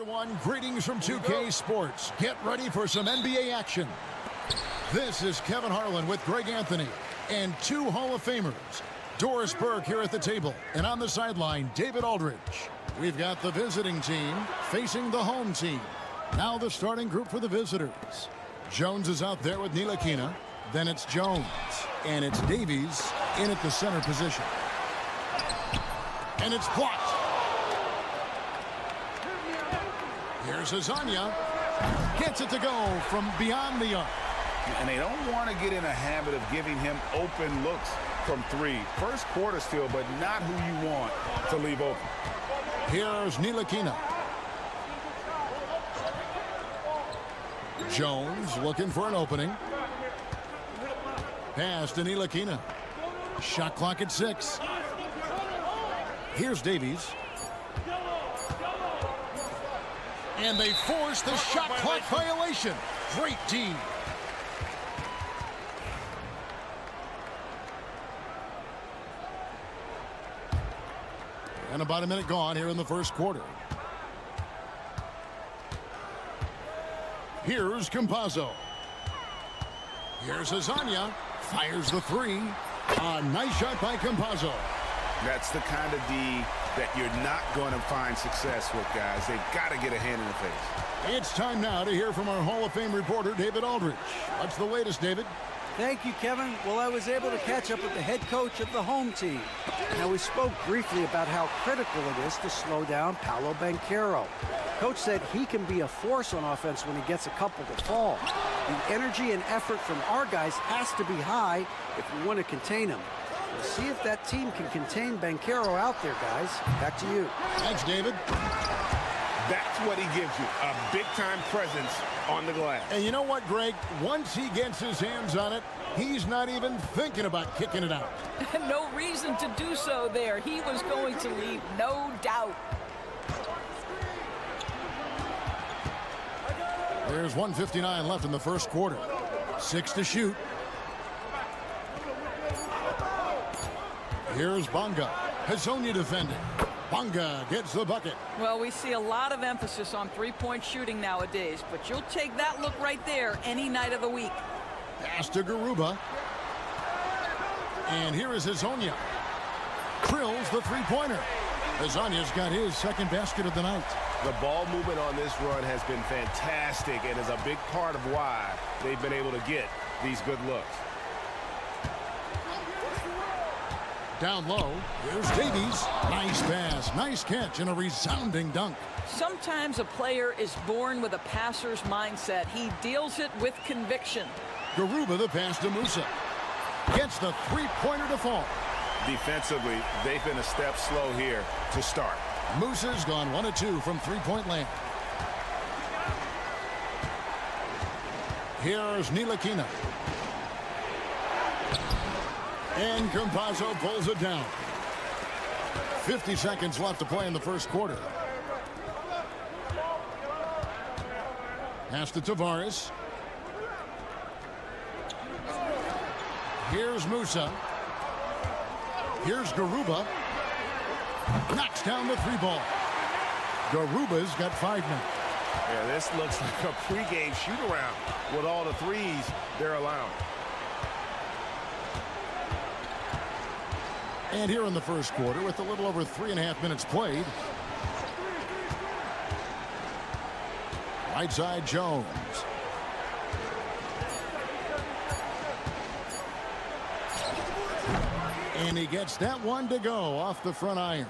everyone. Greetings from 2K Sports. Get ready for some NBA action. This is Kevin Harlan with Greg Anthony and two Hall of Famers. Doris Burke here at the table, and on the sideline, David Aldridge. We've got the visiting team facing the home team. Now the starting group for the visitors. Jones is out there with Ntilikina. Then it's Jones. And it's Davies in at the center position. And it's blocked. Here's Azania. Gets it to go from beyond the arc. And they don't want to get in a habit of giving him open looks from three. First quarter still, but not who you want to leave open. Here's Ntilikina. Jones looking for an opening. Pass to Ntilikina. Shot clock at 6. Here's Davies. And they force the shot clock violation. Great D. And about a minute gone here in the first quarter. Here's Campazzo. Here's Azania. Fires the three. A nice shot by Campazzo. That's the kind of D that you're not going to find success with, guys. They've got to get a hand in the face. It's time now to hear from our Hall of Fame reporter, David Aldridge. What's the latest, David? Thank you, Kevin. Well, I was able to catch up with the head coach of the home team. Now, we spoke briefly about how critical it is to slow down Paolo Banchero. Coach said he can be a force on offense when he gets a couple to fall. The energy and effort from our guys has to be high if we want to contain him. We'll see if that team can contain Banchero out there, guys. Back to you. Thanks, David. That's what he gives you, a big-time presence on the glass. And you know what, Greg? Once he gets his hands on it, he's not even thinking about kicking it out. No reason to do so there. He was going to leave, no doubt. There's 1:59 left in the first quarter. 6 to shoot. Here's Bonga. Hezonja defending. Bonga gets the bucket. Well, we see a lot of emphasis on three-point shooting nowadays, but you'll take that look right there any night of the week. Pass to Garuba. And here is Hezonja. Drills the three-pointer. Hezonja's got his second basket of the night. The ball movement on this run has been fantastic and is a big part of why they've been able to get these good looks. Down low, here's Davies. Nice pass, nice catch, and a resounding dunk. Sometimes a player is born with a passer's mindset. He deals it with conviction. Garuba the pass to Musa. Gets the three-pointer to fall. Defensively, they've been a step slow here to start. Musa's gone 1 of 2 from three-point land. Here's Ntilikina. And Campazzo pulls it down. 50 seconds left to play in the first quarter. Pass to Tavares. Here's Musa. Here's Garuba. Knocks down the three ball. Garuba's got 5 now. Yeah, this looks like a pregame shoot-around with all the threes they're allowing. And here in the first quarter, with a little over 3.5 minutes played. Right side, Jones. And he gets that one to go off the front iron.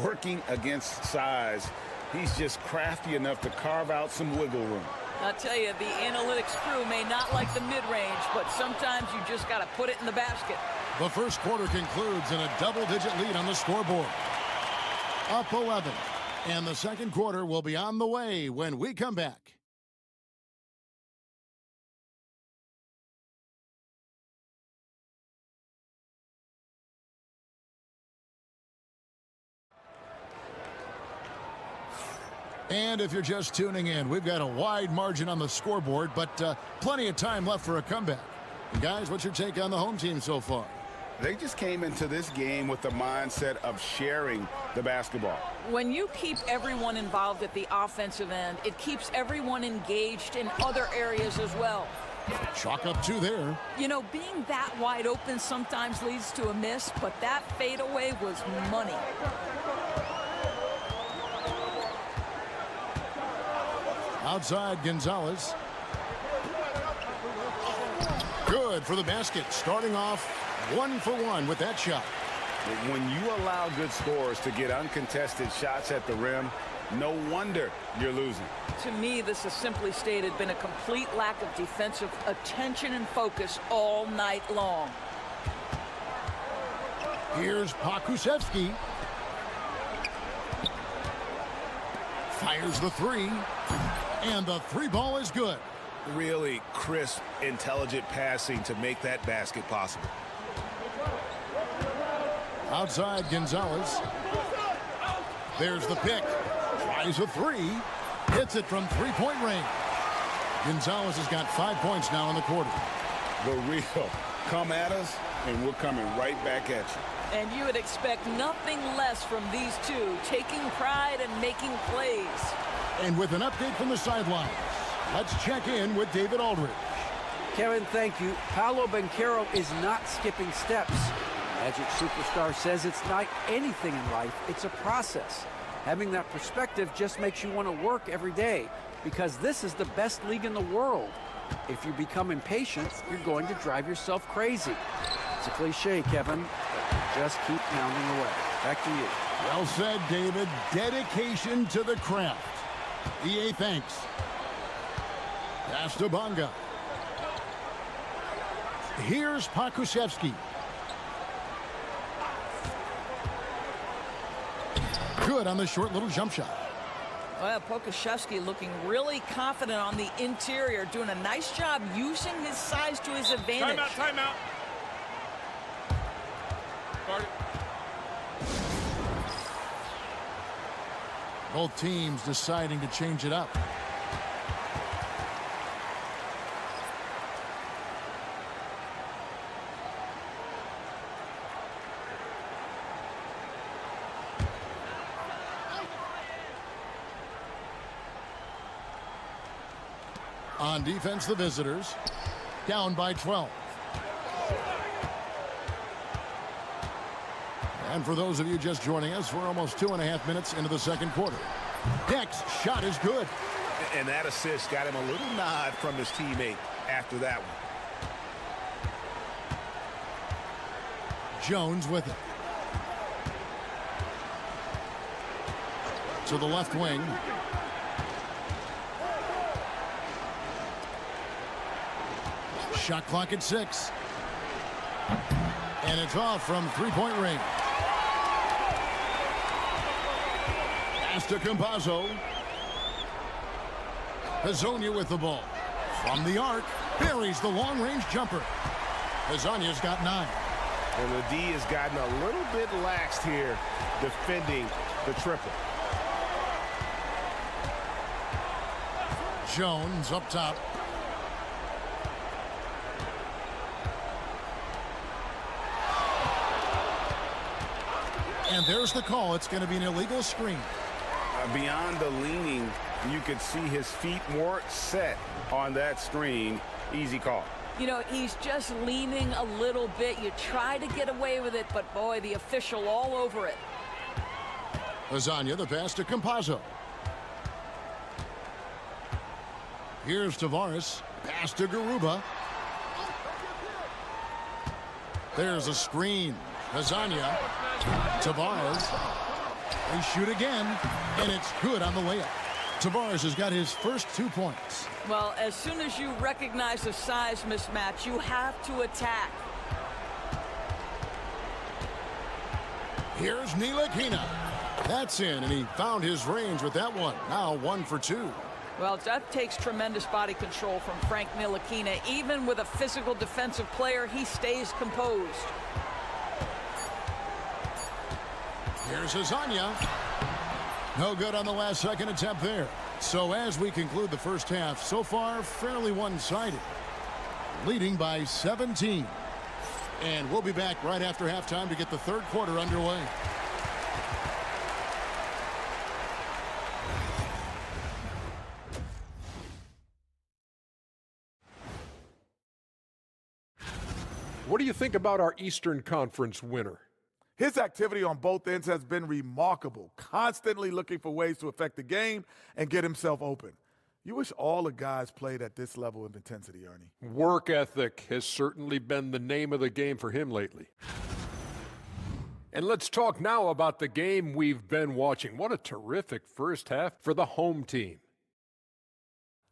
Working against size, he's just crafty enough to carve out some wiggle room. I'll tell you, the analytics crew may not like the mid-range, but sometimes you just got to put it in the basket. The first quarter concludes in a double-digit lead on the scoreboard. Up 11. And the second quarter will be on the way when we come back. And if you're just tuning in, we've got a wide margin on the scoreboard, but plenty of time left for a comeback. And guys, what's your take on the home team so far? They just came into this game with the mindset of sharing the basketball. When you keep everyone involved at the offensive end, it keeps everyone engaged in other areas as well. Chalk up 2 there. You know, being that wide open sometimes leads to a miss, but that fadeaway was money. Outside Gonzalez. Good for the basket. Starting off 1 for 1 with that shot. When you allow good scorers to get uncontested shots at the rim, no wonder you're losing. To me, this has simply stated been a complete lack of defensive attention and focus all night long. Here's Pokusevski. Fires the 3. And the 3 ball is good. Really crisp, intelligent passing to make that basket possible. Outside Gonzalez. There's the pick. Tries a 3. Hits it from 3-point range. Gonzalez has got 5 points now in the quarter. The real come at us, and we're coming right back at you. And you would expect nothing less from these two, taking pride and making plays. And with an update from the sidelines, let's check in with David Aldridge. Kevin, thank you. Paolo Banchero is not skipping steps. Magic Superstar says it's not anything in life, it's a process. Having that perspective just makes you want to work every day because this is the best league in the world. If you become impatient, you're going to drive yourself crazy. It's a cliche, Kevin, but just keep pounding away. Back to you. Well said, David. Dedication to the craft. EA thanks. Pass to Bonga. Here's Pokusevski. Good on the short little jump shot. Well, Pokusevski looking really confident on the interior, doing a nice job using his size to his advantage. Timeout. Guard it. Both teams deciding to change it up. On defense, the visitors down by 12. And for those of you just joining us, we're almost 2.5 minutes into the second quarter. Next shot is good. And that assist got him a little nod from his teammate after that one. Jones with it. To the left wing. Shot clock at 6. And it's off from 3-point range. Pass to Campazzo. Hazonia with the ball. From the arc, buries the long-range jumper. Hazonia's got 9. And the D has gotten a little bit laxed here defending the triple. Jones up top. And there's the call. It's going to be an illegal screen. Beyond the leaning, you could see his feet more set on that screen. Easy call. You know, he's just leaning a little bit. You try to get away with it, but boy, the official all over it. Lasagna, the pass to Campazzo. Here's Tavares. Pass to Garuba. There's a screen. Lasagna. Tavares. They shoot again, and it's good on the layup. Tavares has got his first 2 points. Well, as soon as you recognize a size mismatch, you have to attack. Here's Ntilikina. That's in, and he found his range with that one. Now 1 for 2. Well, that takes tremendous body control from Frank Ntilikina. Even with a physical defensive player, he stays composed. Here's Lasagna. No good on the last second attempt there. So as we conclude the first half, so far fairly one-sided. Leading by 17. And we'll be back right after halftime to get the third quarter underway. What do you think about our Eastern Conference winner? His activity on both ends has been remarkable, constantly looking for ways to affect the game and get himself open. You wish all the guys played at this level of intensity, Ernie. Work ethic has certainly been the name of the game for him lately. And let's talk now about the game we've been watching. What a terrific first half for the home team.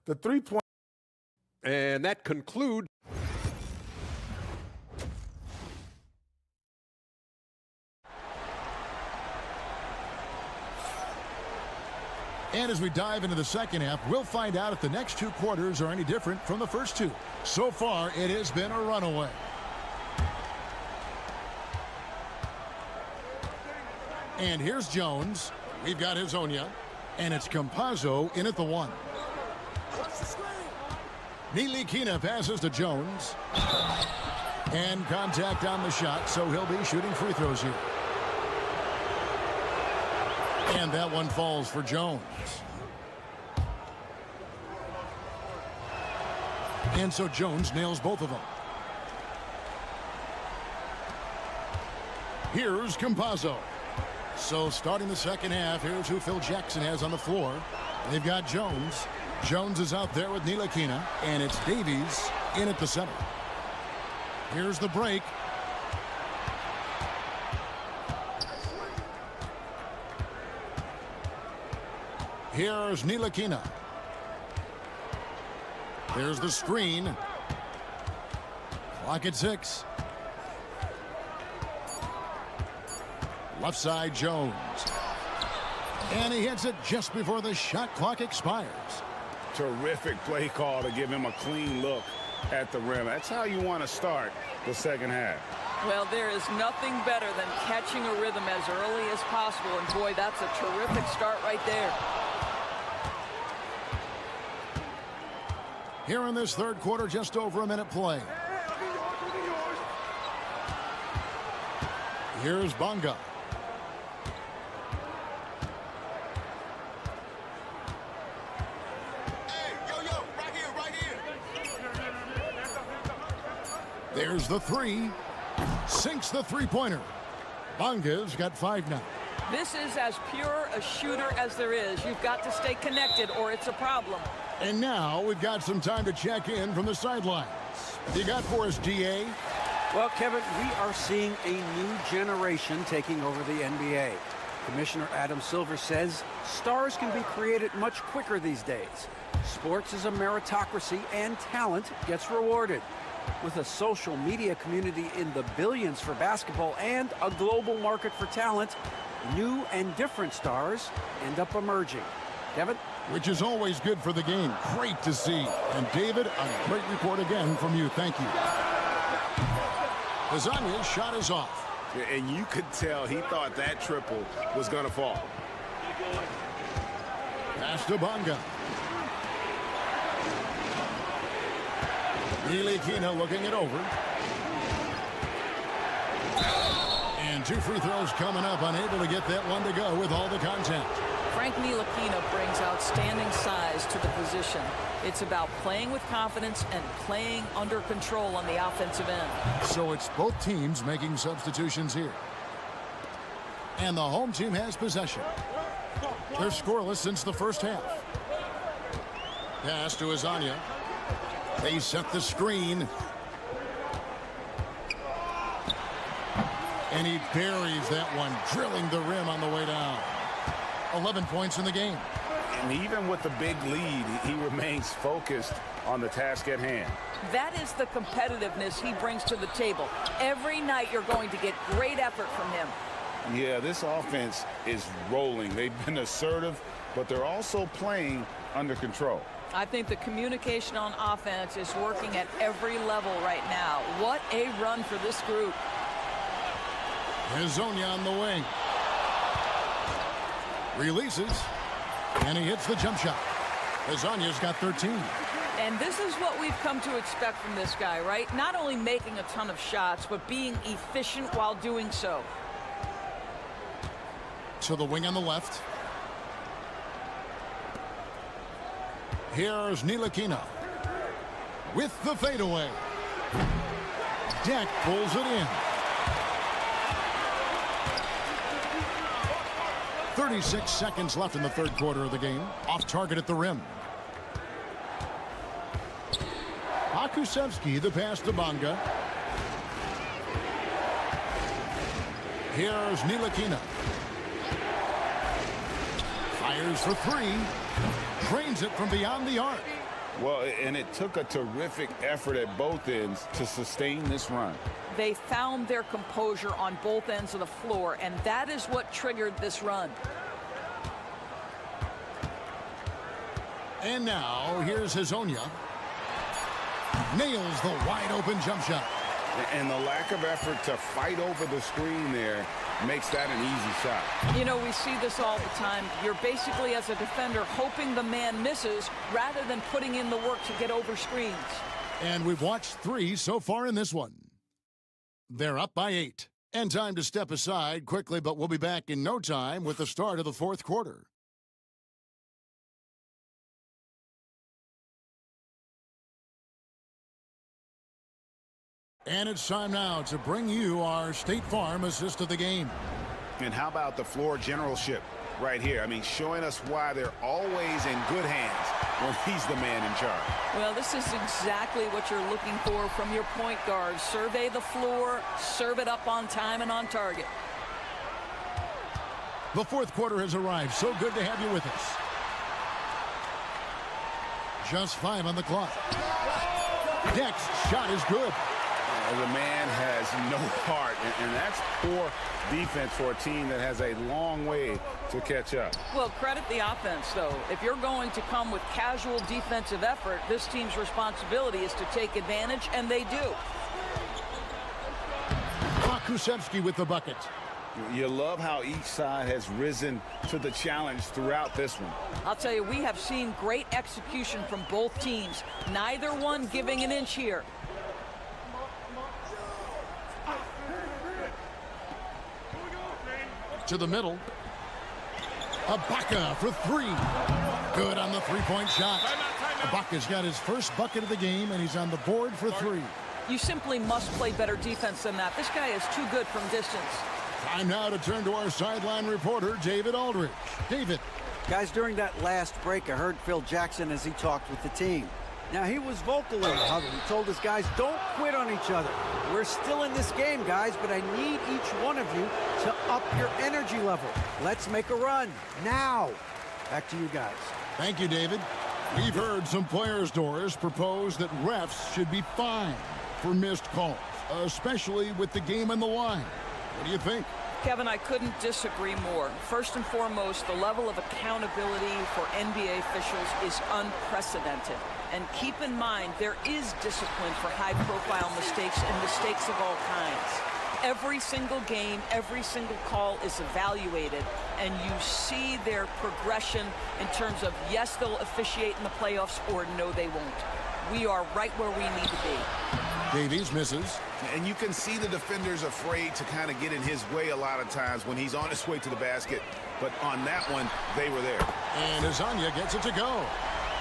The 3-point. And that concludes. And as we dive into the second half, we'll find out if the next two quarters are any different from the first two. So far, it has been a runaway. And here's Jones. We've got Hezonja. And it's Campazzo in at the 1. Ntilikina passes to Jones. And contact on the shot, so he'll be shooting free throws here. And that one falls for Jones. And so Jones nails both of them. Here's Campazzo. So starting the second half, here's who Phil Jackson has on the floor. They've got Jones. Jones is out there with Ntilikina. And it's Davies in at the center. Here's the break. Here's Ntilikina. There's the screen. Clock at 6. Left side, Jones. And he hits it just before the shot clock expires. Terrific play call to give him a clean look at the rim. That's how you want to start the second half. Well, there is nothing better than catching a rhythm as early as possible. And boy, that's a terrific start right there. Here in this third quarter, just over a minute play. Here's Bonga. There's the 3. Sinks the three-pointer. Bonga's got 5 now. This is as pure a shooter as there is. You've got to stay connected or it's a problem. And now we've got some time to check in from the sidelines. What you got for us, DA? Well, Kevin, we are seeing a new generation taking over the NBA. Commissioner Adam Silver says stars can be created much quicker these days. Sports is a meritocracy and talent gets rewarded. With a social media community in the billions for basketball and a global market for talent, new and different stars end up emerging. Kevin? Which is always good for the game. Great to see. And David, a great report again from you. Thank you. Hezonja's shot is off. And you could tell he thought that triple was going to fall. Pass to Bonga. Ntilikina looking it over. And 2 free throws coming up. Unable to get that one to go with all the contact. Frank Ntilikina brings outstanding size to the position. It's about playing with confidence and playing under control on the offensive end. So it's both teams making substitutions here. And the home team has possession. They're scoreless since the first half. Pass to Hezonja. They set the screen. And he buries that one, drilling the rim on the way down. 11 points in the game. And even with the big lead, he remains focused on the task at hand. That is the competitiveness he brings to the table. Every night you're going to get great effort from him. Yeah, this offense is rolling. They've been assertive, but they're also playing under control. I think the communication on offense is working at every level right now. What a run for this group. Hezonja on the wing. Releases. And he hits the jump shot. Hezonja's got 13. And this is what we've come to expect from this guy, right? Not only making a ton of shots, but being efficient while doing so. To the wing on the left. Here's Ntilikina with the fadeaway. Deck pulls it in. 36 seconds left in the third quarter of the game. Off target at the rim. Akusevsky, the pass to Bonga. Here's Ntilikina. Fires for three. Drains it from beyond the arc. Well, and it took a terrific effort at both ends to sustain this run. They found their composure on both ends of the floor, and that is what triggered this run. And now, here's Hazonia. Nails the wide-open jump shot. And the lack of effort to fight over the screen there makes that an easy shot. You know, we see this all the time. You're basically, as a defender, hoping the man misses rather than putting in the work to get over screens. And we've watched three so far in this one. They're up by 8. And time to step aside quickly, but we'll be back in no time with the start of the fourth quarter. And it's time now to bring you our State Farm assist of the game. And how about the floor generalship right here? I mean, showing us why they're always in good hands when he's the man in charge. Well, this is exactly what you're looking for from your point guard. Survey the floor, serve it up on time and on target. The fourth quarter has arrived. So good to have you with us. Just 5 on the clock. Deck's shot is good. The man has no heart, and that's poor defense for a team that has a long way to catch up. Well, credit the offense, though. If you're going to come with casual defensive effort, this team's responsibility is to take advantage, and they do. Akusevsky with the bucket. You love how each side has risen to the challenge throughout this one. I'll tell you, we have seen great execution from both teams. Neither one giving an inch here. To the middle. Ibaka for 3. Good on the three-point shot. Ibaka's got his first bucket of the game, and he's on the board for 3. You simply must play better defense than that. This guy is too good from distance. Time now to turn to our sideline reporter, David Aldridge. David. Guys, during that last break, I heard Phil Jackson as he talked with the team. Now, he was vocal in the huddle. He told his guys, don't quit on each other. We're still in this game, guys, but I need each one of you to up your energy level. Let's make a run now. Back to you guys. Thank you, David. We've heard some players, Doris, propose that refs should be fined for missed calls, especially with the game on the line. What do you think? Kevin, I couldn't disagree more. First and foremost, the level of accountability for NBA officials is unprecedented. And keep in mind, there is discipline for high-profile mistakes and mistakes of all kinds. Every single game, every single call is evaluated, and you see their progression in terms of, yes, they'll officiate in the playoffs, or no, they won't. We are right where we need to be. Davies misses. And you can see the defenders afraid to kind of get in his way a lot of times when he's on his way to the basket. But on that one, they were there. And Hazonia gets it to go.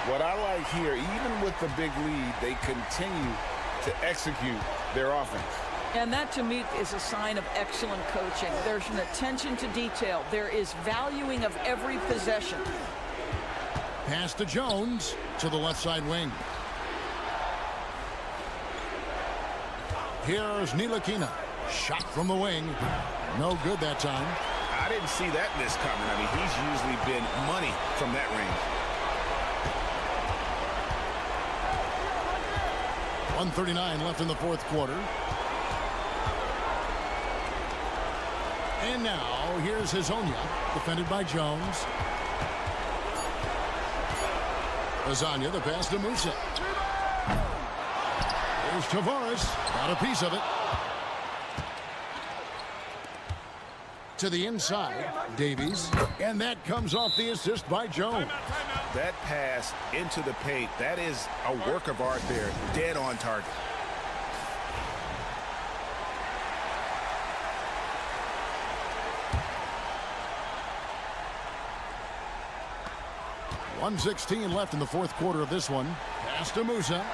What I like here, even with the big lead, they continue to execute their offense. And that, to me, is a sign of excellent coaching. There's an attention to detail. There is valuing of every possession. Pass to Jones to the left side wing. Here's Ntilikina. Shot from the wing. No good that time. I didn't see that miss coming. I mean, he's usually been money from that range. 1:39 left in the fourth quarter. And now, here's Hazonia, defended by Jones. Hazonia, the pass to Musa. Here's Tavares, got a piece of it. To the inside, Davies. And that comes off the assist by Jones. That pass into the paint, that is a work of art there, dead on target. .116 left in the fourth quarter of this one. Pass to Musa.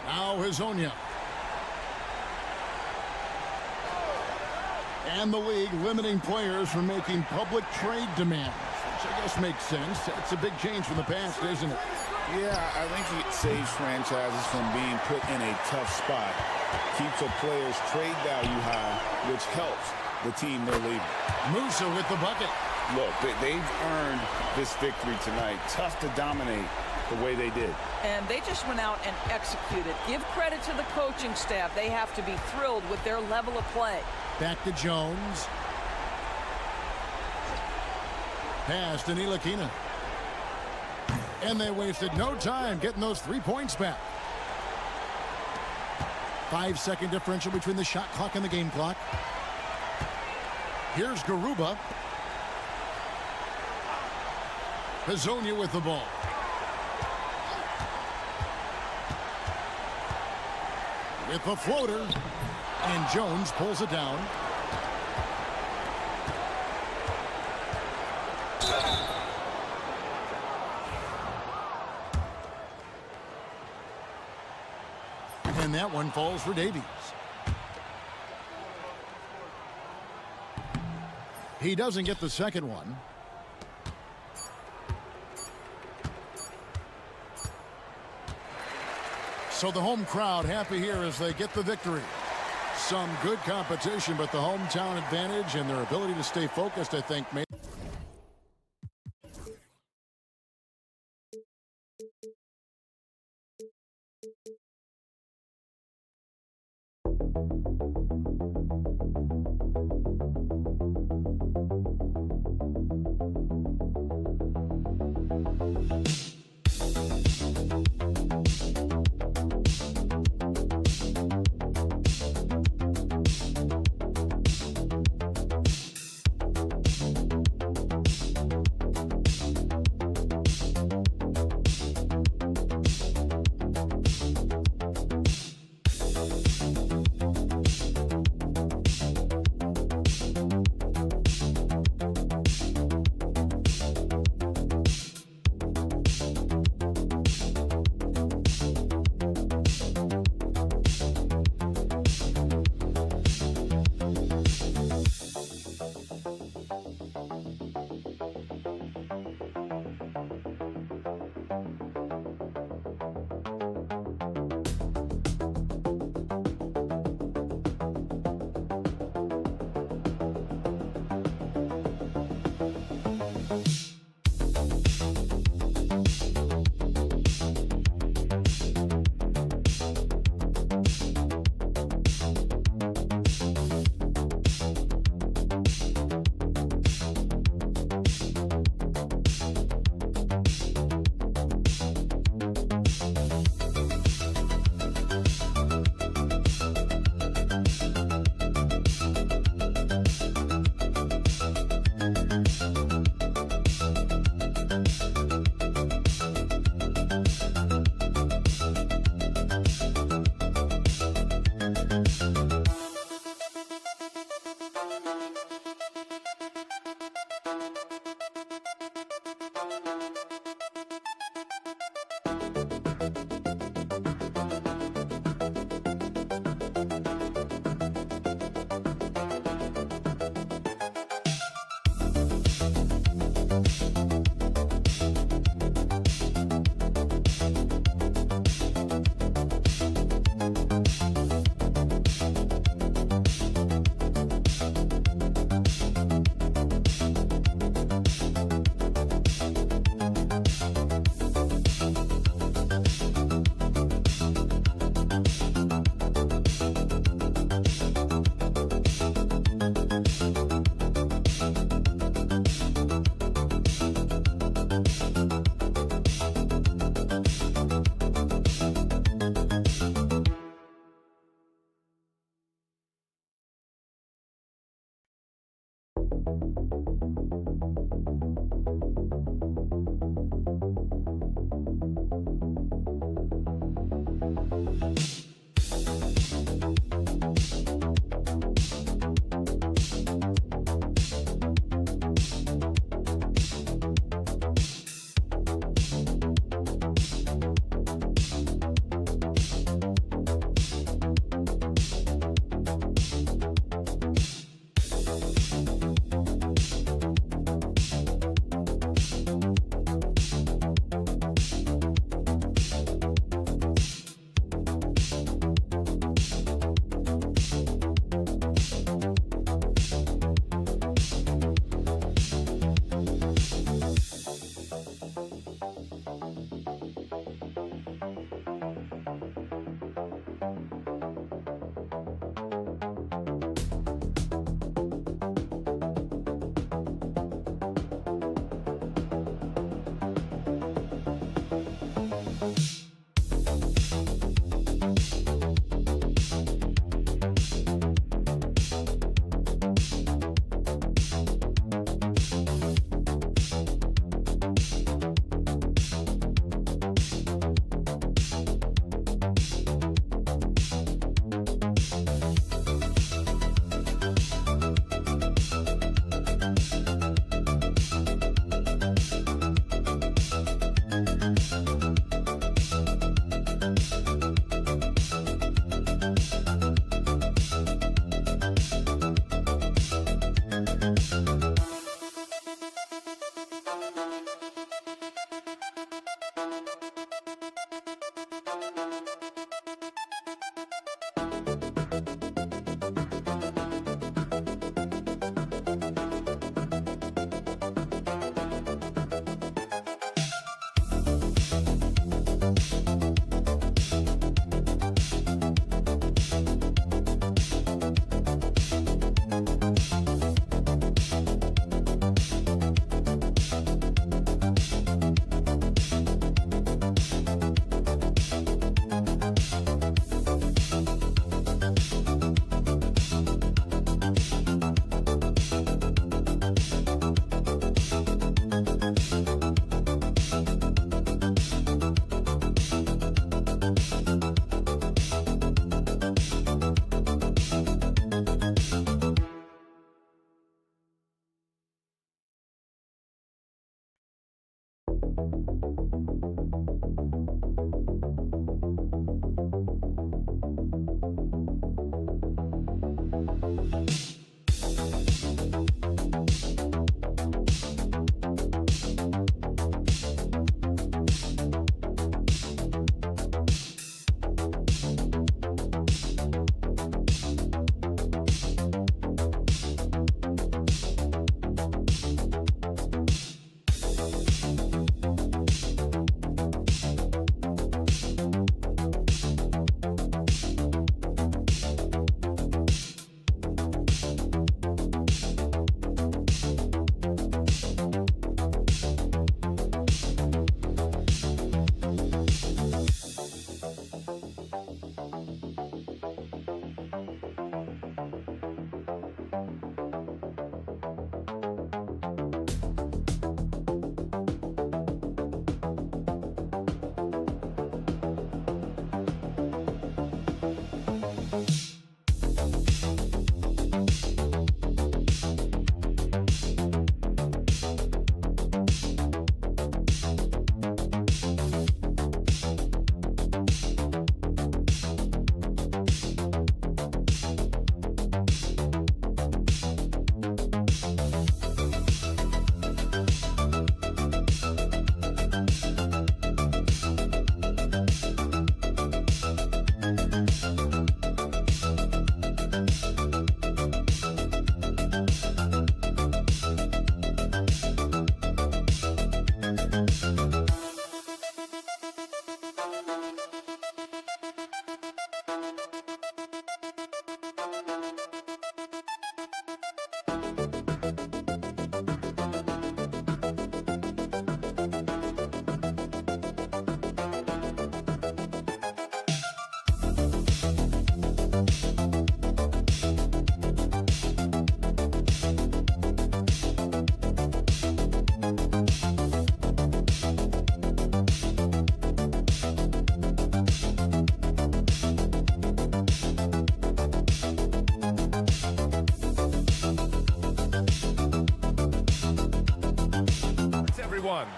Now Hazonia. And the league limiting players from making public trade demands, which I guess makes sense. It's a big change from the past, isn't it? Yeah, I think it saves franchises from being put in a tough spot. Keeps a player's trade value high, which helps the team they're leaving. Musa with the bucket. Look, they've earned this victory tonight. Tough to dominate the way they did. And they just went out and executed. Give credit to the coaching staff. They have to be thrilled with their level of play. Back to Jones. Pass to Ntilikina. And they wasted no time getting those 3 points back. 5-second differential between the shot clock and the game clock. Here's Garuba. Hazonia with the ball. With the floater. And Jones pulls it down. And that one falls for Davies. He doesn't get the second one. So the home crowd happy here as they get the victory. Some good competition, but the hometown advantage and their ability to stay focused, I think, made.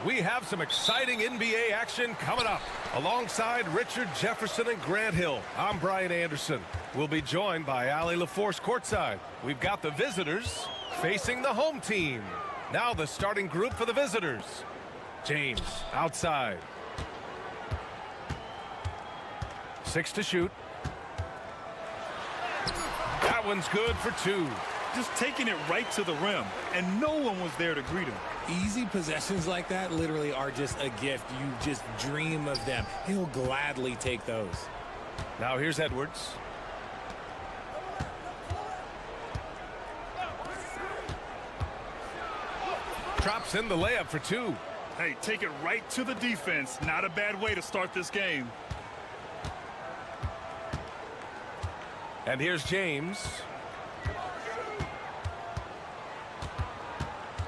We have some exciting NBA action coming up. Alongside Richard Jefferson and Grant Hill, I'm Brian Anderson. We'll be joined by Ali LaForce courtside. We've got the visitors facing the home team. Now the starting group for the visitors. James outside. 6 to shoot. That one's good for 2. Just taking it right to the rim, and no one was there to greet him. Easy possessions like that literally are just a gift. You just dream of them. He'll gladly take those. Now here's Edwards. Drops in the layup for 2. Hey, take it right to the defense. Not a bad way to start this game. And here's James.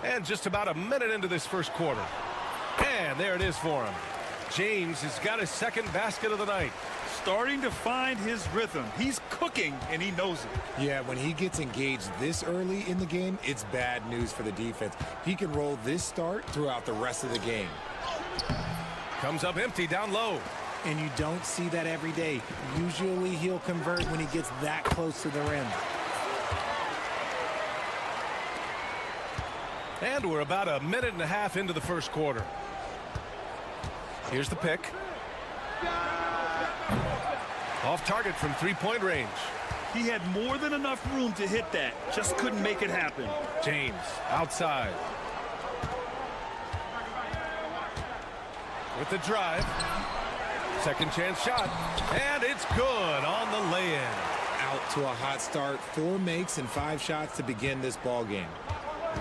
And just about a minute into this first quarter. And there it is for him. James has got his second basket of the night. Starting to find his rhythm. He's cooking, and he knows it. Yeah, when he gets engaged this early in the game, it's bad news for the defense. He can roll this start throughout the rest of the game. Comes up empty down low. And you don't see that every day. Usually he'll convert when he gets that close to the rim. And we're about a minute and a half into the first quarter. Here's the pick. Off target from three-point range. He had more than enough room to hit that. Just couldn't make it happen. James outside. With the drive. Second chance shot. And it's good on the lay-in. Out to a hot start. 4 makes and 5 shots to begin this ball game.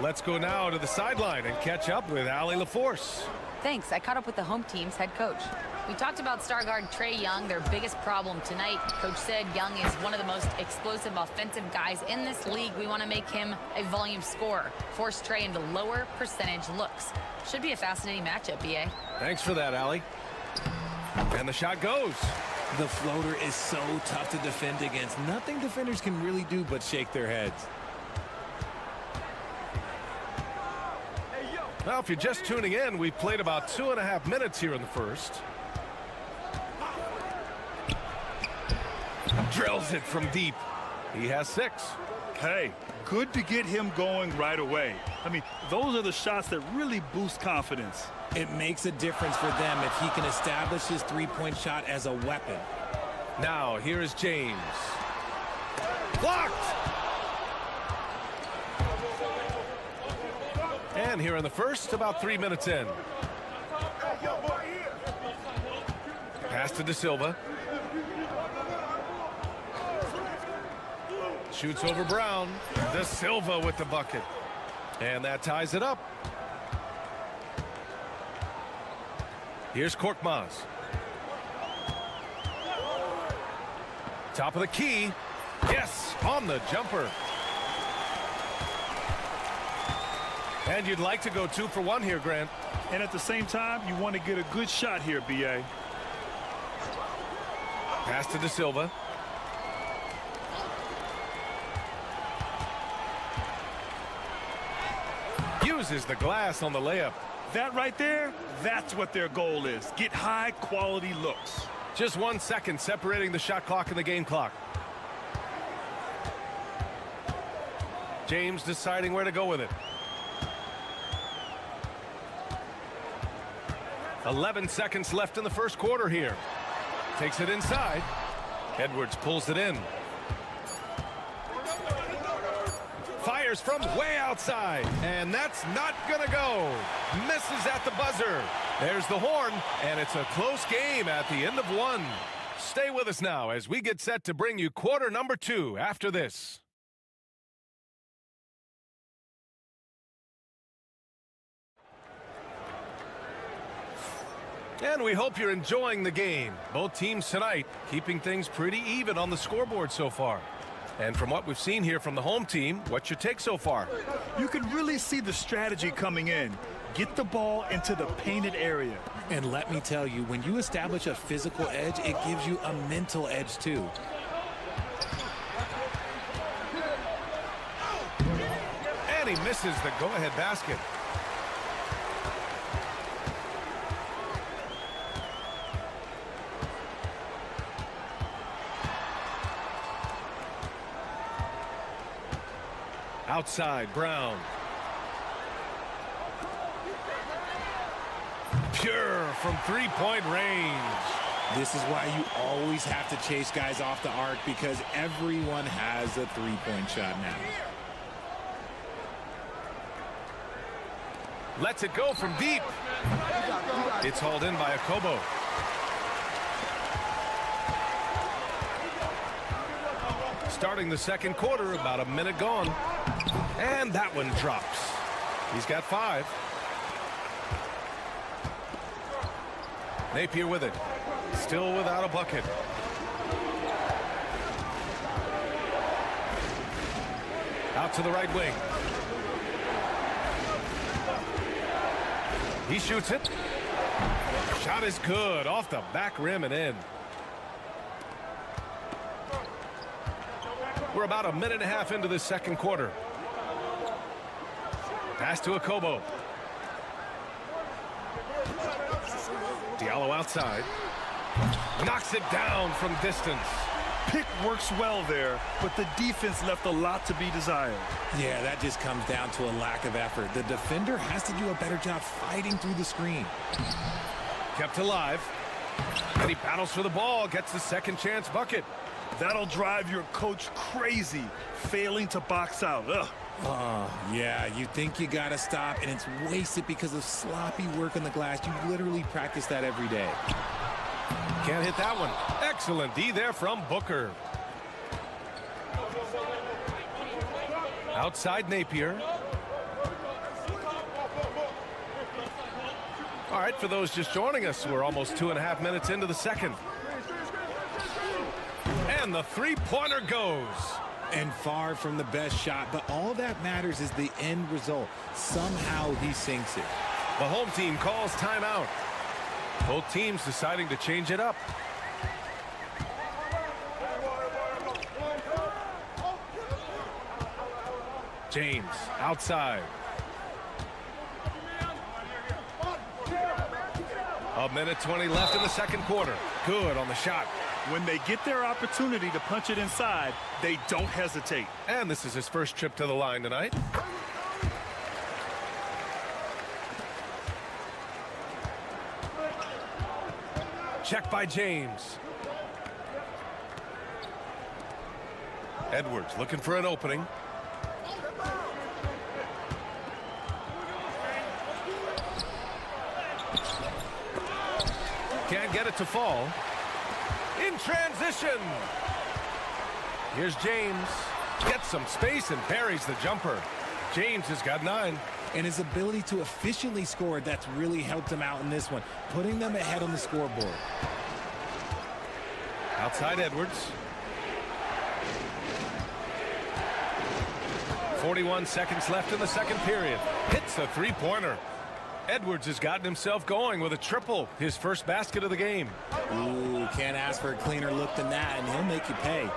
Let's go now to the sideline and catch up with Allie LaForce. Thanks. I caught up with the home team's head coach. We talked about star guard Trae Young, their biggest problem tonight. Coach said Young is one of the most explosive offensive guys in this league. We want to make him a volume scorer, force Trae into lower percentage looks. Should be a fascinating matchup, BA. Thanks for that, Allie. And the shot goes. The floater is so tough to defend against. Nothing defenders can really do but shake their heads. Well, if you're just tuning in, we've played about 2.5 minutes here in the first. Drills it from deep. He has 6. Hey, good to get him going right away. I mean, those are the shots that really boost confidence. It makes a difference for them if he can establish his three-point shot as a weapon. Now, here is James. Blocked! And here in the first, about 3 minutes in. Pass to De Silva. Shoots over Brown. De Silva with the bucket. And that ties it up. Here's Korkmaz. Top of the key. Yes, on the jumper. And you'd like to go 2 for 1 here, Grant. And at the same time, you want to get a good shot here, BA. Pass to De Silva. Uses the glass on the layup. That right there, that's what their goal is. Get high-quality looks. Just 1 second separating the shot clock and the game clock. James deciding where to go with it. 11 seconds left in the first quarter here. Takes it inside. Edwards pulls it in. Fires from way outside. And that's not gonna go. Misses at the buzzer. There's the horn. And it's a close game at the end of 1. Stay with us now as we get set to bring you quarter number 2 after this. And we hope you're enjoying the game. Both teams tonight keeping things pretty even on the scoreboard so far. And from what we've seen here from the home team, what's your take so far? You can really see the strategy coming in. Get the ball into the painted area. And let me tell you, when you establish a physical edge, it gives you a mental edge too. And he misses the go-ahead basket. Outside, Brown. Pure from three-point range. This is why you always have to chase guys off the arc, because everyone has a three-point shot now. Lets it go from deep. It's hauled in by Akobo. Starting the second quarter, about a minute gone. And that one drops. He's got 5. Napier with it. Still without a bucket. Out to the right wing. He shoots it. Shot is good. Off the back rim and in. We're about a minute and a half into this second quarter. Pass to Akobo. Diallo outside. Knocks it down from distance. Pick works well there, but the defense left a lot to be desired. Yeah, that just comes down to a lack of effort. The defender has to do a better job fighting through the screen. Kept alive. And he battles for the ball, gets the second chance bucket. That'll drive your coach crazy, failing to box out. Ugh. Yeah, you think you gotta stop, and it's wasted because of sloppy work on the glass. You literally practice that every day. Can't hit that one. Excellent D there from Booker. Outside Napier. All right, for those just joining us, we're almost 2.5 minutes into the second. And the three-pointer goes. And far from the best shot, but all that matters is the end result. Somehow he sinks it. The home team calls timeout. Both teams deciding to change it up. James outside. A minute 20 left in the second quarter. Good on the shot. When they get their opportunity to punch it inside, they don't hesitate. And this is his first trip to the line tonight. Check by James. Edwards looking for an opening. Can't get it to fall. In transition. Here's James. Gets some space and buries the jumper. James has got 9. And his ability to efficiently score, that's really helped him out in this one, putting them ahead on the scoreboard. Outside Edwards. 41 seconds left in the second period. Hits a three-pointer. Edwards has gotten himself going with a triple, his first basket of the game. Ooh, can't ask for a cleaner look than that, and he'll make you pay.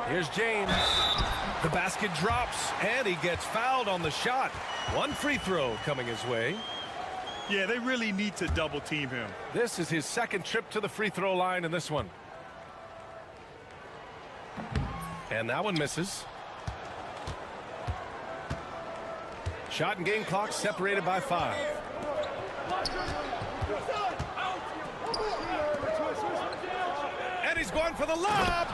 Here's James. The basket drops, and he gets fouled on the shot. One free throw coming his way. Yeah, they really need to double team him. This is his second trip to the free throw line in this one. And that one misses. Shot and game clock separated by 5. And he's going for the lob.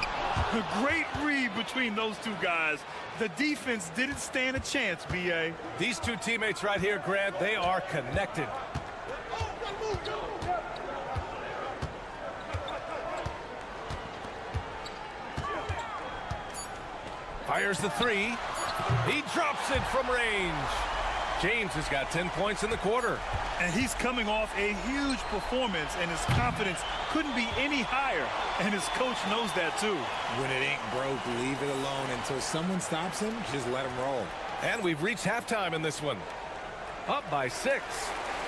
A great read between those two guys. The defense didn't stand a chance, B.A. These two teammates right here, Grant, they are connected. Fires the three. He drops it from range. James has got 10 points in the quarter. And he's coming off a huge performance, and his confidence couldn't be any higher. And his coach knows that, too. When it ain't broke, leave it alone. Until someone stops him, just let him roll. And we've reached halftime in this one. Up by 6.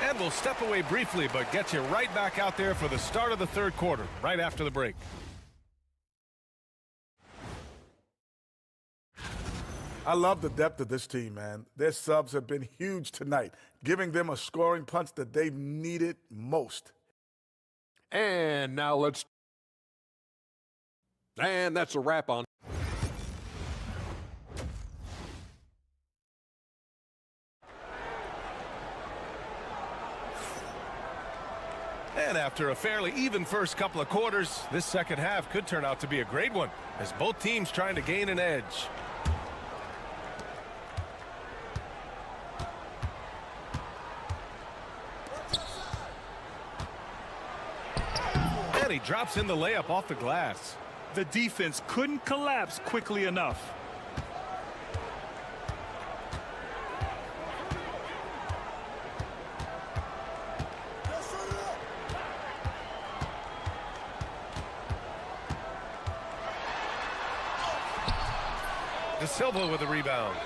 And we'll step away briefly, but get you right back out there for the start of the third quarter, right after the break. I love the depth of this team, man. Their subs have been huge tonight, giving them a scoring punch that they've needed most. And now and that's a wrap on. And after a fairly even first couple of quarters, this second half could turn out to be a great one, as both teams trying to gain an edge. And he drops in the layup off the glass. The defense couldn't collapse quickly enough. De Silva with a rebound.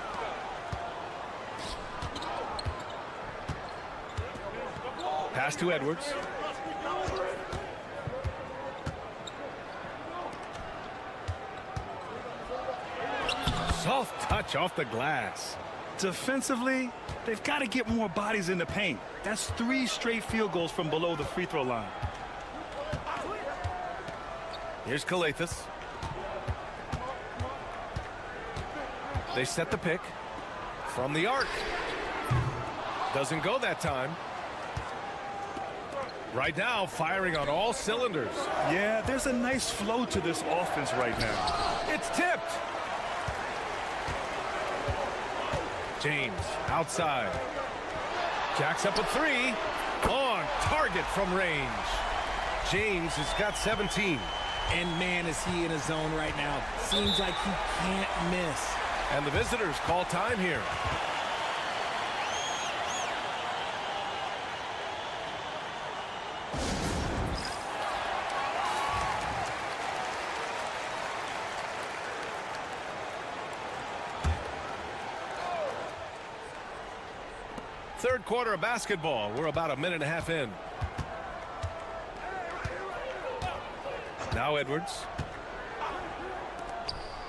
Pass to Edwards. Soft touch off the glass. Defensively, they've got to get more bodies in the paint. That's 3 straight field goals from below the free throw line. Here's Calathis. They set the pick from the arc. Doesn't go that time. Right now, firing on all cylinders. Yeah, there's a nice flow to this offense right now. It's tipped. James outside. Jacks up a 3. On target from range. James has got 17. And man, is he in a zone right now. Seems like he can't miss. And the visitors call time here. Third quarter of basketball. We're about a minute and a half in. Now Edwards.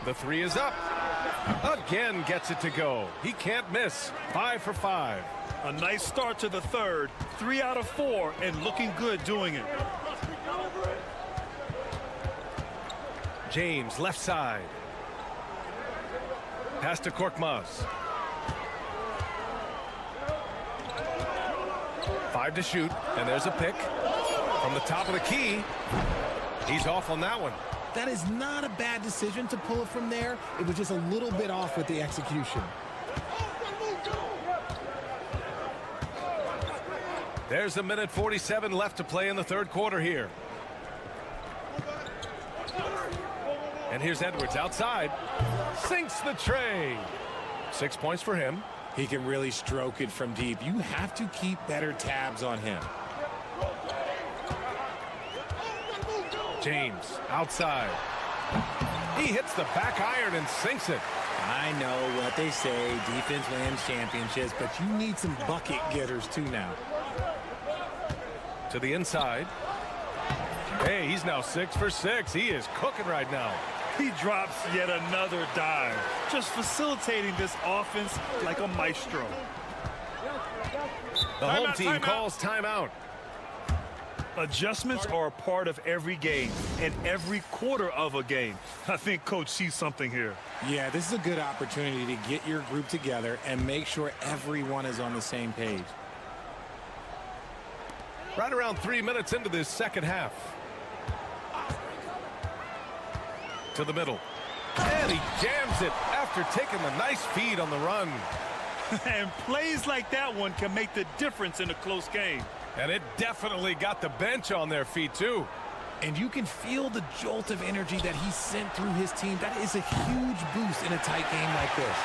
The 3 is up. Again gets it to go. He can't miss. 5 for 5. A nice start to the third. 3 out of 4 and looking good doing it. James left side. Pass to Korkmaz. 5 to shoot, and there's a pick from the top of the key. He's off on that one. That is not a bad decision to pull it from there. It was just a little bit off with the execution. There's a minute 47 left to play in the third quarter here. And here's Edwards outside. Sinks the tray. 6 points for him. He can really stroke it from deep. You have to keep better tabs on him. James outside. He hits the back iron and sinks it. I know what they say, defense wins championships, but you need some bucket getters too now. To the inside. Hey, he's now 6 for 6. He is cooking right now. He drops yet another dive, just facilitating this offense like a maestro. The home team calls timeout. Adjustments are a part of every game and every quarter of a game. I think Coach sees something here. Yeah, this is a good opportunity to get your group together and make sure everyone is on the same page. Right around 3 minutes into this second half. To the middle. And he jams it after taking the nice feed on the run. And plays like that one can make the difference in a close game. And it definitely got the bench on their feet, too. And you can feel the jolt of energy that he sent through his team. That is a huge boost in a tight game like this.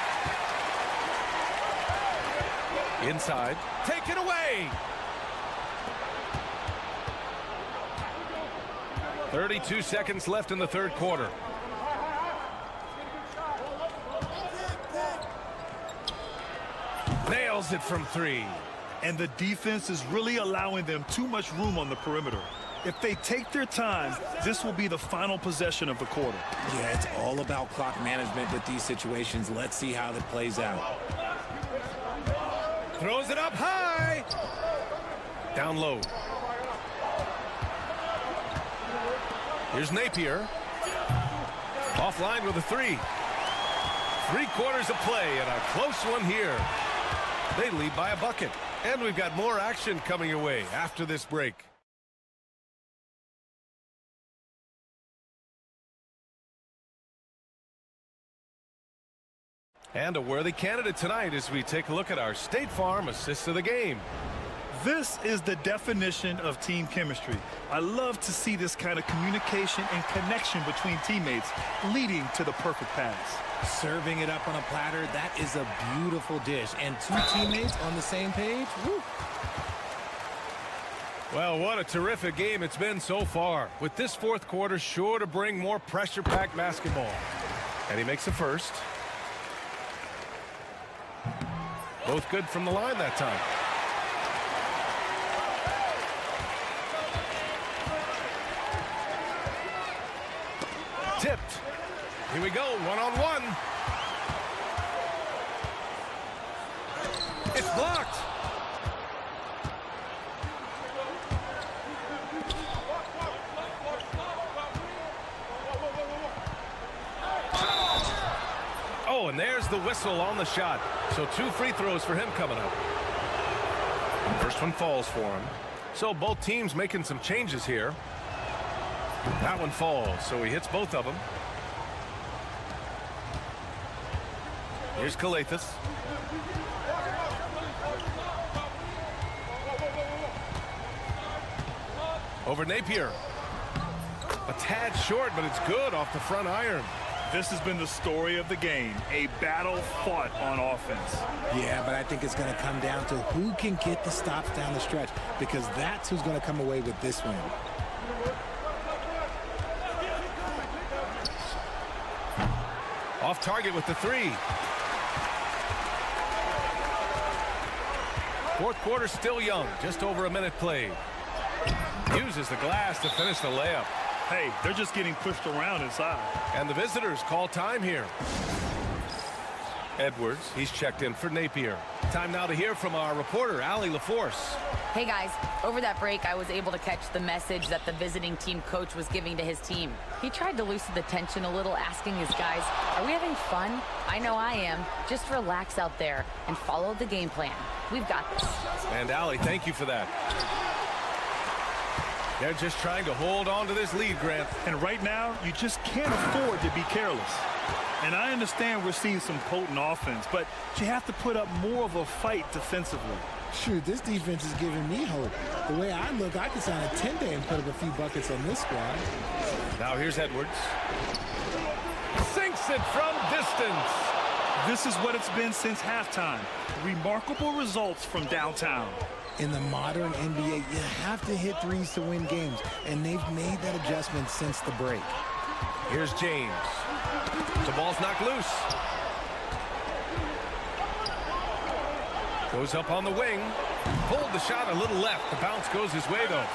Inside. Take it away. 32 seconds left in the third quarter. Nails it from 3. And the defense is really allowing them too much room on the perimeter. If they take their time, this will be the final possession of the quarter. Yeah, it's all about clock management with these situations. Let's see how that plays out. Throws it up high. Down low. Here's Napier. Offline with a 3. 3 quarters of play and a close one here. They lead by a bucket. And we've got more action coming your way after this break. And a worthy candidate tonight as we take a look at our State Farm assist of the game. This is the definition of team chemistry. I love to see this kind of communication and connection between teammates leading to the perfect pass. Serving it up on a platter, that is a beautiful dish. And 2 teammates on the same page. Woo. Well, what a terrific game it's been so far. With this fourth quarter sure to bring more pressure-packed basketball. And he makes the first. Both good from the line that time. Tipped. Here we go, one-on-one. It's blocked. Oh, and there's the whistle on the shot. So 2 free throws for him coming up. First one falls for him. So both teams making some changes here. That one falls, so he hits both of them. Here's Calathis. Over Napier. A tad short, but it's good off the front iron. This has been the story of the game, a battle fought on offense. Yeah, but I think it's going to come down to who can get the stops down the stretch, because that's who's going to come away with this win. Off target with the 3. Fourth quarter still young, just over a minute played. Uses the glass to finish the layup. Hey, they're just getting pushed around inside. And the visitors call time here. Edwards, he's checked in for Napier. Time now to hear from our reporter, Allie LaForce. Hey guys, over that break I was able to catch the message that the visiting team coach was giving to his team. He tried to loosen the tension a little, asking his guys, are we having fun? I know I am. Just relax out there and follow the game plan. We've got this. And Allie, thank you for that. They're just trying to hold on to this lead, Grant. And right now, you just can't afford to be careless. And I understand we're seeing some potent offense, but you have to put up more of a fight defensively. Shoot, this defense is giving me hope. The way I look, I could sign a 10-day and put up a few buckets on this squad. Now here's Edwards. Sinks it from distance. This is what it's been since halftime. Remarkable results from downtown. In the modern NBA, you have to hit threes to win games, and they've made that adjustment since the break. Here's James. The ball's knocked loose. Goes up on the wing. Pulled the shot a little left. The bounce goes his way, though.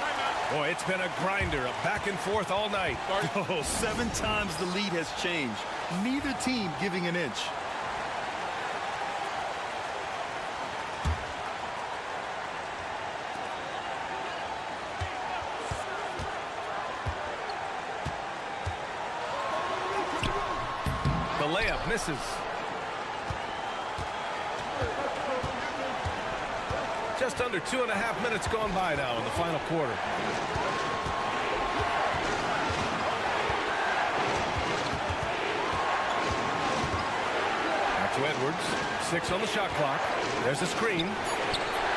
Boy, it's been a grinder, a back and forth all night. Oh, 7 times the lead has changed. Neither team giving an inch. The layup misses. Just under 2.5 minutes gone by now in the final quarter. Back to Edwards. 6 on the shot clock. There's a screen.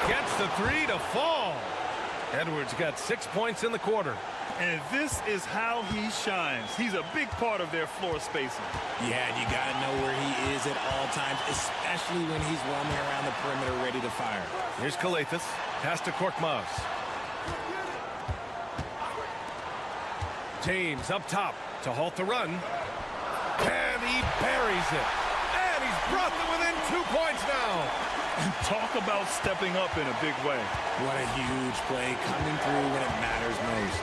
Gets the 3 to fall. Edwards got 6 points in the quarter. And this is how he shines. He's a big part of their floor spacing. Yeah, you got to know where he is at all times, especially when he's roaming around the perimeter ready to fire. Here's Calathis. Pass to Korkmaz. James up top to halt the run. And he buries it. And he's brought them within 2 points now. And talk about stepping up in a big way. What a huge play, coming through when it matters most.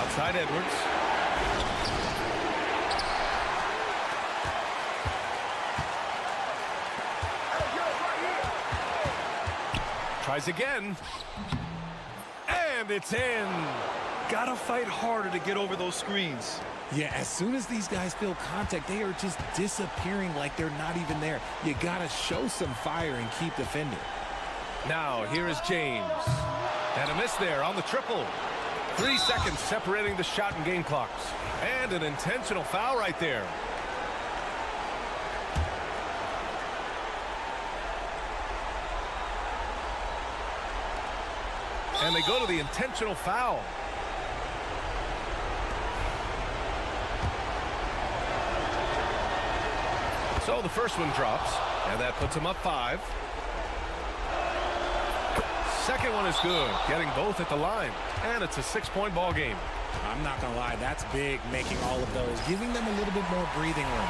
Outside Edwards. Tries again. And it's in. Gotta fight harder to get over those screens. Yeah, as soon as these guys feel contact, they are just disappearing like they're not even there. You gotta show some fire and keep defending. Now, here is James. And a miss there on the triple. 3 seconds separating the shot and game clocks. And an intentional foul right there. And they go to the intentional foul. So the first one drops, and that puts them up 5. Second one is good, getting both at the line, and it's a 6-point ball game. I'm not gonna lie, that's big, making all of those, giving them a little bit more breathing room.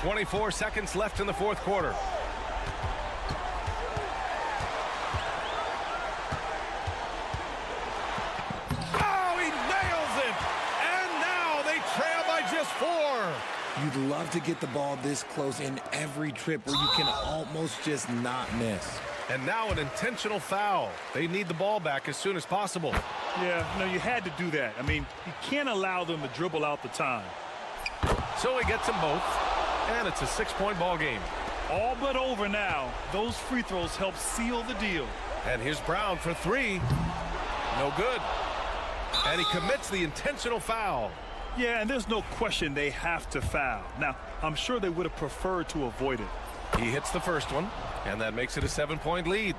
24 seconds left in the fourth quarter. Oh, he nails it! And now they trail by just 4. You'd love to get the ball this close in every trip where you can almost just not miss. And now an intentional foul. They need the ball back as soon as possible. Yeah, no, you had to do that. I mean, you can't allow them to dribble out the time. So he gets them both, and it's a 6-point ball game. All but over now. Those free throws help seal the deal. And here's Brown for 3. No good. And he commits the intentional foul. Yeah, and there's no question they have to foul. Now, I'm sure they would have preferred to avoid it. He hits the first one, and that makes it a 7-point lead.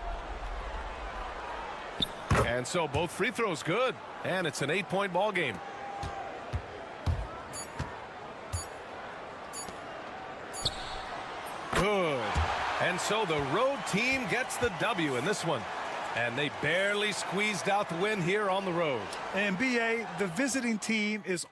And so both free throws good, and it's an 8-point ball game. Good. And so the road team gets the W in this one. And they barely squeezed out the win here on the road. And BA, the visiting team is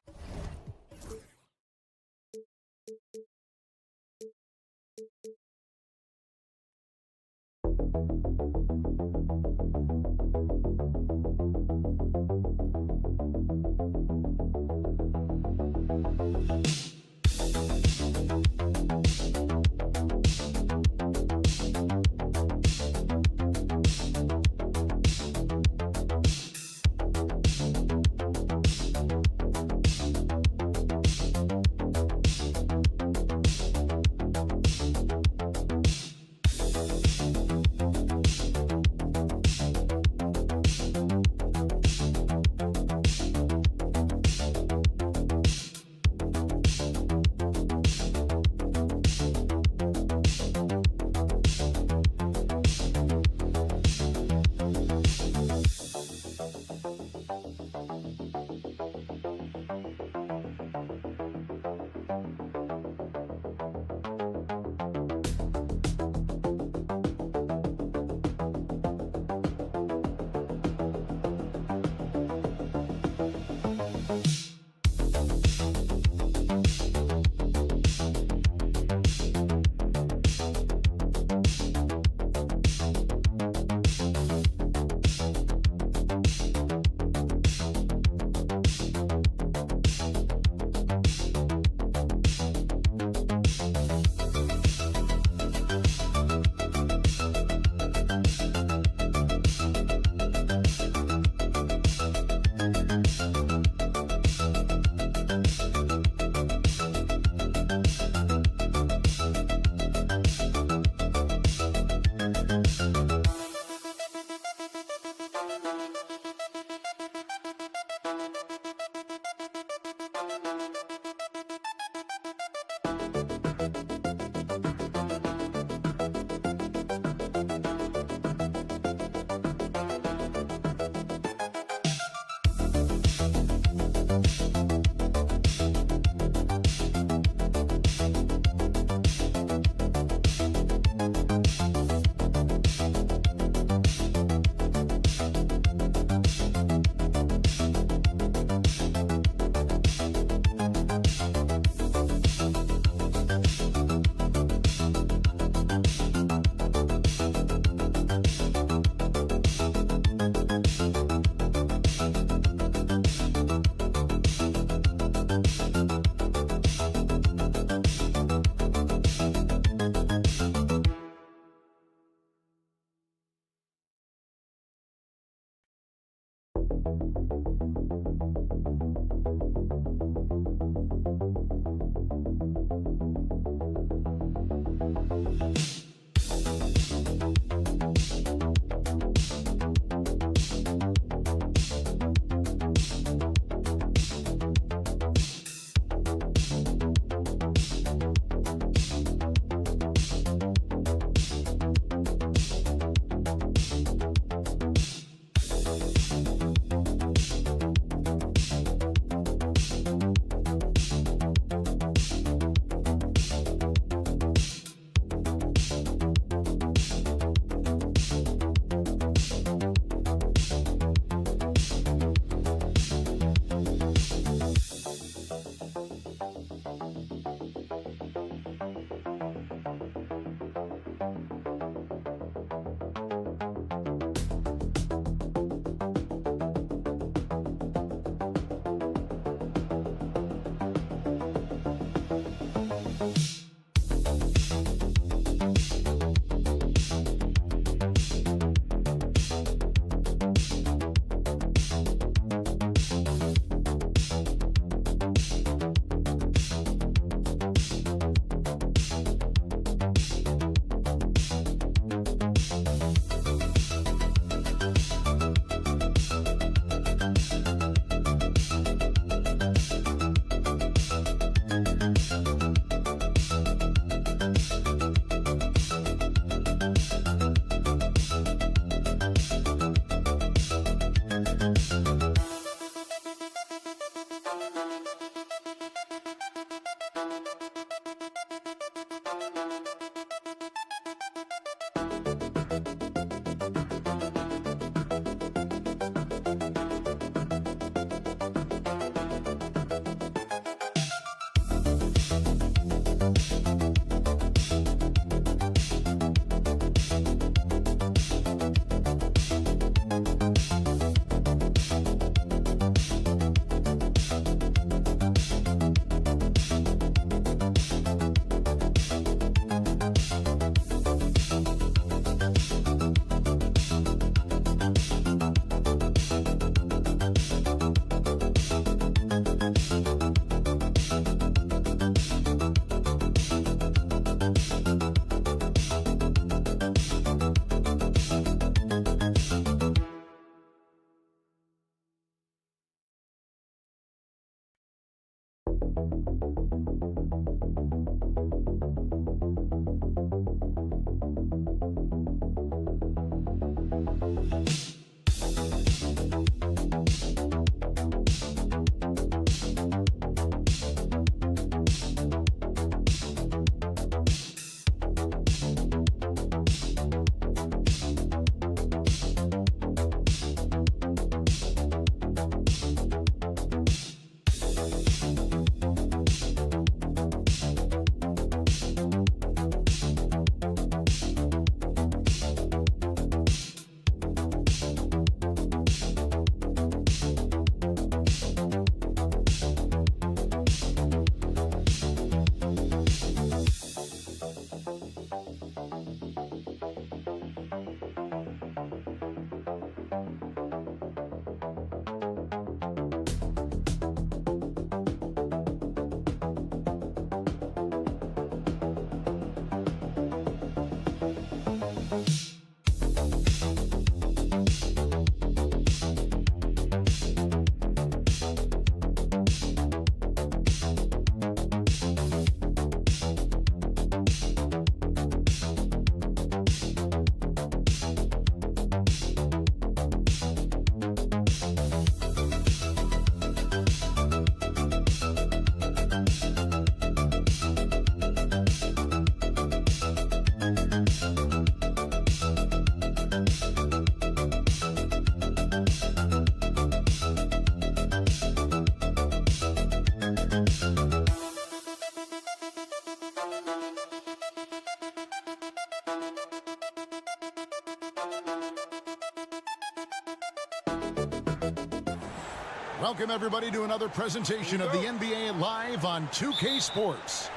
Welcome, everybody, to another presentation of the NBA Live on 2K Sports.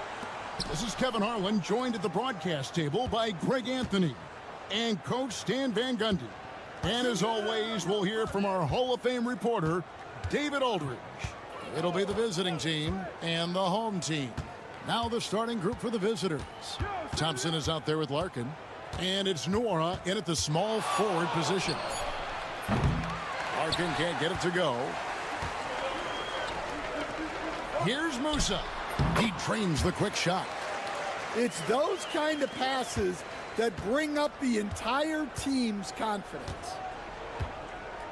This is Kevin Harlan, joined at the broadcast table by Greg Anthony and Coach Stan Van Gundy. And as always, we'll hear from our Hall of Fame reporter, David Aldridge. It'll be the visiting team and the home team. Now the starting group for the visitors. Thompson is out there with Larkin. And it's Nora in at the small forward position. Larkin can't get it to go. Here's Musa. He trains the quick shot. It's those kind of passes that bring up the entire team's confidence.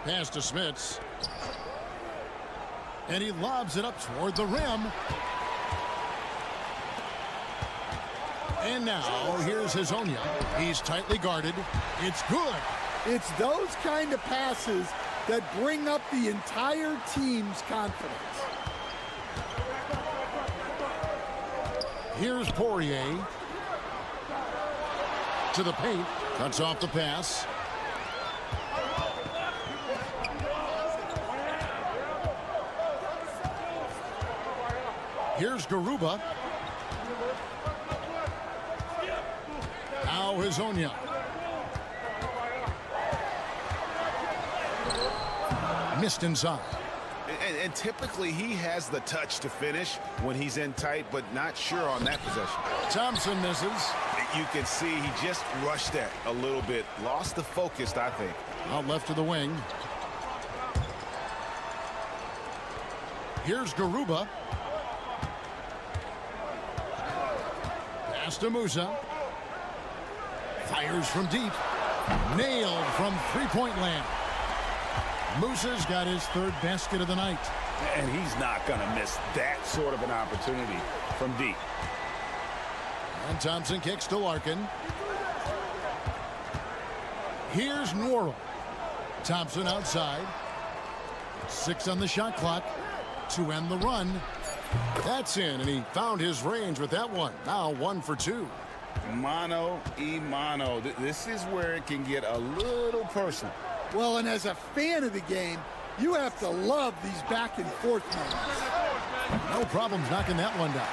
Pass to Smits. And he lobs it up toward the rim. And now here's Hazonia. He's tightly guarded. It's good. It's those kind of passes that bring up the entire team's confidence. Here's Poirier. To the paint. Cuts off the pass. Here's Garuba. Now Hazonia. Missed inside. And typically he has the touch to finish when he's in tight, but not sure on that possession. Thompson misses. You can see he just rushed that a little bit. Lost the focus, I think. Out left of the wing. Here's Garuba. Pass to Musa. Fires from deep. Nailed from three-point land. Musa's got his third basket of the night. And he's not going to miss that sort of an opportunity from deep. And Thompson kicks to Larkin. Here's Nora. Thompson outside. 6 on the shot clock to end the run. That's in, and he found his range with that one. Now 1 for 2. Mano y mano. This is where it can get a little personal. Well, and as a fan of the game, you have to love these back and forth moments. No problems knocking that one down.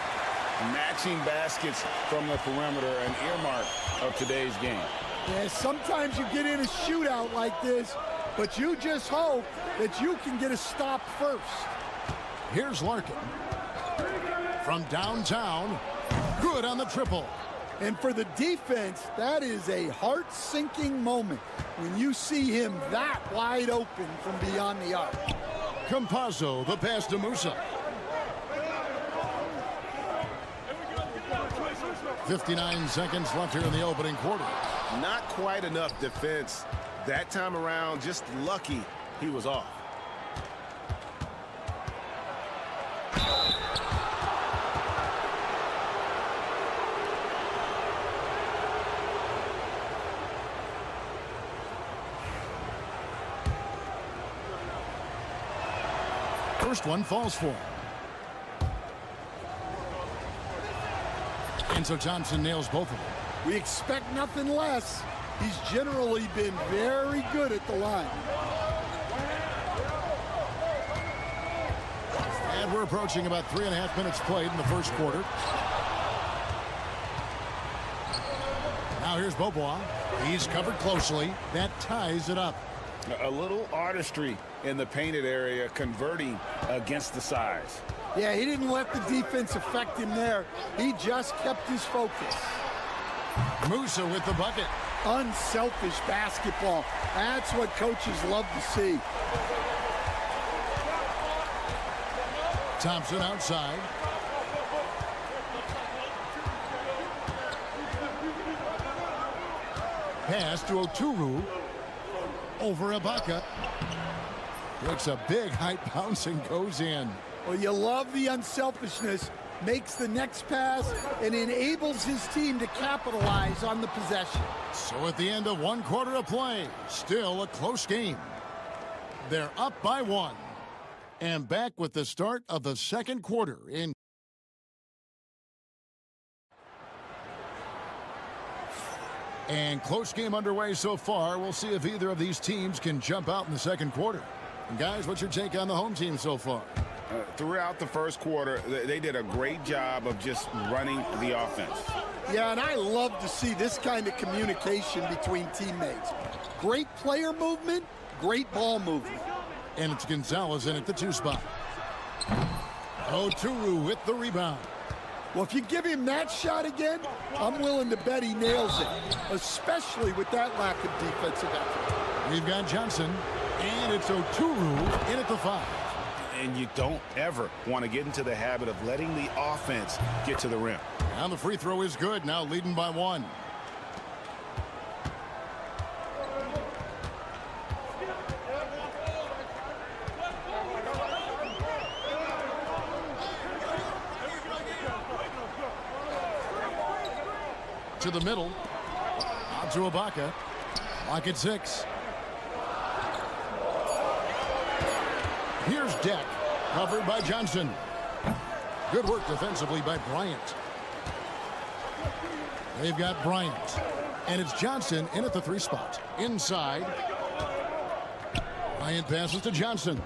Matching baskets from the perimeter, an earmark of today's game. Yeah, sometimes you get in a shootout like this, but you just hope that you can get a stop first. Here's Larkin. From downtown, good on the triple. And for the defense, that is a heart-sinking moment when you see him that wide open from beyond the arc. Campazzo, the pass to Musa. 59 seconds left here in the opening quarter. Not quite enough defense. That time around, just lucky he was off. First one falls for him. And so Thompson nails both of them. We expect nothing less. He's generally been very good at the line. And we're approaching about 3.5 minutes played in the first quarter. Now here's Bobois. He's covered closely. That ties it up. A little artistry in the painted area, converting against the size. Yeah, he didn't let the defense affect him there. He just kept his focus. Musa with the bucket. Unselfish basketball. That's what coaches love to see. Thompson outside. Pass to Oturu. Over Ibaka. Takes a big height bounce and goes in. Well, you love the unselfishness. Makes the next pass and enables his team to capitalize on the possession. So at the end of 1 quarter of play, still a close game. They're up by 1. And back with the start of the second quarter in And close game underway so far. We'll see if either of these teams can jump out in the second quarter. And guys, what's your take on the home team so far? Throughout the first quarter, they did a great job of just running the offense. Yeah, and I love to see this kind of communication between teammates. Great player movement, great ball movement. And it's Gonzalez in at the 2 spot. Oturu with the rebound. Well, if you give him that shot again, I'm willing to bet he nails it, especially with that lack of defensive effort. We've got Johnson, and it's Oturu in at the 5. And you don't ever want to get into the habit of letting the offense get to the rim. And the free throw is good, now leading by 1. To the middle. Out to Ibaka. Lock at 6. Here's Deck. Covered by Johnson. Good work defensively by Bryant. They've got Bryant. And it's Johnson in at the 3 spot. Inside. Bryant passes to Johnson.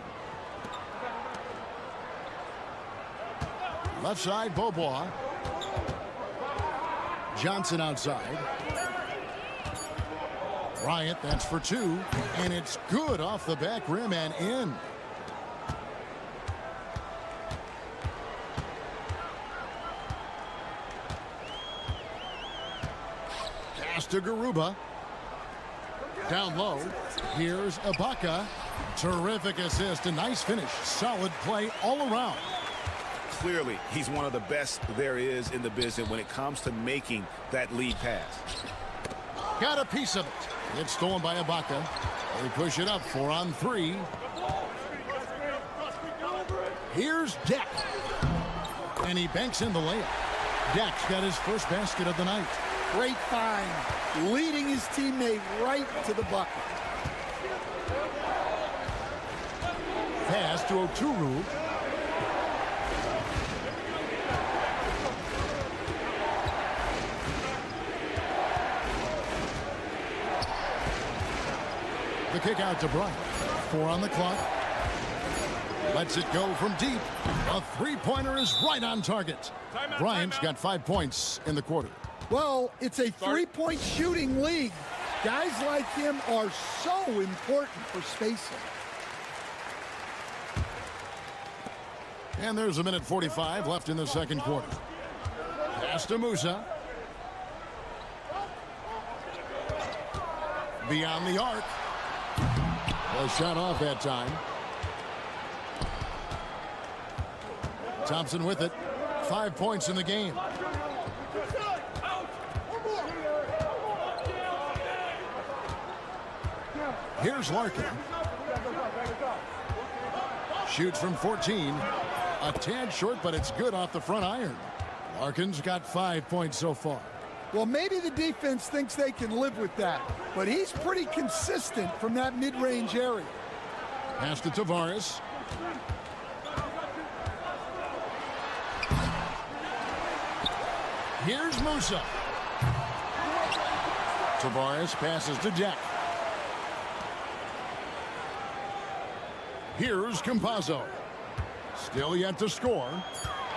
Left side, Bobois. Johnson outside. Bryant, that's for 2. And it's good off the back rim and in. Pass to Garuba. Down low. Here's Ibaka. Terrific assist. A nice finish. Solid play all around. Clearly, he's one of the best there is in the business when it comes to making that lead pass. Got a piece of it. It's stolen by Ibaka. They push it up 4 on 3. Here's Deck. And he banks in the layup. Deck's got his first basket of the night. Great find, leading his teammate right to the bucket. Pass to Oturu. The kick out to Bryant. 4 on the clock. Lets it go from deep. A 3-pointer is right on target. Bryant's got 5 points in the quarter. Well, it's a 3-point shooting league. Guys like him are so important for spacing. And there's a minute 45 left in the second quarter. Pass to Musa. Beyond the arc. A shot off that time. Thompson with it. 5 points in the game. Here's Larkin. Shoots from 14. A tad short, but it's good off the front iron. Larkin's got 5 points so far. Well, maybe the defense thinks they can live with that, but he's pretty consistent from that mid-range area. Pass to Tavares. Here's Musa. Tavares passes to Deck. Here's Campazzo. Still yet to score.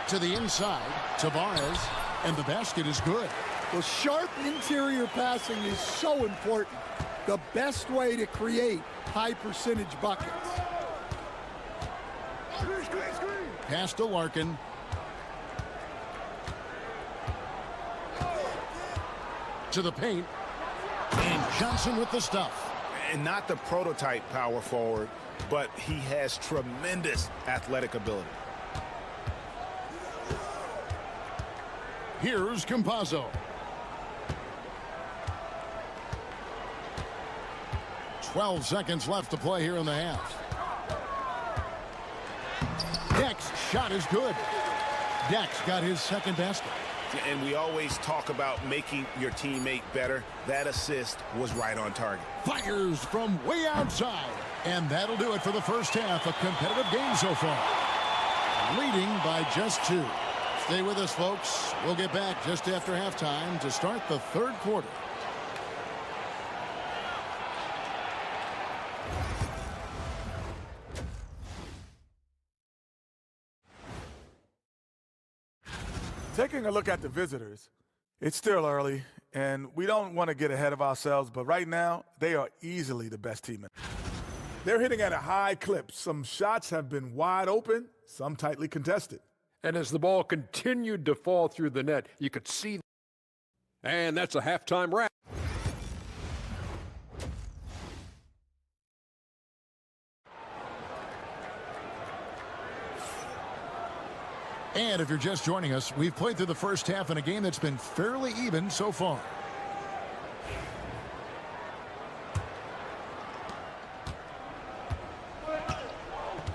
To the inside. Tavares. And the basket is good. Well, sharp interior passing is so important. The best way to create high percentage buckets. Pass to Larkin. To the paint. And Johnson with the stuff. And not the prototype power forward, but he has tremendous athletic ability. Here's Campazzo. 12 seconds left to play here in the half. Deck's shot is good. Deck's got his second basket. And we always talk about making your teammate better. That assist was right on target. Fires from way outside. And that'll do it for the first half. A competitive game so far. Leading by just 2. Stay with us, folks. We'll get back just after halftime to start the third quarter. Taking a look at the visitors, it's still early, and we don't want to get ahead of ourselves, but right now, they are easily the best team. They're hitting at a high clip. Some shots have been wide open, some tightly contested. And as the ball continued to fall through the net, you could see. And that's a halftime wrap. And if you're just joining us, we've played through the first half in a game that's been fairly even so far.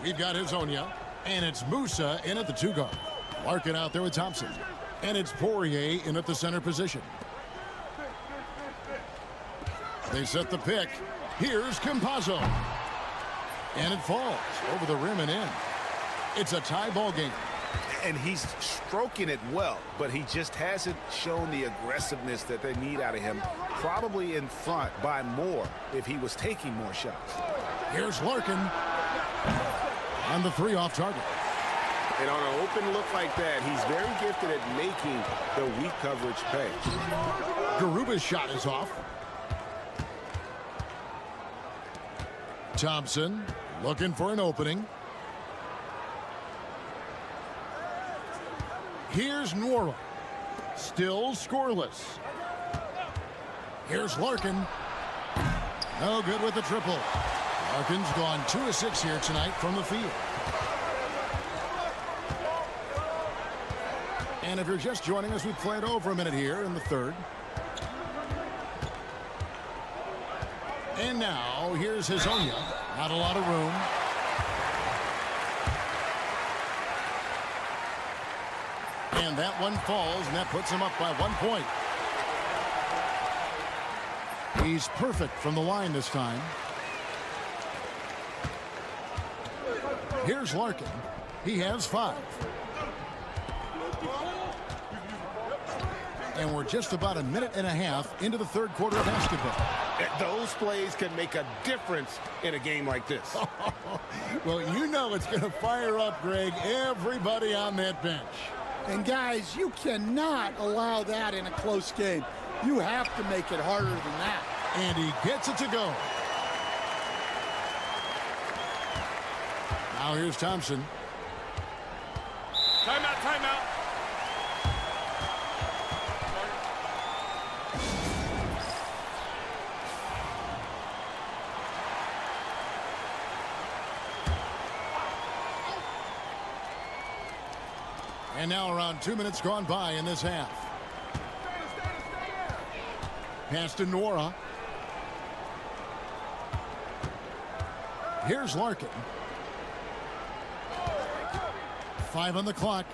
We've got Hezonja, and it's Musa in at the 2 guard. Larkin out there with Thompson. And it's Poirier in at the center position. They set the pick. Here's Campazzo. And it falls over the rim and in. It's a tie ball game. And he's stroking it well, but he just hasn't shown the aggressiveness that they need out of him. Probably in front by more if he was taking more shots. Here's Larkin. On the 3 off target. And on an open look like that, he's very gifted at making the weak coverage pay. Garuba's shot is off. Thompson looking for an opening. Here's Nora. Still scoreless. Here's Larkin. No good with the triple. Larkin's gone 2 of 6 here tonight from the field. And if you're just joining us, we've played over a minute here in the third. And now here's Hezonja. Not a lot of room. And that one falls, and that puts him up by 1 point. He's perfect from the line this time. Here's Larkin. He has 5. And we're just about a minute and a half into the third quarter of basketball. Those plays can make a difference in a game like this. Well, you know it's going to fire up, Greg, everybody on that bench. And guys, you cannot allow that in a close game. You have to make it harder than that. And he gets it to go. Now here's Thompson. Timeout, timeout. And now around 2 minutes gone by in this half. Pass to Nora. Here's Larkin. 5 on the clock.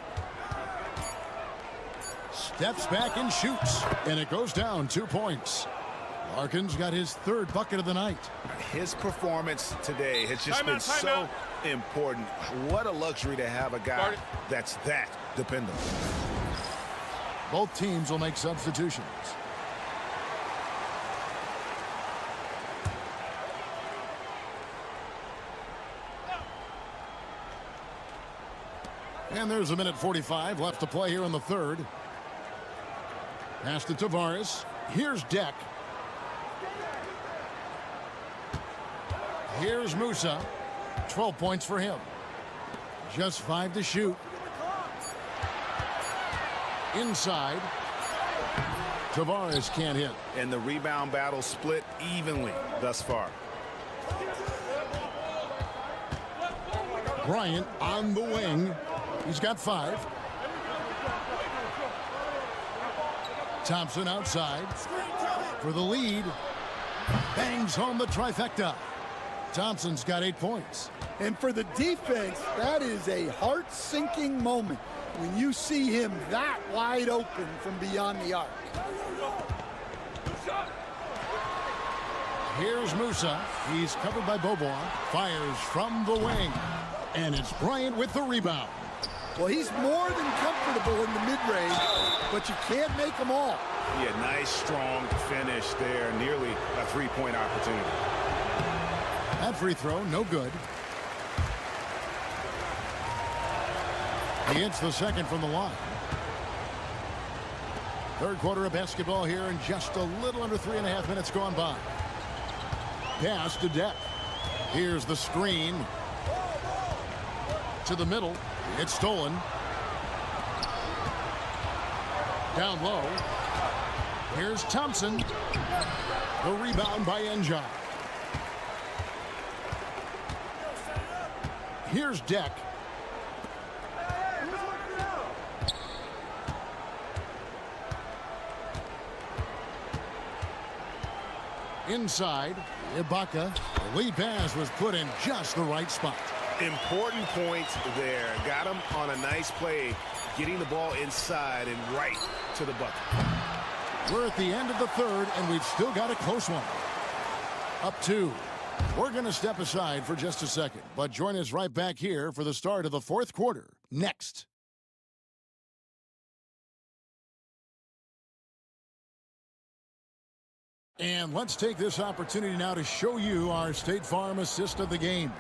Steps back and shoots. And it goes down 2 points. Larkin's got his 3rd bucket of the night. His performance today has just been so important. What a luxury to have a guy that's that dependable. Both teams will make substitutions. And there's a minute 45 left to play here in the third. Pass to Tavares. Here's Deck. Here's Musa. 12 points for him. Just 5 to shoot. Inside. Tavares can't hit. And the rebound battle split evenly thus far. Bryant on the wing. He's got 5. Thompson outside for the lead. Bangs home the trifecta. Thompson's got 8 points. And for the defense, that is a heart-sinking moment when you see him that wide open from beyond the arc. Here's Musa. He's covered by Bobois. Fires from the wing. And it's Bryant with the rebound. Well, he's more than comfortable in the mid-range, but you can't make them all. Yeah, nice, strong finish there. Nearly a 3-point opportunity. That free throw, no good. He hits the second from the line. Third quarter of basketball here, and just a little under 3.5 minutes gone by. Pass to Deck. Here's the screen. To the middle. It's stolen. Down low. Here's Thompson. The rebound by Enjai. Here's Deck. Inside, Ibaka. The lead pass was put in just the right spot. Important points there. Got him on a nice play, getting the ball inside and right to the bucket. We're at the end of the third, and we've still got a close one. Up 2. We're going to step aside for just a second, but join us right back here for the start of the fourth quarter next. And let's take this opportunity now to show you our State Farm assist of the game.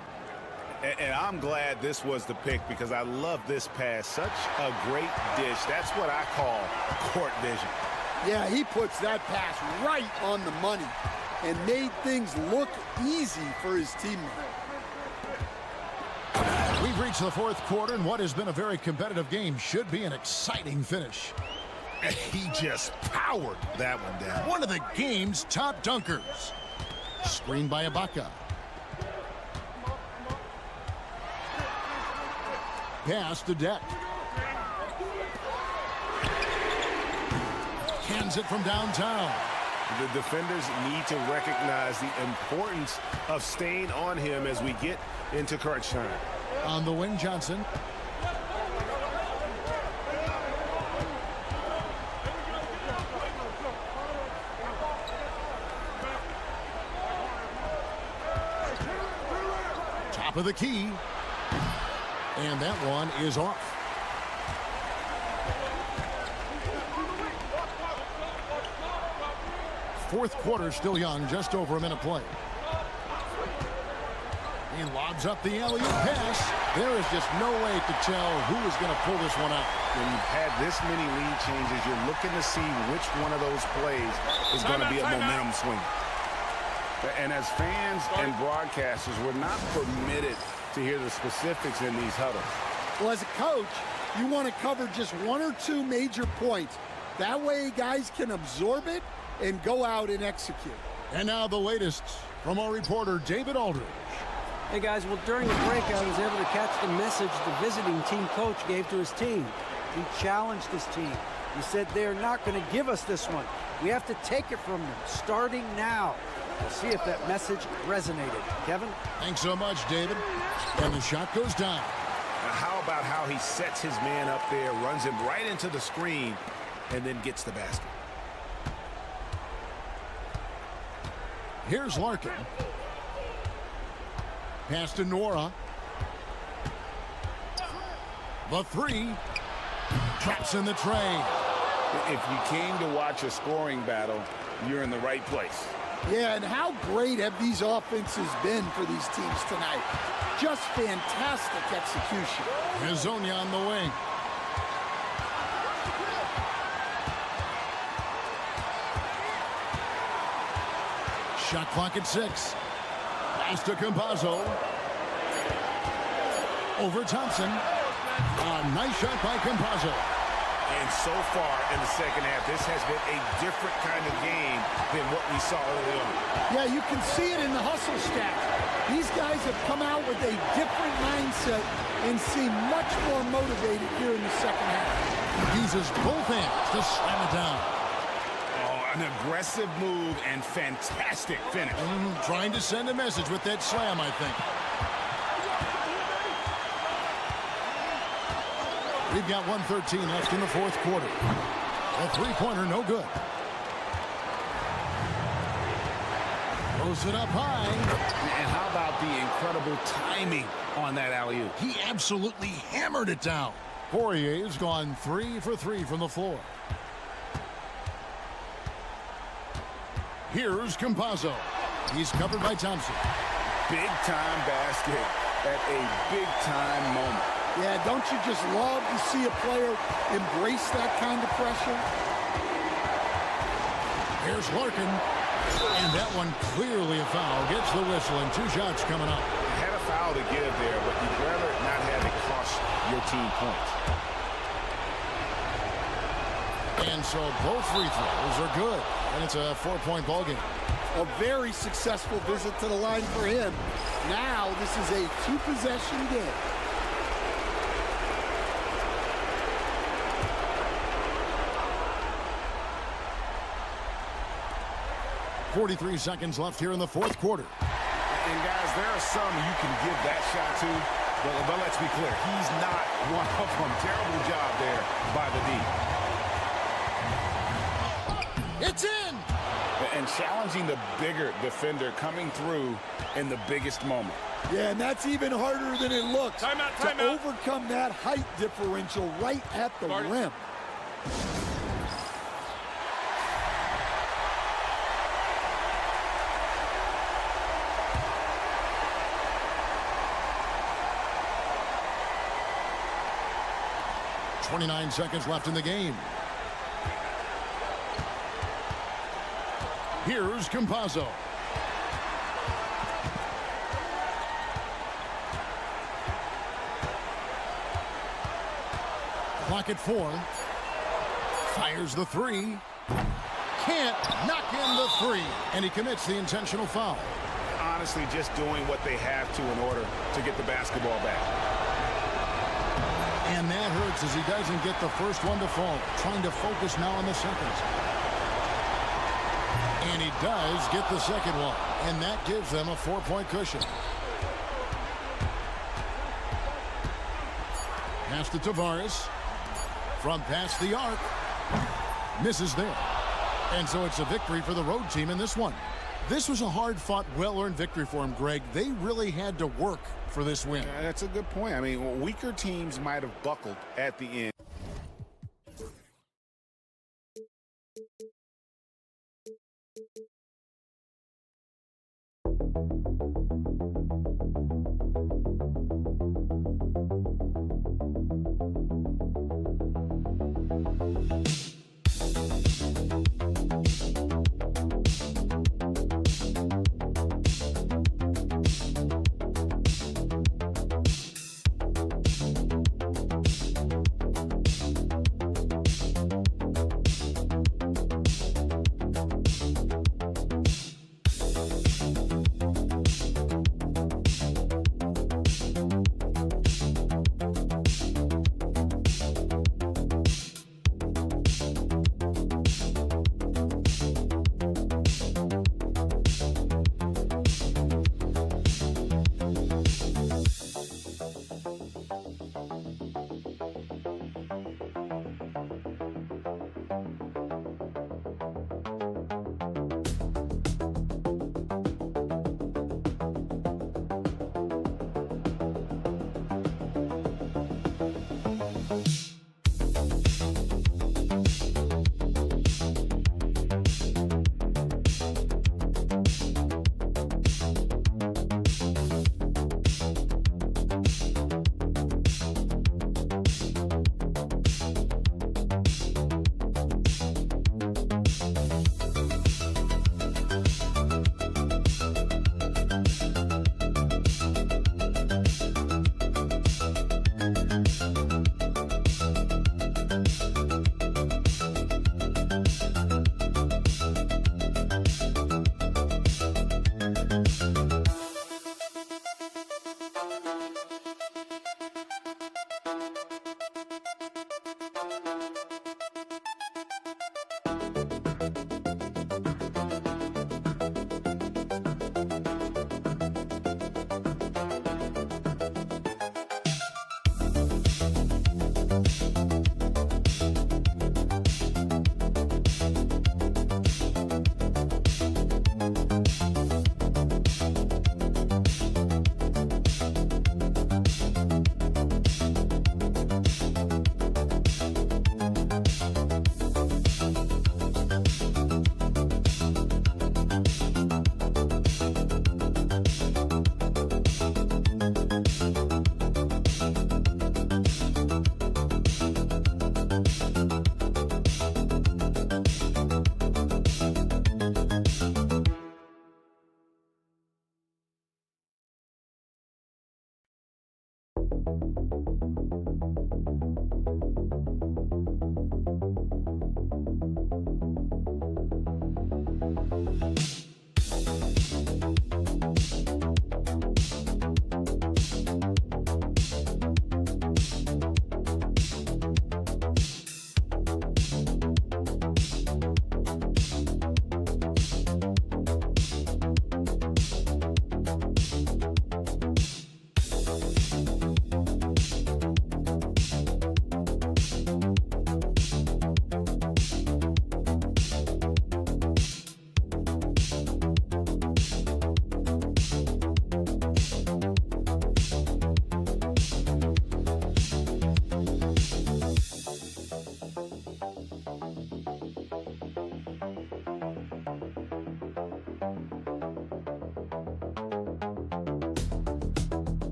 And I'm glad this was the pick because I love this pass. Such a great dish. That's what I call court vision. Yeah, he puts that pass right on the money and made things look easy for his teammate. We've reached the fourth quarter, and what has been a very competitive game should be an exciting finish. He just powered that one down. One of the game's top dunkers. Screen by Ibaka. Pass to Deck. Cans it from downtown. The defenders need to recognize the importance of staying on him as we get into crunch time. On the wing, Johnson. Top of the key. And that one is off. Fourth quarter still young, just over a minute play. He lobs up the alley-oop pass. There is just no way to tell who is going to pull this one out. When you've had this many lead changes, you're looking to see which one of those plays is going to be a momentum swing. And as fans and broadcasters, we're not permitted to hear the specifics in these huddles. Well, as a coach, you want to cover just 1 or 2 major points. That way guys can absorb it and go out and execute. And now the latest from our reporter, David Aldridge. Hey guys, well during the break I was able to catch the message the visiting team coach gave to his team. He challenged his team. He said they're not going to give us this one. We have to take it from them, starting now. We'll see if that message resonated. Kevin? Thanks so much, David. And the shot goes down. Now, how about how he sets his man up there, runs him right into the screen, and then gets the basket? Here's Larkin. Pass to Nora. The 3. Traps in the tray. If you came to watch a scoring battle, you're in the right place. Yeah, and how great have these offenses been for these teams tonight? Just fantastic execution. Hezonja on the wing. Shot clock at 6. Pass to Campazzo. Over Thompson. A nice shot by Campazzo. And so far in the second half, this has been a different kind of game than what we saw early on. Yeah, you can see it in the hustle stat. These guys have come out with a different mindset and seem much more motivated here in the second half. He uses both hands to slam it down. Oh, an aggressive move and fantastic finish. Trying to send a message with that slam, I think. We've got 1:13 left in the fourth quarter. A three-pointer, no good. Throws it up high. And how about the incredible timing on that alley-oop? He absolutely hammered it down. Poirier's gone 3 for 3 from the floor. Here's Campazzo. He's covered by Thompson. Big-time basket at a big-time moment. Yeah, don't you just love to see a player embrace that kind of pressure? Here's Larkin. And that one clearly a foul. Gets the whistle and 2 shots coming up. Had a foul to give there, but you'd rather not have it cost your team points. And so both free throws are good. And it's a 4-point ball game. A very successful visit to the line for him. Now this is a 2-possession game. .43 seconds left here in the 4th quarter. And guys, there are some you can give that shot to, but let's be clear, he's not one of them. Terrible job there by the D. It's in! And challenging the bigger defender coming through in the biggest moment. Yeah, and that's even harder than it looks. Timeout. To overcome that height differential right at the rim. .29 seconds left in the game. Here's Campazzo. Clock at 4. Fires the 3. Can't knock in the 3. And he commits the intentional foul. Honestly, just doing what they have to in order to get the basketball back. And that hurts as he doesn't get the first one to fall. Trying to focus now on the seconds. And he does get the second one. And that gives them a 4-point cushion. Pass to Tavares. From past the arc. Misses there. And so it's a victory for the road team in this one. This was a hard-fought, well-earned victory for him, Greg. They really had to work for this win. That's a good point. I mean, weaker teams might have buckled at the end.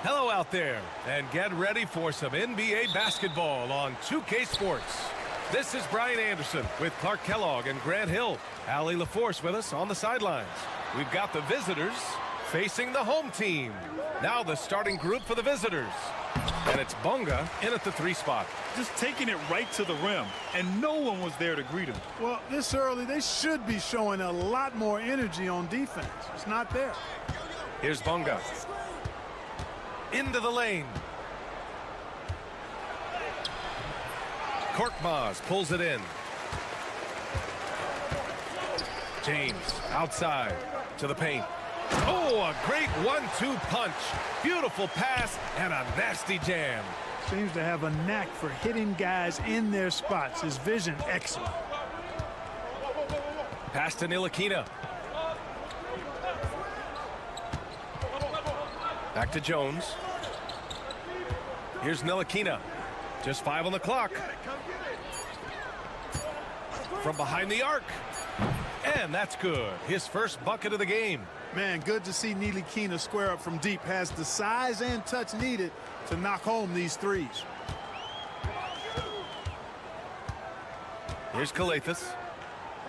Hello out there, and get ready for some NBA basketball on 2K Sports. This is Brian Anderson with Clark Kellogg and Grant Hill. Allie LaForce with us on the sidelines. We've got the visitors facing the home team. Now the starting group for the visitors. And it's Bonga in at the 3 spot. Just taking it right to the rim, and no one was there to greet him. Well, this early, they should be showing a lot more energy on defense. It's not there. Here's Bonga. Into the lane. Korkmaz pulls it in. James outside to the paint. Oh, a great 1-2 punch. Beautiful pass and a nasty jam. Seems to have a knack for hitting guys in their spots. His vision excellent. Pass to Ntilikina. Back to Jones. Here's Ntilikina. Just 5 on the clock. From behind the arc. And that's good. His first bucket of the game. Man, good to see Ntilikina square up from deep. Has the size and touch needed to knock home these threes. Here's Calathis.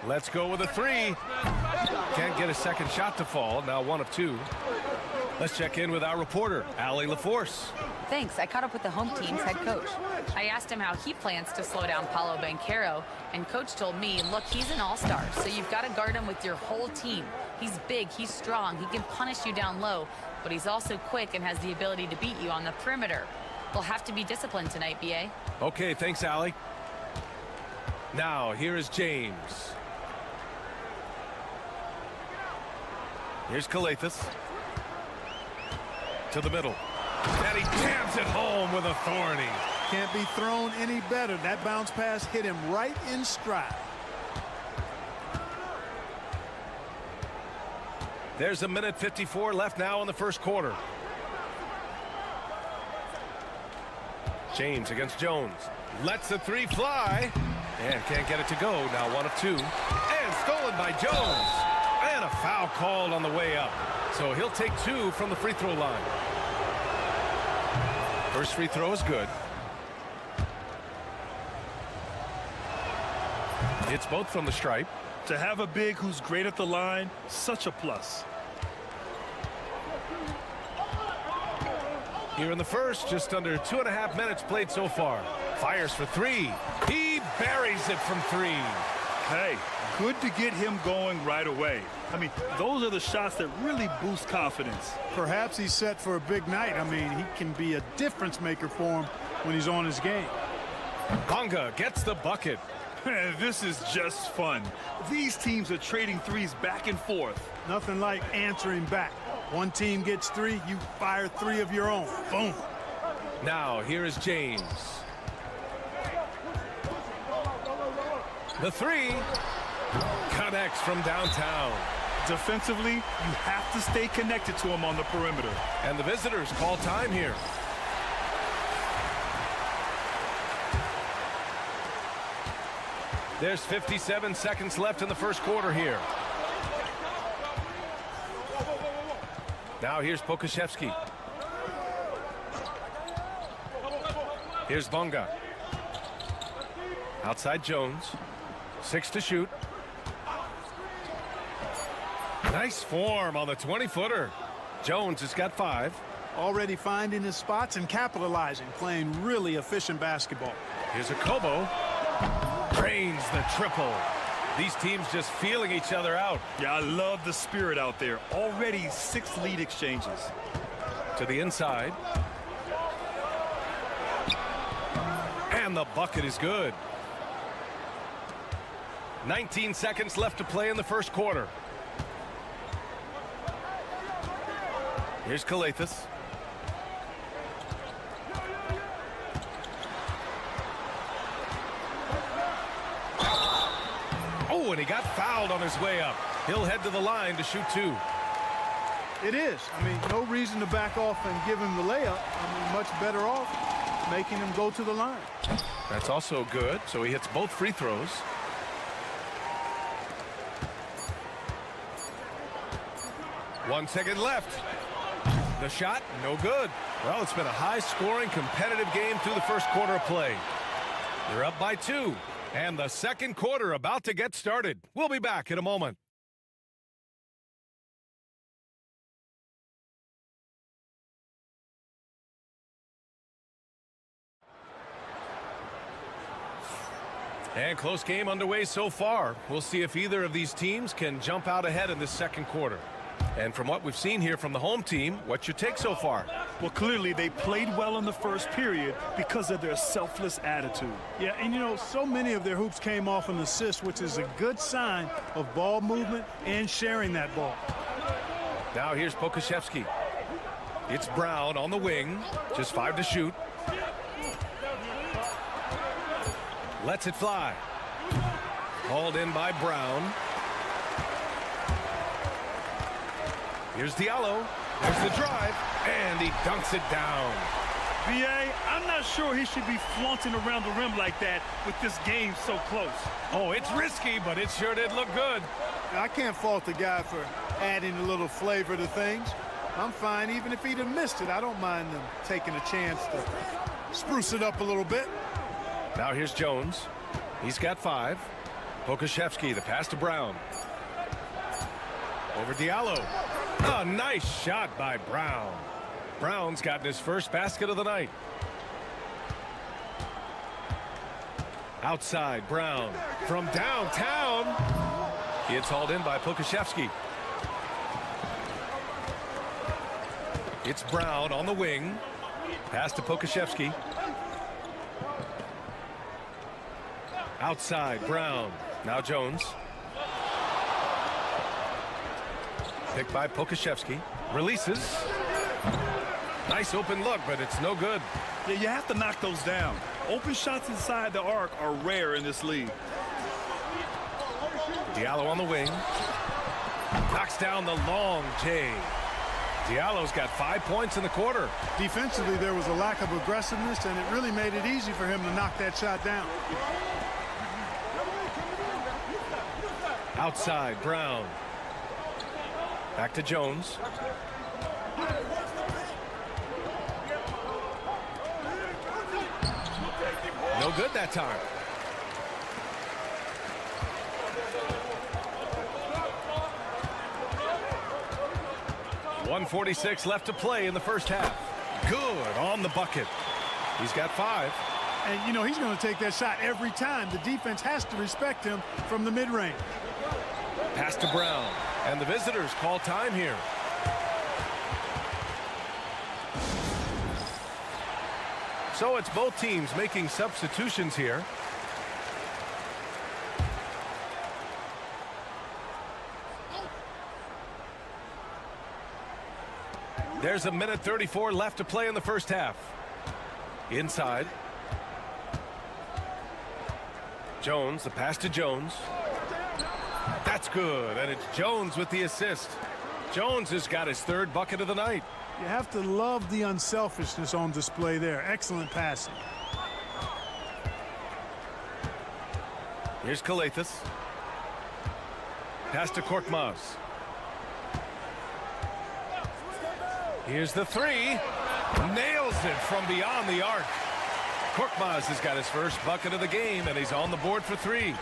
Let's go with a three. Can't get a second shot to fall. Now 1 of 2. Let's check in with our reporter, Allie LaForce. Thanks. I caught up with the home team's head coach. I asked him how he plans to slow down Paolo Banchero, and coach told me, look, he's an all-star, so you've got to guard him with your whole team. He's big, he's strong, he can punish you down low, but he's also quick and has the ability to beat you on the perimeter. We'll have to be disciplined tonight, B.A. Okay, thanks, Allie. Now, here is James. Here's Calathis. To the middle. And he jams it home with authority. Can't be thrown any better. That bounce pass hit him right in stride. There's 1:54 left now in the first quarter. James against Jones. Lets the three fly. And can't get it to go. Now 1 of 2. And stolen by Jones. And a foul called on the way up. So he'll take 2 from the free throw line. First free throw is good. It's both from the stripe. To have a big who's great at the line, such a plus. Here in the first, just under 2.5 minutes played so far. Fires for 3. He buries it from 3. Hey, good to get him going right away. I mean, those are the shots that really boost confidence. Perhaps he's set for a big night. I mean, he can be a difference maker for him when he's on his game. Bonga gets the bucket. This is just fun. These teams are trading threes back and forth. Nothing like answering back. One team gets 3, you fire 3 of your own. Boom. Now, here is James. The 3 connects from downtown. Defensively, you have to stay connected to him on the perimeter. And the visitors call time here. There's 57 seconds left in the first quarter here. Now here's Pokuševski. Here's Bonga. Outside Jones. 6 to shoot. Nice form on the 20-footer. Jones has got 5. Already finding his spots and capitalizing, playing really efficient basketball. Here's a Kobo. Drains the triple. These teams just feeling each other out. Yeah, I love the spirit out there. Already 6 lead exchanges. To the inside. And the bucket is good. 19 seconds left to play in the first quarter. Here's Calathis. Oh, and he got fouled on his way up. He'll head to the line to shoot 2. It is. I mean, no reason to back off and give him the layup. I mean, much better off making him go to the line. That's also good. So he hits both free throws. One second left. The shot, no good. Well, it's been a high-scoring, competitive game through the first quarter of play. They're up by 2. And the second quarter about to get started. We'll be back in a moment. And close game underway so far. We'll see if either of these teams can jump out ahead in this second quarter. And from what we've seen here from the home team, what's your take so far? Well, clearly they played well in the first period because of their selfless attitude. Yeah, and you know, so many of their hoops came off an assist, which is a good sign of ball movement and sharing that ball. Now here's Pokuševski. It's Brown on the wing. Just 5 to shoot. Lets it fly. Called in by Brown. Here's Diallo. There's the drive. And he dunks it down. B.A., I'm not sure he should be flaunting around the rim like that with this game so close. Oh, it's risky, but it sure did look good. I can't fault the guy for adding a little flavor to things. I'm fine even if he'd have missed it. I don't mind them taking a chance to spruce it up a little bit. Now here's Jones. He's got 5. Pokusevski, the pass to Brown. Over Diallo. A nice shot by Brown. Brown's gotten his first basket of the night. Outside, Brown. From downtown. It's hauled in by Pokusevski. It's Brown on the wing. Pass to Pokusevski. Outside, Brown. Now Jones. Picked by Pokusevski. Releases. Nice open look, but it's no good. Yeah, you have to knock those down. Open shots inside the arc are rare in this league. Diallo on the wing. Knocks down the long J. Diallo's got 5 points in the quarter. Defensively, there was a lack of aggressiveness, and it really made it easy for him to knock that shot down. Outside, Brown. Back to Jones. No good that time. .146 left to play in the first half. Good on the bucket. He's got 5. And, you know, he's going to take that shot every time. The defense has to respect him from the mid-range. Pass to Brown. And the visitors call time here. So it's both teams making substitutions here. There's a minute 34 left to play in the first half. Inside. Jones, the pass to Jones. That's good, and it's Jones with the assist. Jones has got his 3rd bucket of the night. You have to love the unselfishness on display there. Excellent passing. Here's Kalathis. Pass to Korkmaz. Here's the 3. Nails it from beyond the arc. Korkmaz has got his first bucket of the game, and he's on the board for 3.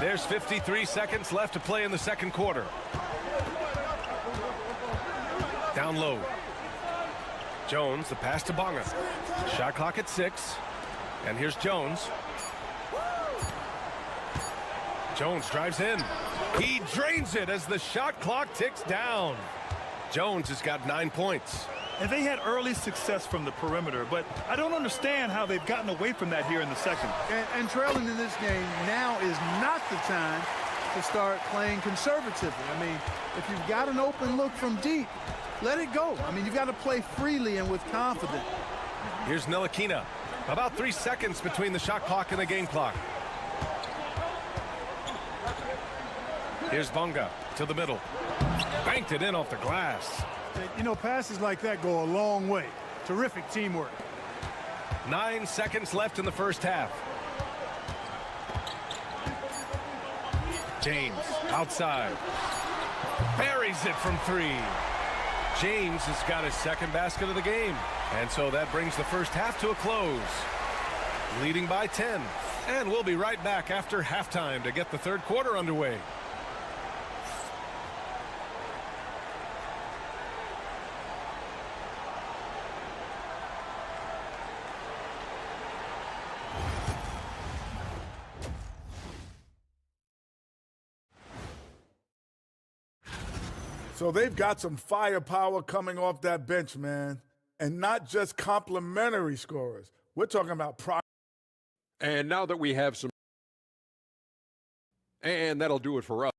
There's 53 seconds left to play in the second quarter. Down low. Jones, the pass to Bonga. Shot clock at 6. And here's Jones. Jones drives in. He drains it as the shot clock ticks down. Jones has got 9 points. And they had early success from the perimeter, but I don't understand how they've gotten away from that here in the second. And trailing in this game, now is not the time to start playing conservatively. I mean, if you've got an open look from deep, let it go. I mean, you've got to play freely and with confidence. Here's Ntilikina. About 3 seconds between the shot clock and the game clock. Here's Bonga to the middle. Banked it in off the glass. You know, passes like that go a long way. Terrific teamwork. 9 seconds left in the first half. James outside. Buries it from 3. James has got his 2nd basket of the game. And so that brings the first half to a close. Leading by 10. And we'll be right back after halftime to get the 3rd quarter underway. So they've got some firepower coming off that bench, man. And not just complimentary scorers. We're talking about And now that we have some... And that'll do it for us.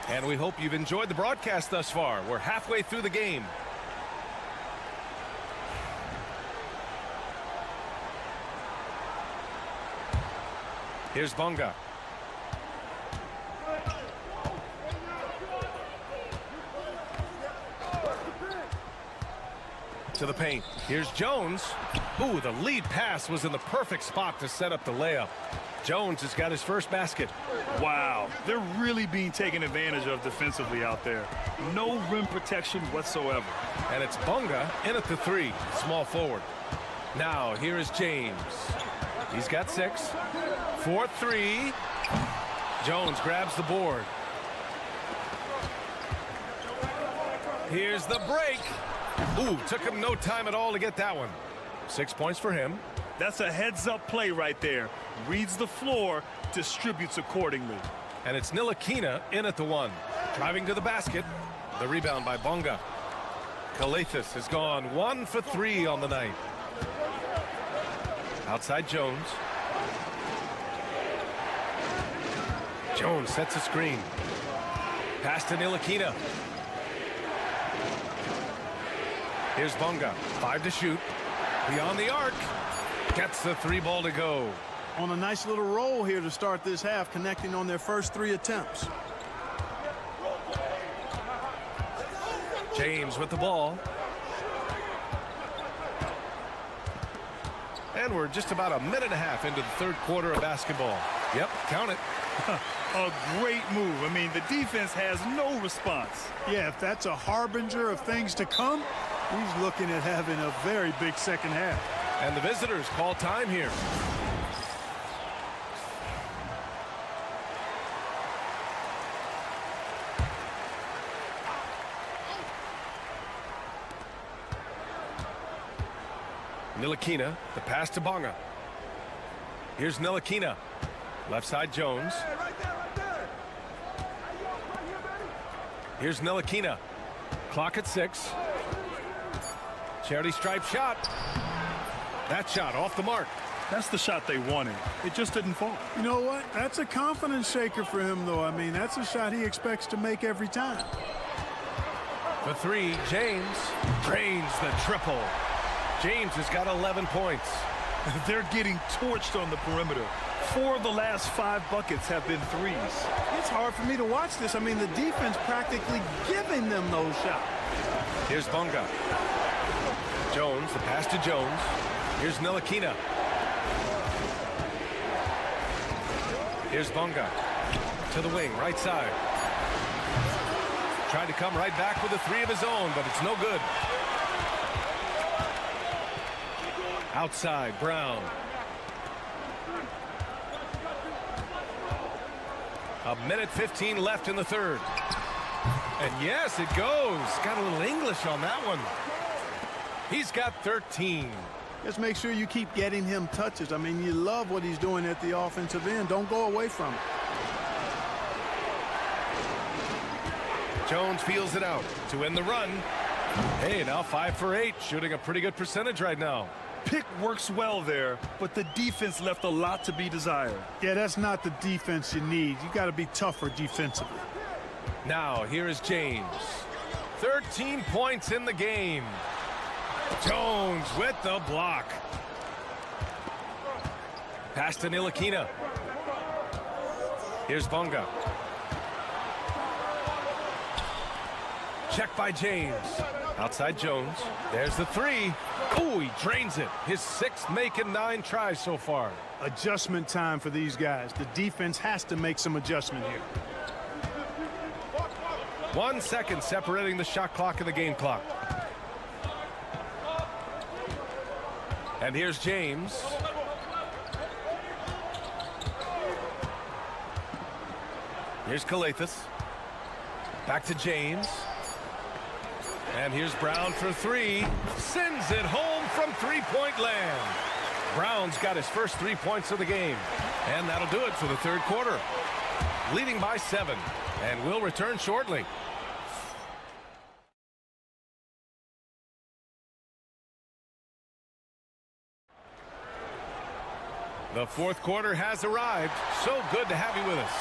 And we hope you've enjoyed the broadcast thus far. We're halfway through the game. Here's Bonga. To the paint. Here's Jones. Ooh, the lead pass was in the perfect spot to set up the layup. Jones has got his first basket. Wow, they're really being taken advantage of defensively out there. No rim protection whatsoever. And it's Bonga in at the 3, small forward. Now, here is James. He's got 6. 4-3. Jones grabs the board. Here's the break. Ooh, took him no time at all to get that one. 6 points for him. That's a heads-up play right there. Reads the floor, distributes accordingly. And it's Ntilikina in at the 1. Driving to the basket. The rebound by Bonga. Calathes has gone 1 for 3 on the night. Outside Jones. Jones sets a screen. Pass to Ntilikina. Here's Bonga. 5 to shoot. Beyond the arc. Gets the 3 ball to go. On a nice little roll here to start this half, connecting on their first 3 attempts. James with the ball. And we're just about a minute and a half into the 3rd quarter of basketball. Yep, count it. A great move. I mean, the defense has no response. Yeah, if that's a harbinger of things to come, he's looking at having a very big second half. And the visitors call time here. Ntilikina, the pass to Bonga. Here's Ntilikina. Left side Jones. Here's Ntilikina. Clock at 6. Charity stripe shot. That shot off the mark. That's the shot they wanted. It just didn't fall. You know what? That's a confidence shaker for him, though. I mean, that's a shot he expects to make every time. For 3, James drains the triple. James has got 11 points. They're getting torched on the perimeter. 4 of the last 5 buckets have been threes. It's hard for me to watch this. I mean, the defense practically giving them those shots. Here's Bonga. Jones, the pass to Jones. Here's Ntilikina. Here's Bonga. To the wing, right side. Tried to come right back with a 3 of his own, but it's no good. Outside, Brown. A minute 15 left in the 3rd. And yes, it goes. Got a little English on that one. He's got 13. Just make sure you keep getting him touches. I mean, you love what he's doing at the offensive end. Don't go away from it. Jones feels it out to end the run. Hey, now 5 for 8, shooting a pretty good percentage right now. Pick works well there, but the defense left a lot to be desired. Yeah, that's not the defense you need. You got to be tougher defensively. Now, here is James. 13 points in the game. Jones with the block. Pass to Ntilikina. Here's Bonga. Check by James. Outside Jones. There's the 3. Oh, he drains it. His 6th make in 9 tries so far. Adjustment time for these guys. The defense has to make some adjustment here. 1 second separating the shot clock and the game clock. And here's James. Here's Calathes. Back to James. And here's Brown for 3. Sends it home from 3-point land. Brown's got his first 3 points of the game. And that'll do it for the 3rd quarter. Leading by 7. And we'll return shortly. The 4th quarter has arrived. So good to have you with us.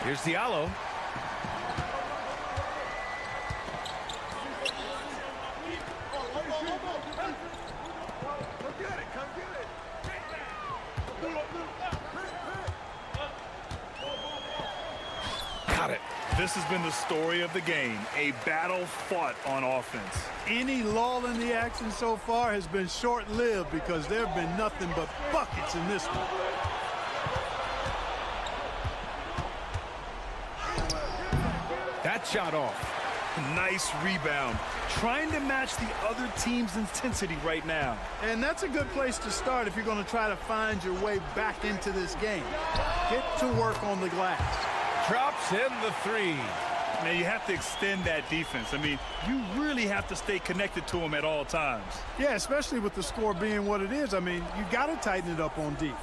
Here's Diallo. Got it. This has been the story of the game, a battle fought on offense. Any lull in the action so far has been short-lived because there have been nothing but buckets in this one. That shot off. Nice rebound. Trying to match the other team's intensity right now. And that's a good place to start if you're going to try to find your way back into this game. Get to work on the glass. Drops in the three. Now, you have to extend that defense. I mean, you really have to stay connected to them at all times. Yeah, especially with the score being what it is. I mean, you got to tighten it up on deep.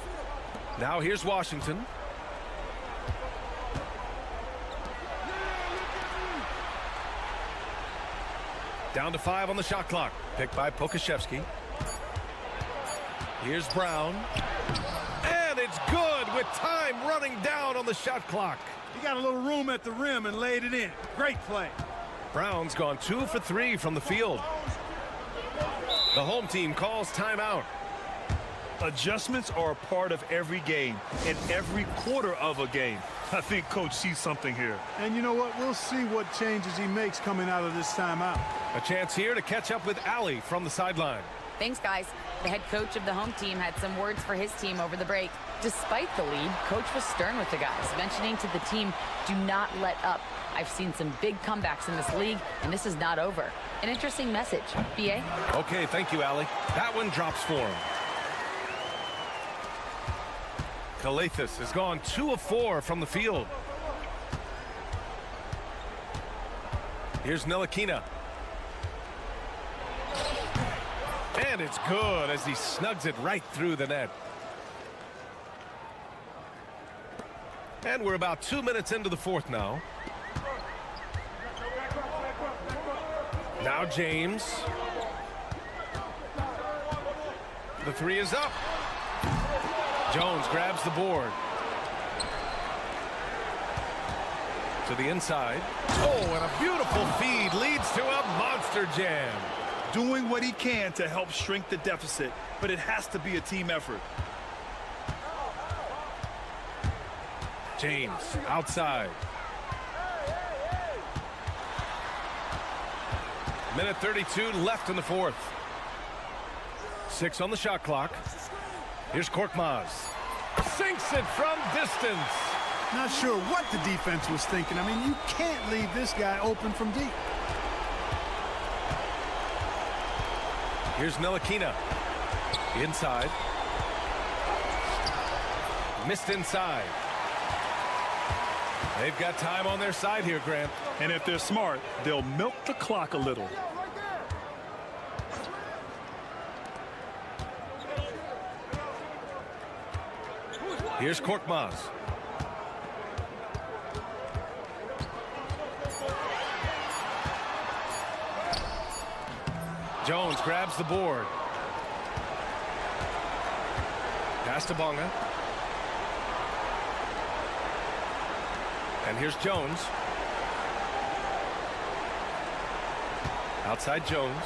Now here's Washington. Down to 5 on the shot clock. Picked by Pokashevsky. Here's Brown. And it's good with time running down on the shot clock. He got a little room at the rim and laid it in. Great play. Brown's gone 2 for 3 from the field. The home team calls timeout. Adjustments are a part of every game and every quarter of a game. I think Coach sees something here. And you know what? We'll see what changes he makes coming out of this timeout. A chance here to catch up with Allie from the sideline. Thanks, guys. The head coach of the home team had some words for his team over the break. Despite the lead, Coach was stern with the guys, mentioning to the team, do not let up. I've seen some big comebacks in this league, and this is not over. An interesting message. B.A.? Okay, thank you, Allie. That one drops for him. Kalathis has gone 2 of 4 from the field. Here's Ntilikina. And it's good as he snugs it right through the net. And we're about 2 minutes into the fourth now. Now James. The three is up. Jones grabs the board. To the inside. Oh, and a beautiful feed leads to a monster jam. Doing what he can to help shrink the deficit, but it has to be a team effort. James outside. Minute 32 left in the fourth. 6 on the shot clock. Here's Korkmaz. Sinks it from distance. Not sure what the defense was thinking. I mean, you can't leave this guy open from deep. Here's Ntilikina. Inside. Missed inside. They've got time on their side here, Grant. And if they're smart, they'll milk the clock a little. Here's Korkmaz. Jones grabs the board. Pass to Bonga. And here's Jones. Outside Jones.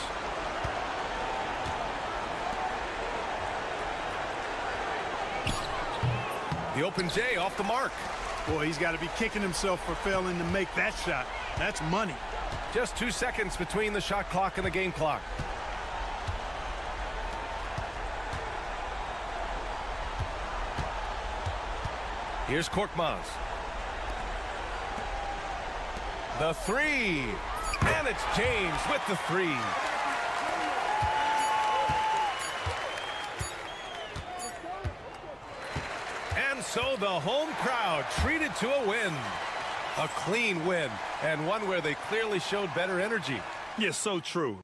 The open J off the mark. Boy, he's got to be kicking himself for failing to make that shot. That's money. Just 2 seconds between the shot clock and the game clock. Here's Korkmaz. The three. And it's James with the three. And so the home crowd treated to a win. A clean win, and one where they clearly showed better energy. Yes, so true.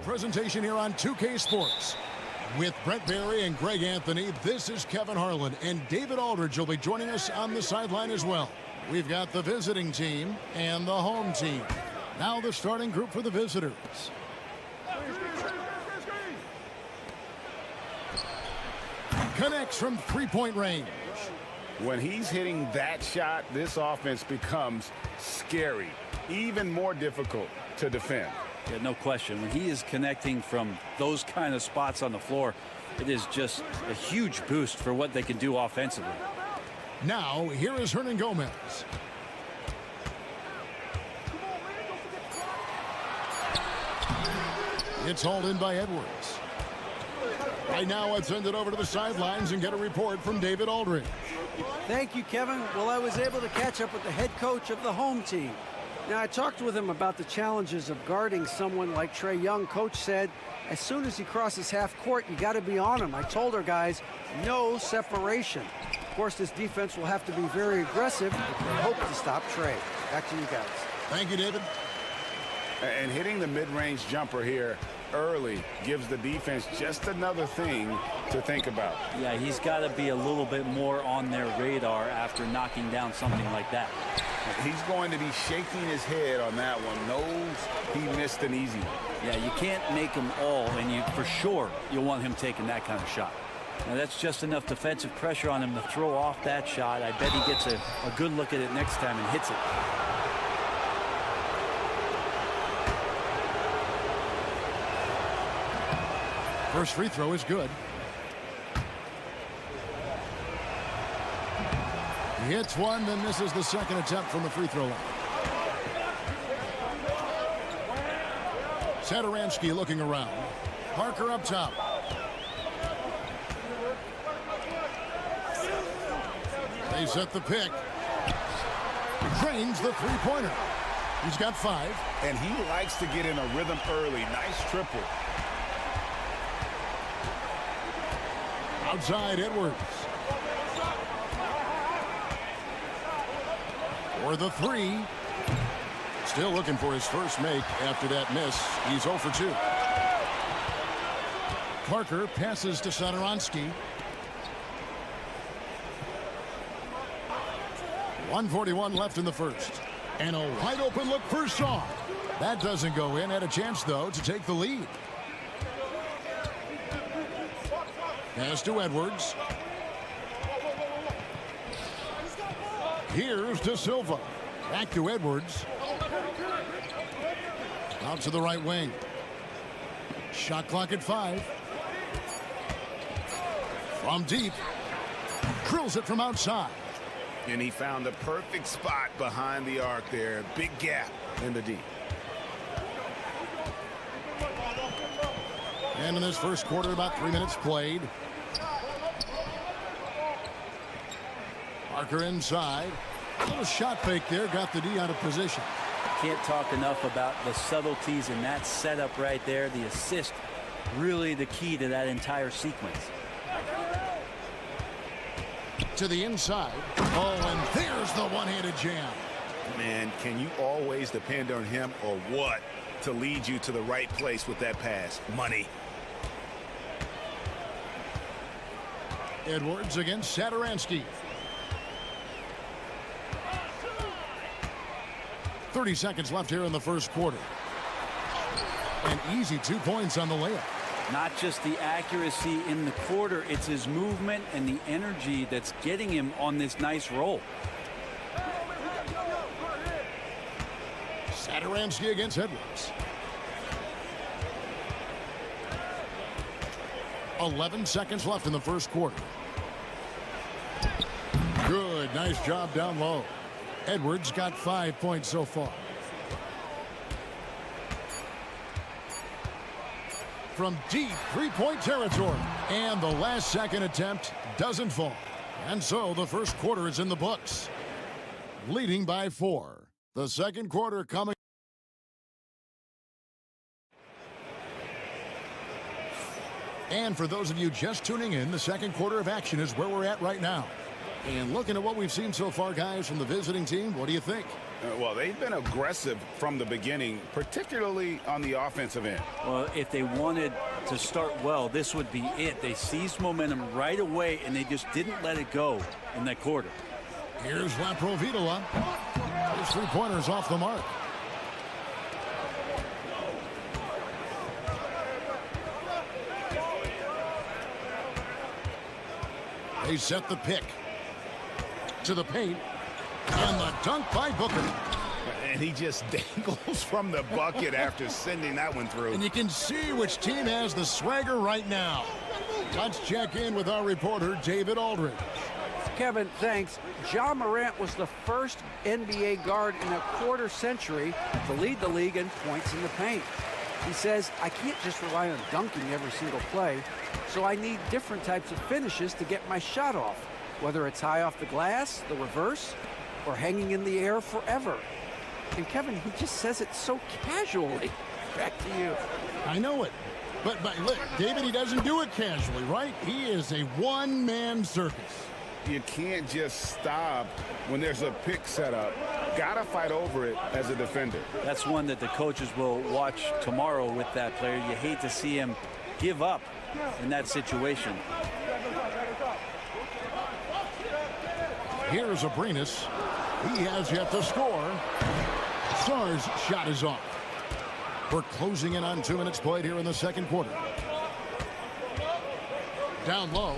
Presentation here on 2K Sports. With Brent Barry and Greg Anthony, this is Kevin Harlan, and David Aldridge will be joining us on the sideline as well. We've got the visiting team and the home team. Now the starting group for the visitors. Connects from three-point range. When he's hitting that shot, this offense becomes scary, even more difficult to defend. Yeah, no question. When he is connecting from those kind of spots on the floor, it is just a huge boost for what they can do offensively. Now, here is Hernan Gomez. It's hauled in by Edwards. Right now, let's send it over to the sidelines and get a report from David Aldridge. Thank you, Kevin. Well, I was able to catch up with the head coach of the home team. Now, I talked with him about the challenges of guarding someone like Trae Young. Coach said, as soon as he crosses half court, you got to be on him. I told our guys, no separation. Of course, this defense will have to be very aggressive if they hope to stop Trae. Back to you guys. Thank you, David. And hitting the mid-range jumper here early gives the defense just another thing to think about. Yeah, he's got to be a little bit more on their radar after knocking down something like that. He's going to be shaking his head on that one. Knows he missed an easy one. Yeah, you can't make them all, and for sure you'll want him taking that kind of shot. Now, that's just enough defensive pressure on him to throw off that shot. I bet he gets a good look at it next time and hits it. First free throw is good. He hits one, then misses the second attempt from the free throw line. Satoransky looking around. Parker up top. They set the pick. Drains the three-pointer. He's got 5. And he likes to get in a rhythm early. Nice triple. Outside Edwards. For the 3. Still looking for his first make after that miss. He's 0 for 2. Parker passes to Satoransky. 1:41 left in the first. And a wide open look for Shaw. That doesn't go in. Had a chance, though, to take the lead. Pass to Edwards. Here's De Silva. Back to Edwards. Out to the right wing. Shot clock at 5. From deep. Drills it from outside. And he found the perfect spot behind the arc there. Big gap in the deep. And in this first quarter, about 3 minutes played. Parker inside. A little shot fake there. Got the D out of position. Can't talk enough about the subtleties in that setup right there. The assist, really the key to that entire sequence. To the inside. Oh, and there's the one-handed jam. Man, can you always depend on him or what to lead you to the right place with that pass? Money. Edwards against Satoransky. 30 seconds left here in the first quarter. An easy 2 points on the layup. Not just the accuracy in the quarter, it's his movement and the energy that's getting him on this nice roll. Satoransky against Edwards. 11 seconds left in the first quarter. Good, nice job down low. Edwards got 5 points so far. From deep three-point territory. And the last second attempt doesn't fall. And so the first quarter is in the books. Leading by 4. The second quarter coming. And for those of you just tuning in, the second quarter of action is where we're at right now. And looking at what we've seen so far, guys, from the visiting team, what do you think? Well, they've been aggressive from the beginning, particularly on the offensive end. Well, if they wanted to start well, this would be it. They seized momentum right away, and they just didn't let it go in that quarter. Here's La Provitola. His three-pointer's off the mark. They set the pick. To the paint. And the dunk by Booker. And he just dangles from the bucket after sending that one through. And you can see which team has the swagger right now. Let's check in with our reporter, David Aldridge. Kevin, thanks. Ja Morant was the first NBA guard in a quarter century to lead the league in points in the paint. He says, I can't just rely on dunking every single play, so I need different types of finishes to get my shot off, whether it's high off the glass, the reverse, or hanging in the air forever. And Kevin, he just says it so casually. Back to you. I know it. But look, David, he doesn't do it casually, right? He is a one-man circus. You can't just stop when there's a pick set up. Gotta fight over it as a defender. That's one that the coaches will watch tomorrow with that player. You hate to see him give up in that situation. Here's Abrinas. He has yet to score. Sarr's shot is off. We're closing in on 2 minutes played here in the second quarter. Down low.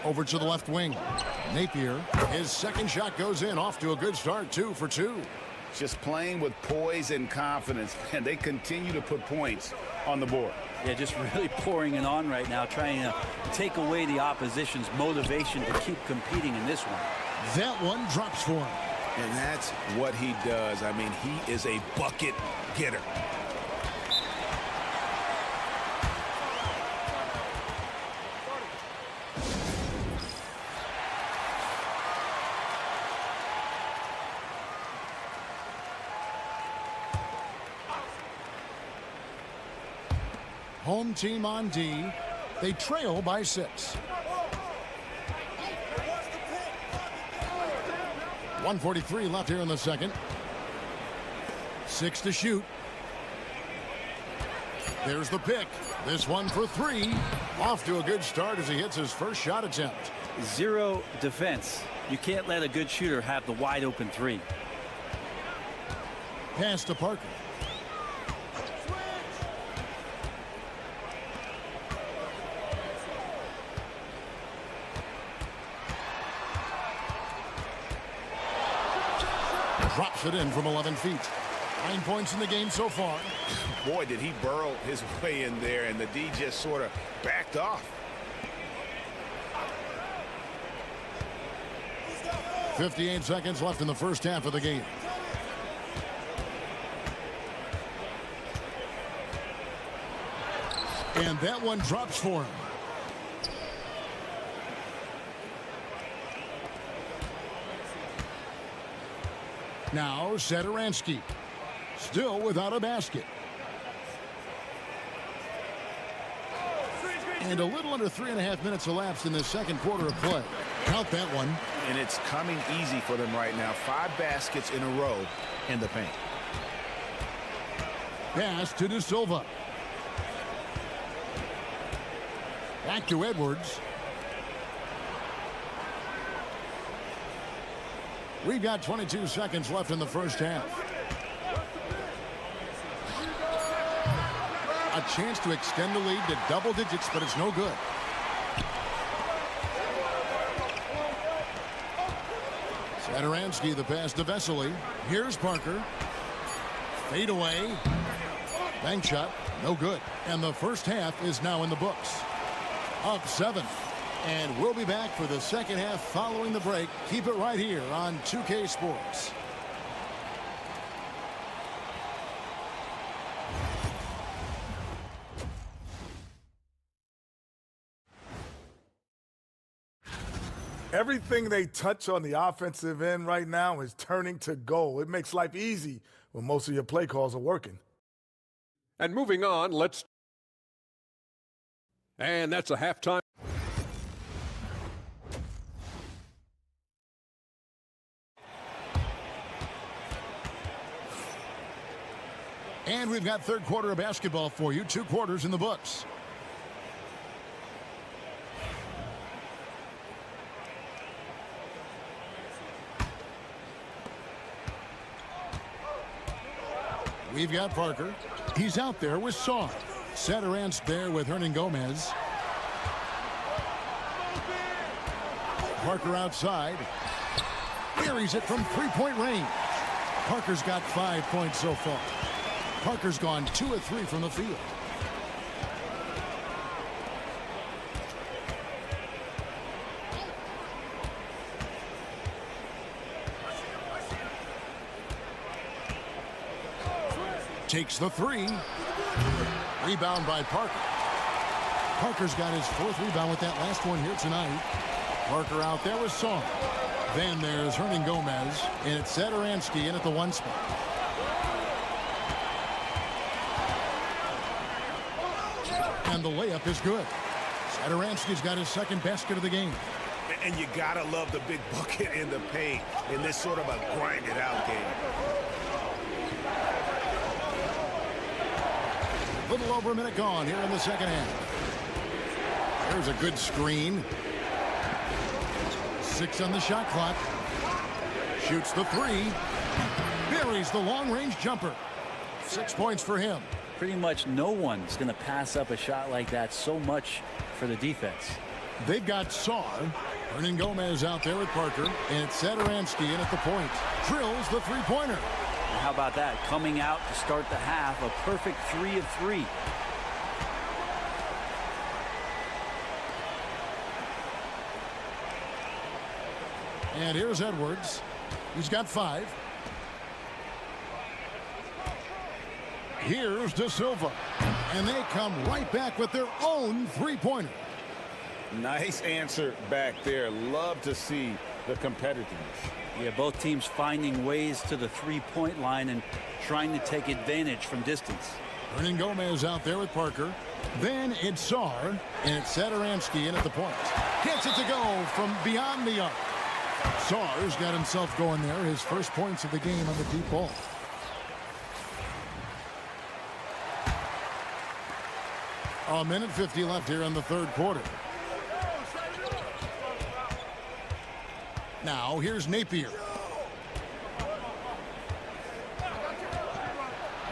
Over to the left wing. Napier, his second shot goes in, off to a good start, 2 for 2. Just playing with poise and confidence, and they continue to put points on the board. Yeah, just really pouring it on right now, trying to take away the opposition's motivation to keep competing in this one. That one drops for him. And that's what he does. I mean, he is a bucket getter. Home team on D. They trail by 6. 1:43 left here in the second. 6 to shoot. There's the pick. This one for 3. Off to a good start as he hits his first shot attempt. 0 defense. You can't let a good shooter have the wide open 3. Pass to Parker. Drops it in from 11 feet. 9 points in the game so far. Boy, did he burrow his way in there, and the D just sort of backed off. 58 seconds left in the first half of the game. And that one drops for him. Now Satoransky, still without a basket. And a little under 3.5 minutes elapsed in the second quarter of play. Count that one. And it's coming easy for them right now. 5 baskets in a row in the paint. Pass to De Silva. Back to Edwards. We've got 22 seconds left in the first half. A chance to extend the lead to double digits, but it's no good. Sadaransky, the pass to Vesely. Here's Parker. Fade away. Bank shot, no good. And the first half is now in the books. Up 7. And we'll be back for the second half following the break. Keep it right here on 2K Sports. Everything they touch on the offensive end right now is turning to goal. It makes life easy when most of your play calls are working. And moving on, and that's a halftime. And we've got third quarter of basketball for you. 2 quarters in the books. We've got Parker. He's out there with Saw. Sadaransky there with Hernan Gomez. Parker outside. Buries it from three-point range. Parker's got 5 points so far. Parker's gone 2 of 3 from the field. Takes the 3. Rebound by Parker. Parker's got his 4th rebound with that last one here tonight. Parker out there with Song. Then there's Hernan Gomez, and it's Sadaransky in at the 1 spot. And the layup is good. Sadaransky's got his 2nd basket of the game. And you gotta love the big bucket in the paint in this sort of a grinded out game. Little over a minute gone here in the second half. There's a good screen. 6 on the shot clock. Shoots the 3. Buries the long-range jumper. 6 points for him. Pretty much no one's going to pass up a shot like that. So much for the defense. They've got Saar. Hernan Gomez out there with Parker. And it's Sadaransky in at the point. Drills the three-pointer. How about that? Coming out to start the half, a perfect 3 of 3. And here's Edwards. He's got 5. Here's De Silva. And they come right back with their own three-pointer. Nice answer back there. Love to see the competitiveness. Yeah, both teams finding ways to the three-point line and trying to take advantage from distance. Hernan Gomez out there with Parker. Then it's Saar, and it's Sadaransky in at the point. Gets it to go from beyond the arc. Saar's got himself going there. His first points of the game on the deep ball. A minute 50 left here in the third quarter. Now here's Napier.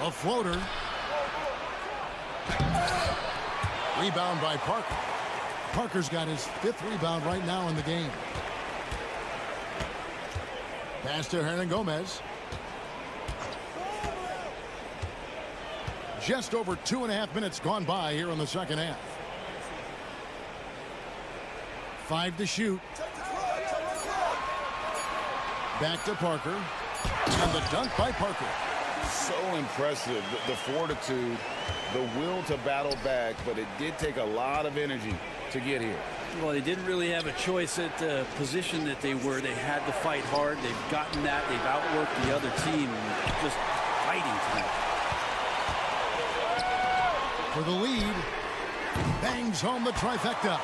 A floater. Rebound by Parker. Parker's got his 5th rebound right now in the game. Pass to Hernan Gomez. Just over 2.5 minutes gone by here in the second half. 5 to shoot. Back to Parker. And the dunk by Parker. So impressive. The fortitude, the will to battle back, but it did take a lot of energy to get here. Well, they didn't really have a choice at the position that they were. They had to fight hard. They've gotten that. They've outworked the other team and just fighting tonight. For the lead. Bangs home the trifecta.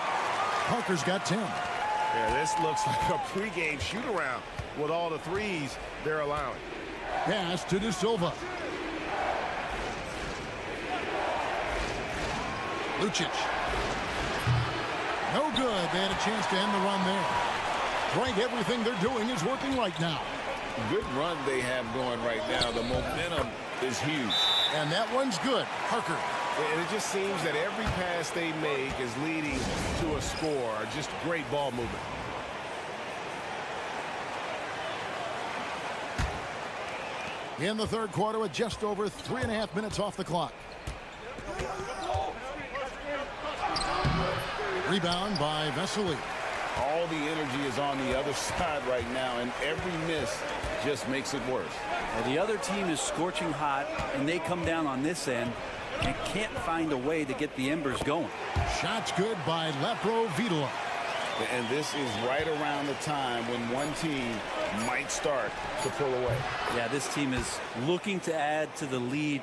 Parker's got 10. Yeah, this looks like a pregame shoot-around with all the threes they're allowing. Pass to De Silva. Lucic. No good. They had a chance to end the run there. Greg, everything they're doing is working right now. Good run they have going right now. The momentum is huge. And that one's good. Parker. And it just seems that every pass they make is leading to a score. Just great ball movement. In the third quarter with just over 3.5 minutes off the clock. Rebound by Vesely. All the energy is on the other side right now, and every miss just makes it worse. Well, the other team is scorching hot, and they come down on this end and can't find a way to get the embers going. Shots good by Lepro Vidala. And this is right around the time when one team might start to pull away. Yeah, this team is looking to add to the lead,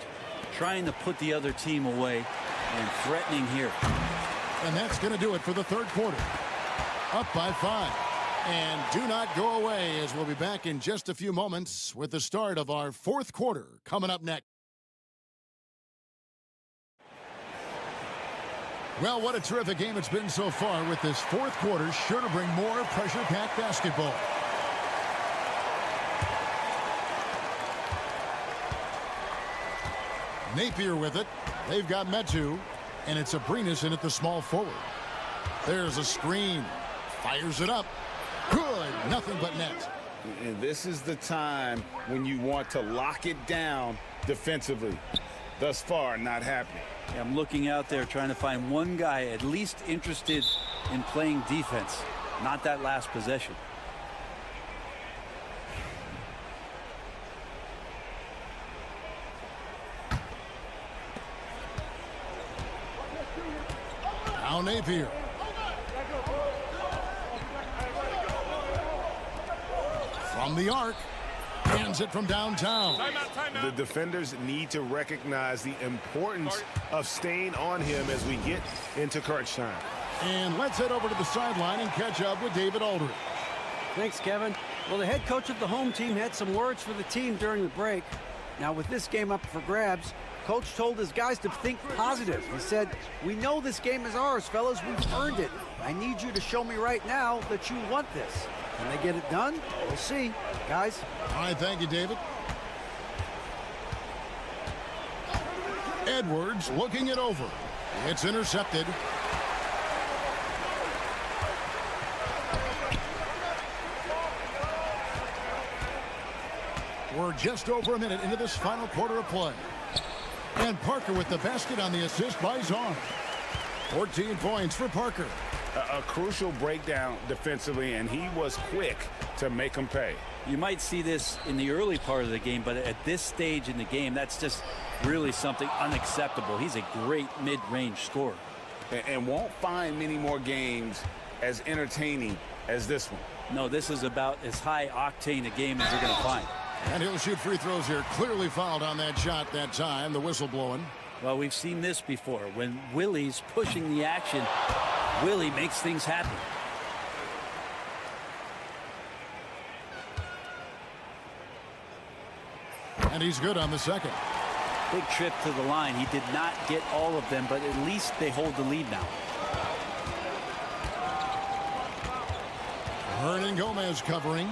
trying to put the other team away, and threatening here. And that's going to do it for the third quarter. Up by 5. And do not go away, as we'll be back in just a few moments with the start of our fourth quarter coming up next. Well, what a terrific game it's been so far, with this fourth quarter sure to bring more pressure-packed basketball. Napier with it. They've got Metu, and it's Abrinas in at the small forward. There's a screen. Fires it up. Good. Nothing but net. And this is the time when you want to lock it down defensively. Thus far, not happening. Yeah, I'm looking out there trying to find one guy at least interested in playing defense, not that last possession. Now Napier. From the arc. Hands it from downtown. The defenders need to recognize the importance of staying on him as we get into crunch time. And let's head over to the sideline and catch up with David Aldridge. Thanks, Kevin. Well, the head coach of the home team had some words for the team during the break. Now, with this game up for grabs, coach told his guys to think positive. He said, "We know this game is ours, fellas. We've earned it. I need you to show me right now that you want this." Can they get it done? We'll see. Guys. All right, thank you, David. Edwards looking it over. It's intercepted. We're just over a minute into this final quarter of play. And Parker with the basket on the assist by Zorn. 14 points for Parker. A crucial breakdown defensively, and he was quick to make them pay. You might see this in the early part of the game, but at this stage in the game, that's just really something unacceptable. He's a great mid-range scorer. And won't find many more games as entertaining as this one. No, this is about as high-octane a game as you're going to find. And he'll shoot free throws here. Clearly fouled on that shot that time. The whistle blowing. Well, we've seen this before. When Willie's pushing the action, Willie makes things happen. And he's good on the second. Big trip to the line. He did not get all of them, but at least they hold the lead now. Hernan Gomez covering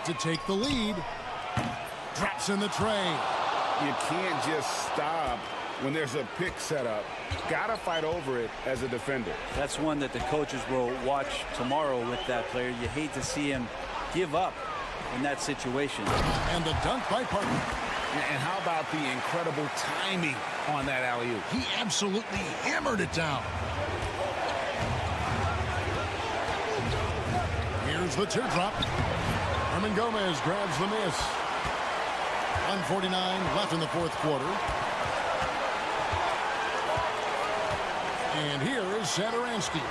to take the lead. Drops in the tray. You can't just stop when there's a pick set up. Gotta fight over it as a defender. That's one that the coaches will watch tomorrow with that player. You hate to see him give up in that situation. And the dunk by Parker. And how about the incredible timing on that alley-oop? He absolutely hammered it down. Here's the teardrop. Hernan Gomez grabs the miss. 1:49 left in the fourth quarter. And here is Satoransky.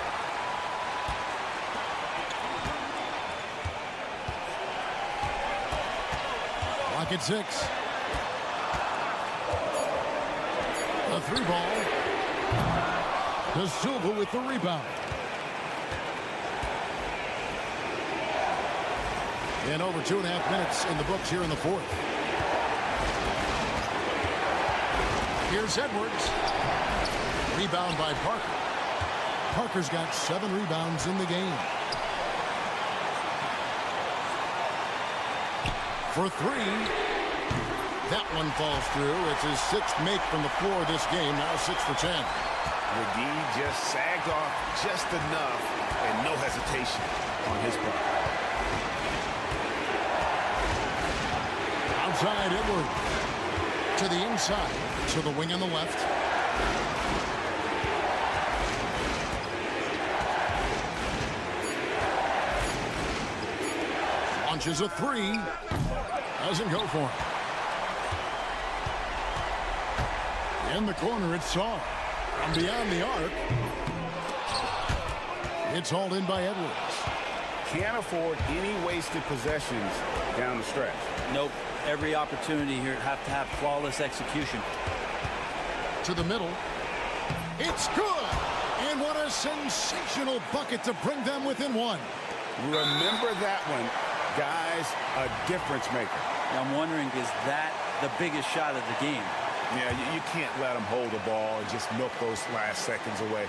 Clock at 6. The three ball. De Silva with the rebound. And over 2.5 minutes in the books here in the fourth. Here's Edwards. Rebound by Parker. Parker's got 7 rebounds in the game. For 3. That one falls through. It's his 6th make from the floor this game. Now 6 for 10. McGee just sagged off just enough and no hesitation on his part. Outside Edwards. To the inside. To the wing on the left. Launches a 3. Doesn't go for it. In the corner, it's Saw. From beyond the arc. It's hauled in by Edwards. Can't afford any wasted possessions down the stretch. Nope. Every opportunity here have to have flawless execution. To the middle. It's good! And what a sensational bucket to bring them within 1. Remember that one. Guys, a difference maker. I'm wondering, is that the biggest shot of the game? Yeah, you can't let them hold the ball and just milk those last seconds away.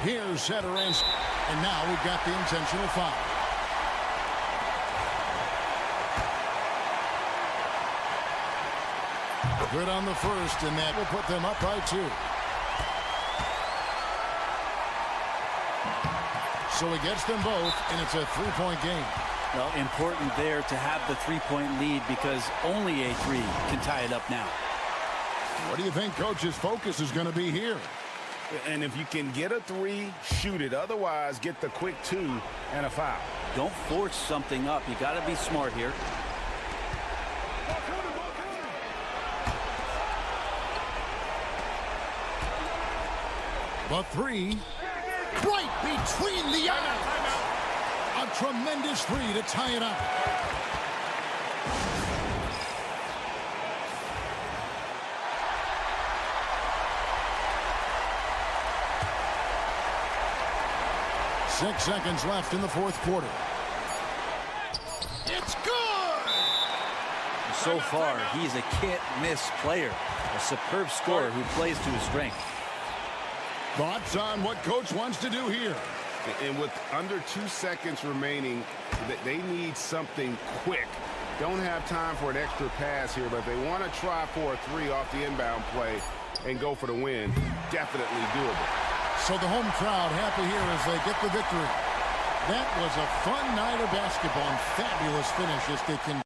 Here's Satoransky. And now we've got the intentional foul. Good on the first, and that will put them up by 2. So he gets them both, and it's a 3-point game. Well, important there to have the 3-point lead because only a 3 can tie it up now. What do you think Coach's focus is going to be here? And if you can get a 3, shoot it. Otherwise, get the quick 2 and a foul. Don't force something up. You got to be smart here. The 3, right between the eyes. A tremendous 3 to tie it up. Six seconds left in the 4th quarter. It's good! So far, he's a can't-miss player. A superb scorer who plays to his strength. Thoughts on what Coach wants to do here? And with under 2 seconds remaining, they need something quick. Don't have time for an extra pass here, but they want to try for a 3 off the inbound play and go for the win. Definitely doable. So the home crowd happy here as they get the victory. That was a fun night of basketball and fabulous finish as they can.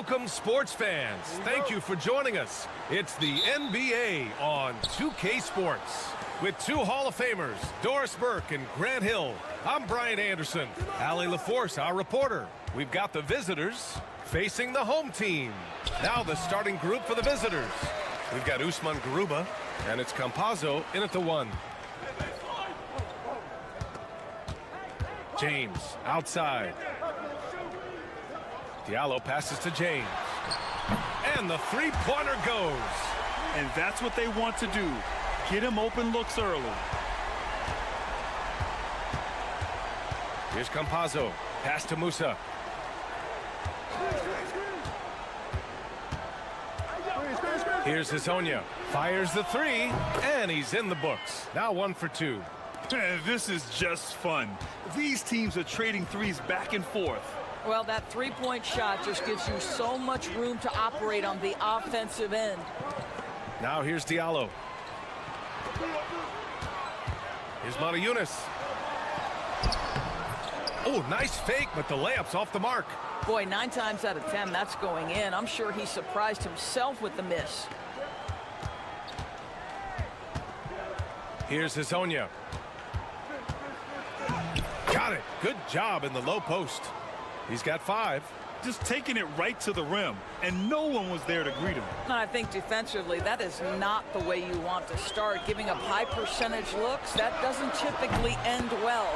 Welcome, sports fans. Thank you for joining us. It's the NBA on 2K Sports. With two Hall of Famers, Doris Burke and Grant Hill, I'm Brian Anderson. Allie LaForce, our reporter. We've got the visitors facing the home team. Now the starting group for the visitors. We've got Usman Garuba, and it's Campazzo in at the 1. James outside. Diallo passes to James. And the three-pointer goes. And that's what they want to do. Get him open looks early. Here's Campazzo. Pass to Musa. Here's Hezonja. Fires the 3, and he's in the books. Now 1 for 2. This is just fun. These teams are trading threes back and forth. Well, that three-point shot just gives you so much room to operate on the offensive end. Now here's Diallo. Here's Matajunas. Oh, nice fake, but the layup's off the mark. Boy, 9 times out of 10, that's going in. I'm sure he surprised himself with the miss. Here's Hezonja. Got it. Good job in the low post. He's got 5. Just taking it right to the rim, and no one was there to greet him. I think defensively, that is not the way you want to start. Giving up high percentage looks, that doesn't typically end well.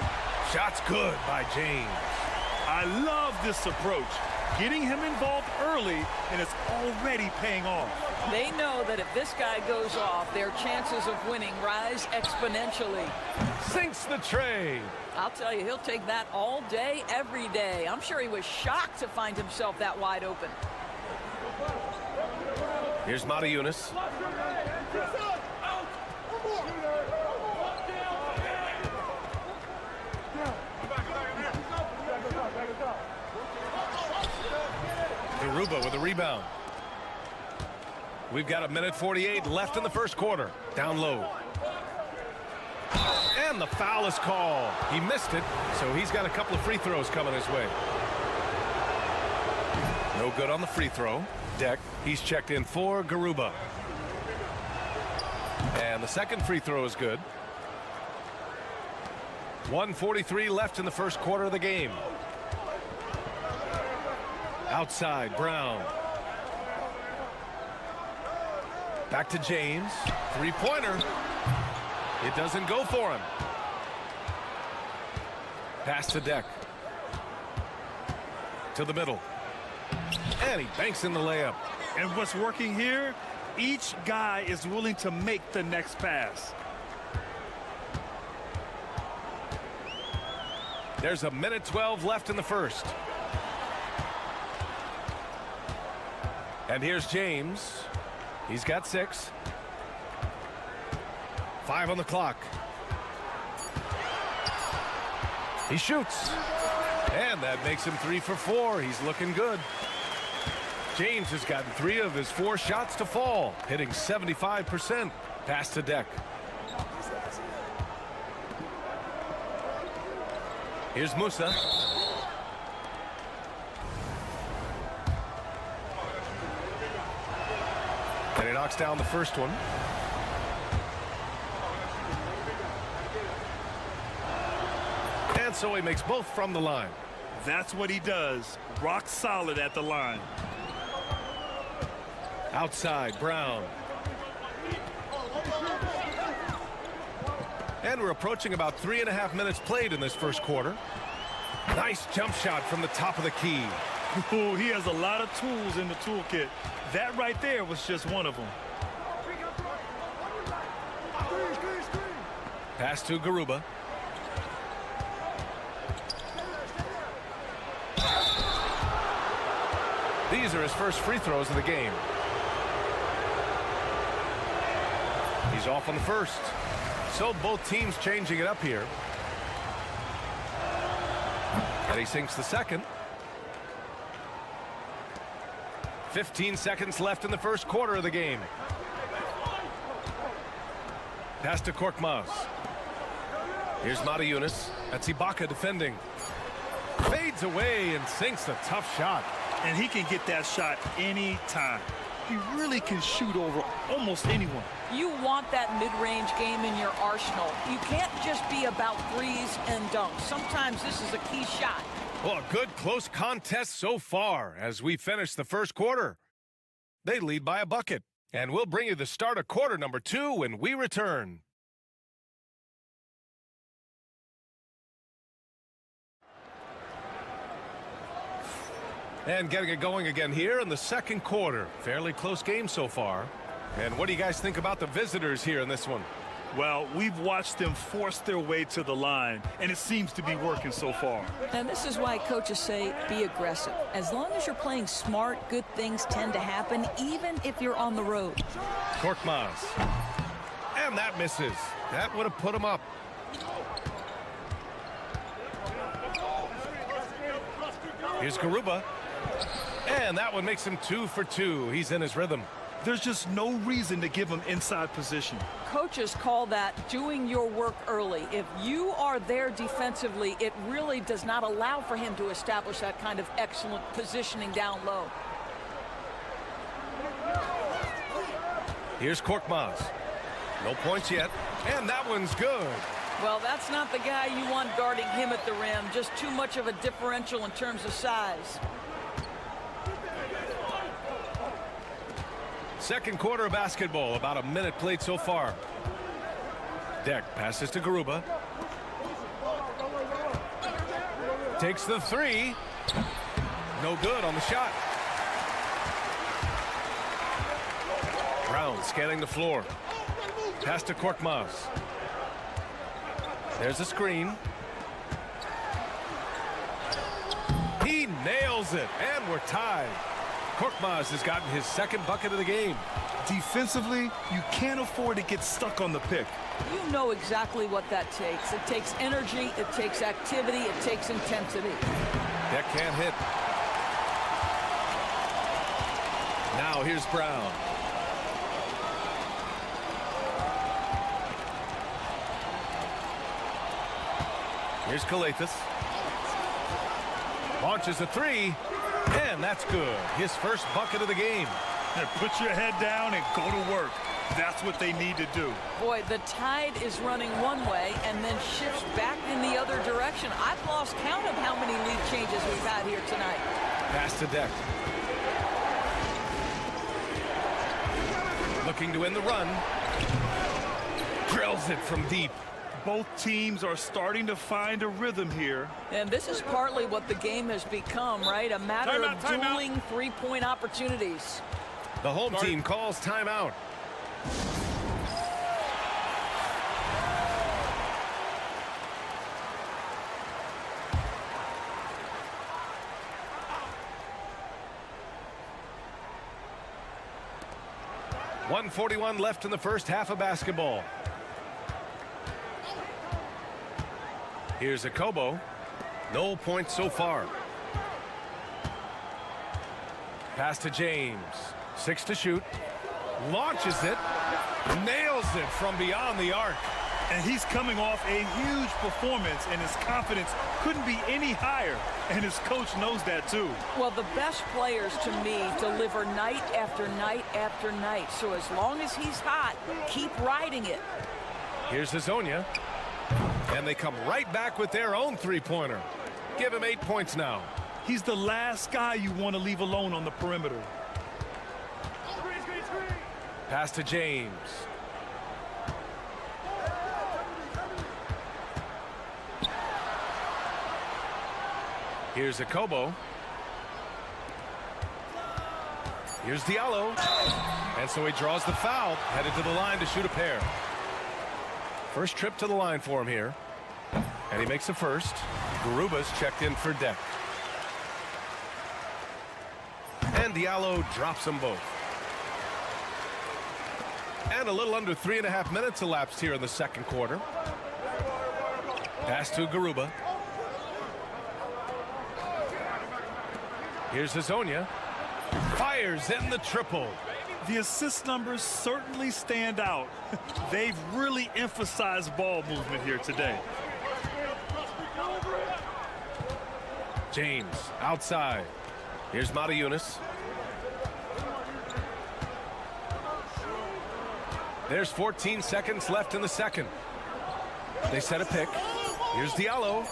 Shot's good by James. I love this approach. Getting him involved early, and it's already paying off. They know that if this guy goes off, their chances of winning rise exponentially. Sinks the tray. I'll tell you, he'll take that all day, every day. I'm sure he was shocked to find himself that wide open. Here's Matajunas. Garuba with a rebound. We've got 1:48 left in the first quarter. Down low. And the foul is called. He missed it, so he's got a couple of free throws coming his way. No good on the free throw. Deck, he's checked in for Garuba. And the second free throw is good. 1:43 left in the first quarter of the game. Outside, Brown. Back to James. Three-pointer. It doesn't go for him. Pass to Deck. To the middle. And he banks in the layup. And what's working here? Each guy is willing to make the next pass. There's 1:12 left in the first. And here's James. He's got 6. 5 on the clock. He shoots. And that makes him 3 for 4. He's looking good. James has gotten 3 of his 4 shots to fall, hitting 75%. Pass to Deck. Here's Musa. And he knocks down the first one. And so he makes both from the line. That's what he does. Rock solid at the line. Outside, Brown. And we're approaching about 3.5 minutes played in this first quarter. Nice jump shot from the top of the key. Ooh, he has a lot of tools in the toolkit. That right there was just one of them. Pass to Garuba. These are his first free throws of the game. He's off on the first. So both teams changing it up here. And he sinks the second. 15 seconds left in the first quarter of the game. Pass to Korkmaz. Here's Matajunas. That's Ibaka defending. Fades away and sinks a tough shot. And he can get that shot anytime. He really can shoot over almost anyone. You want that mid-range game in your arsenal. You can't just be about threes and dunks. Sometimes this is a key shot. Well, a good close contest so far as we finish the first quarter. They lead by a bucket. And we'll bring you the start of quarter number 2 when we return. And getting it going again here in the second quarter. Fairly close game so far. And what do you guys think about the visitors here in this one? Well, we've watched them force their way to the line, and it seems to be working so far. And this is why coaches say be aggressive. As long as you're playing smart, good things tend to happen, even if you're on the road. Korkmaz. And that misses. That would have put him up. Here's Garuba. And that one makes him 2 for 2. He's in his rhythm. There's just no reason to give him inside position. Coaches call that doing your work early. If you are there defensively, it really does not allow for him to establish that kind of excellent positioning down low. Here's Korkmaz. No points yet. And that one's good. Well, that's not the guy you want guarding him at the rim. Just too much of a differential in terms of size. Second quarter of basketball, about a minute played so far. Deck passes to Garuba. Takes the 3. No good on the shot. Brown scanning the floor. Pass to Korkmaz. There's a screen. He nails it, and we're tied. Korkmaz has gotten his second bucket of the game. Defensively, you can't afford to get stuck on the pick. You know exactly what that takes. It takes energy, it takes activity, it takes intensity. Deck can't hit. Now here's Brown. Here's Kalathis. Launches a 3. And that's good. His first bucket of the game. Now put your head down and go to work. That's what they need to do. Boy, the tide is running one way and then shifts back in the other direction. I've lost count of how many lead changes we've had here tonight. Pass to Deck. Looking to win the run. Drills it from deep. Both teams are starting to find a rhythm here. And this is partly what the game has become, right? A matter of dueling three-point opportunities. The home team calls timeout. .141 left in the first half of basketball. Here's a Kobo. No points so far. Pass to James. 6 to shoot. Launches it. Nails it from beyond the arc. And he's coming off a huge performance, and his confidence couldn't be any higher. And his coach knows that too. Well, the best players to me deliver night after night after night. So as long as he's hot, keep riding it. Here's Hazonia. And they come right back with their own three-pointer. Give him 8 points now. He's the last guy you want to leave alone on the perimeter. Pass to James. Here's a Kobo. Here's Diallo. And so he draws the foul, headed to the line to shoot a pair. First trip to the line for him here. And he makes a first. Garuba's checked in for Deck. And Diallo drops them both. And a little under 3.5 minutes elapsed here in the second quarter. Pass to Garuba. Here's Hazonia. Fires in the triple. The assist numbers certainly stand out. They've really emphasized ball movement here today. James outside. Here's Matajunas. There's 14 seconds left in the second. They set a pick. Here's Diallo.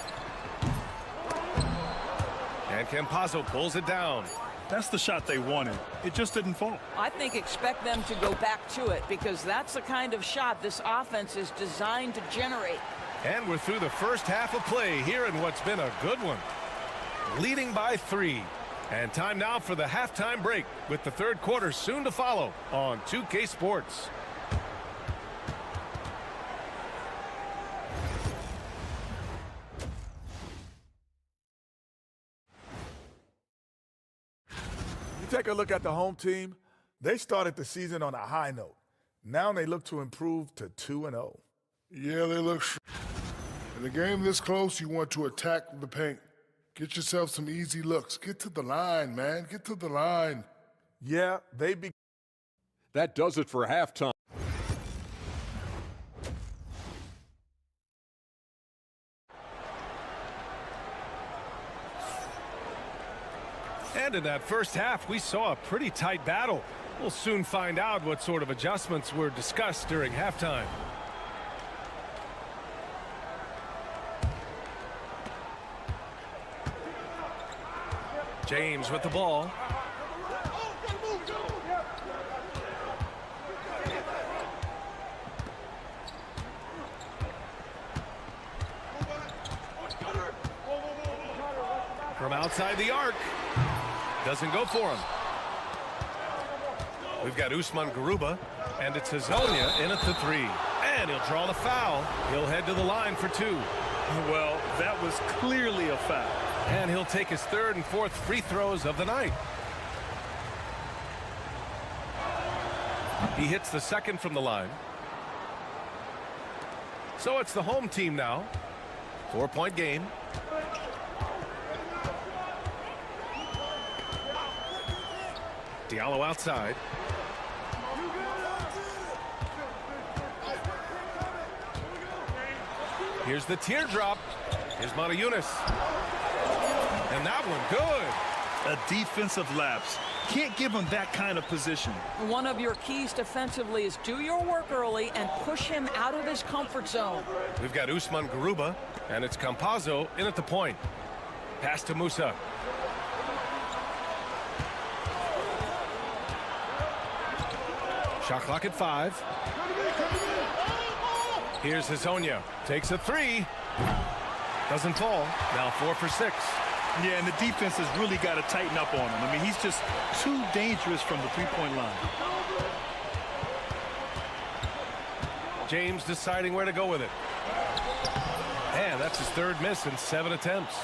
And Campazzo pulls it down. That's the shot they wanted. It just didn't fall. I think expect them to go back to it because that's the kind of shot this offense is designed to generate. And we're through the first half of play here in what's been a good one. Leading by 3. And time now for the halftime break with the third quarter soon to follow on 2K Sports. Take a look at the home team. They started the season on a high note. Now they look to improve to 2-0. Yeah, they look. In a game this close, you want to attack the paint. Get yourself some easy looks. Get to the line, man. Get to the line. Yeah, That does it for halftime. And in that first half, we saw a pretty tight battle. We'll soon find out what sort of adjustments were discussed during halftime. James with the ball. From outside the arc. Doesn't go for him. We've got Usman Garuba, and it's Hazonia in at the 3. And he'll draw the foul. He'll head to the line for 2. Well, that was clearly a foul. And he'll take his third and fourth free throws of the night. He hits the second from the line. So it's the home team now. 4-point game. Diallo outside. Here's the teardrop. Here's Matajunas. And that one good. A defensive lapse. Can't give him that kind of position. One of your keys defensively is do your work early and push him out of his comfort zone. We've got Usman Garuba, and it's Campazzo in at the point. Pass to Musa. Shot clock at 5. Here's Hazonia. Takes a 3. Doesn't fall. Now 4 for 6. Yeah, and the defense has really got to tighten up on him. I mean, he's just too dangerous from the three-point line. James deciding where to go with it. And that's his third miss in 7 attempts.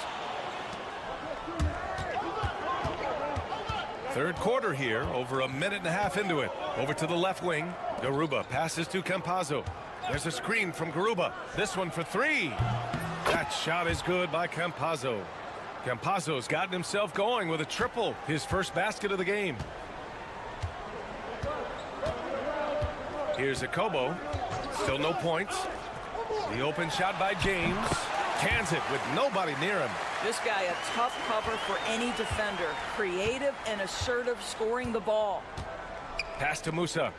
Third quarter here, over a minute and a half into it. Over to the left wing. Garuba passes to Campazzo. There's a screen from Garuba. This one for 3. That shot is good by Campazzo. Campazzo's gotten himself going with a triple, his first basket of the game. Here's Akobo. Still no points. The open shot by James. Cans it with nobody near him. This guy a tough cover for any defender. Creative and assertive scoring the ball. Pass to Musa.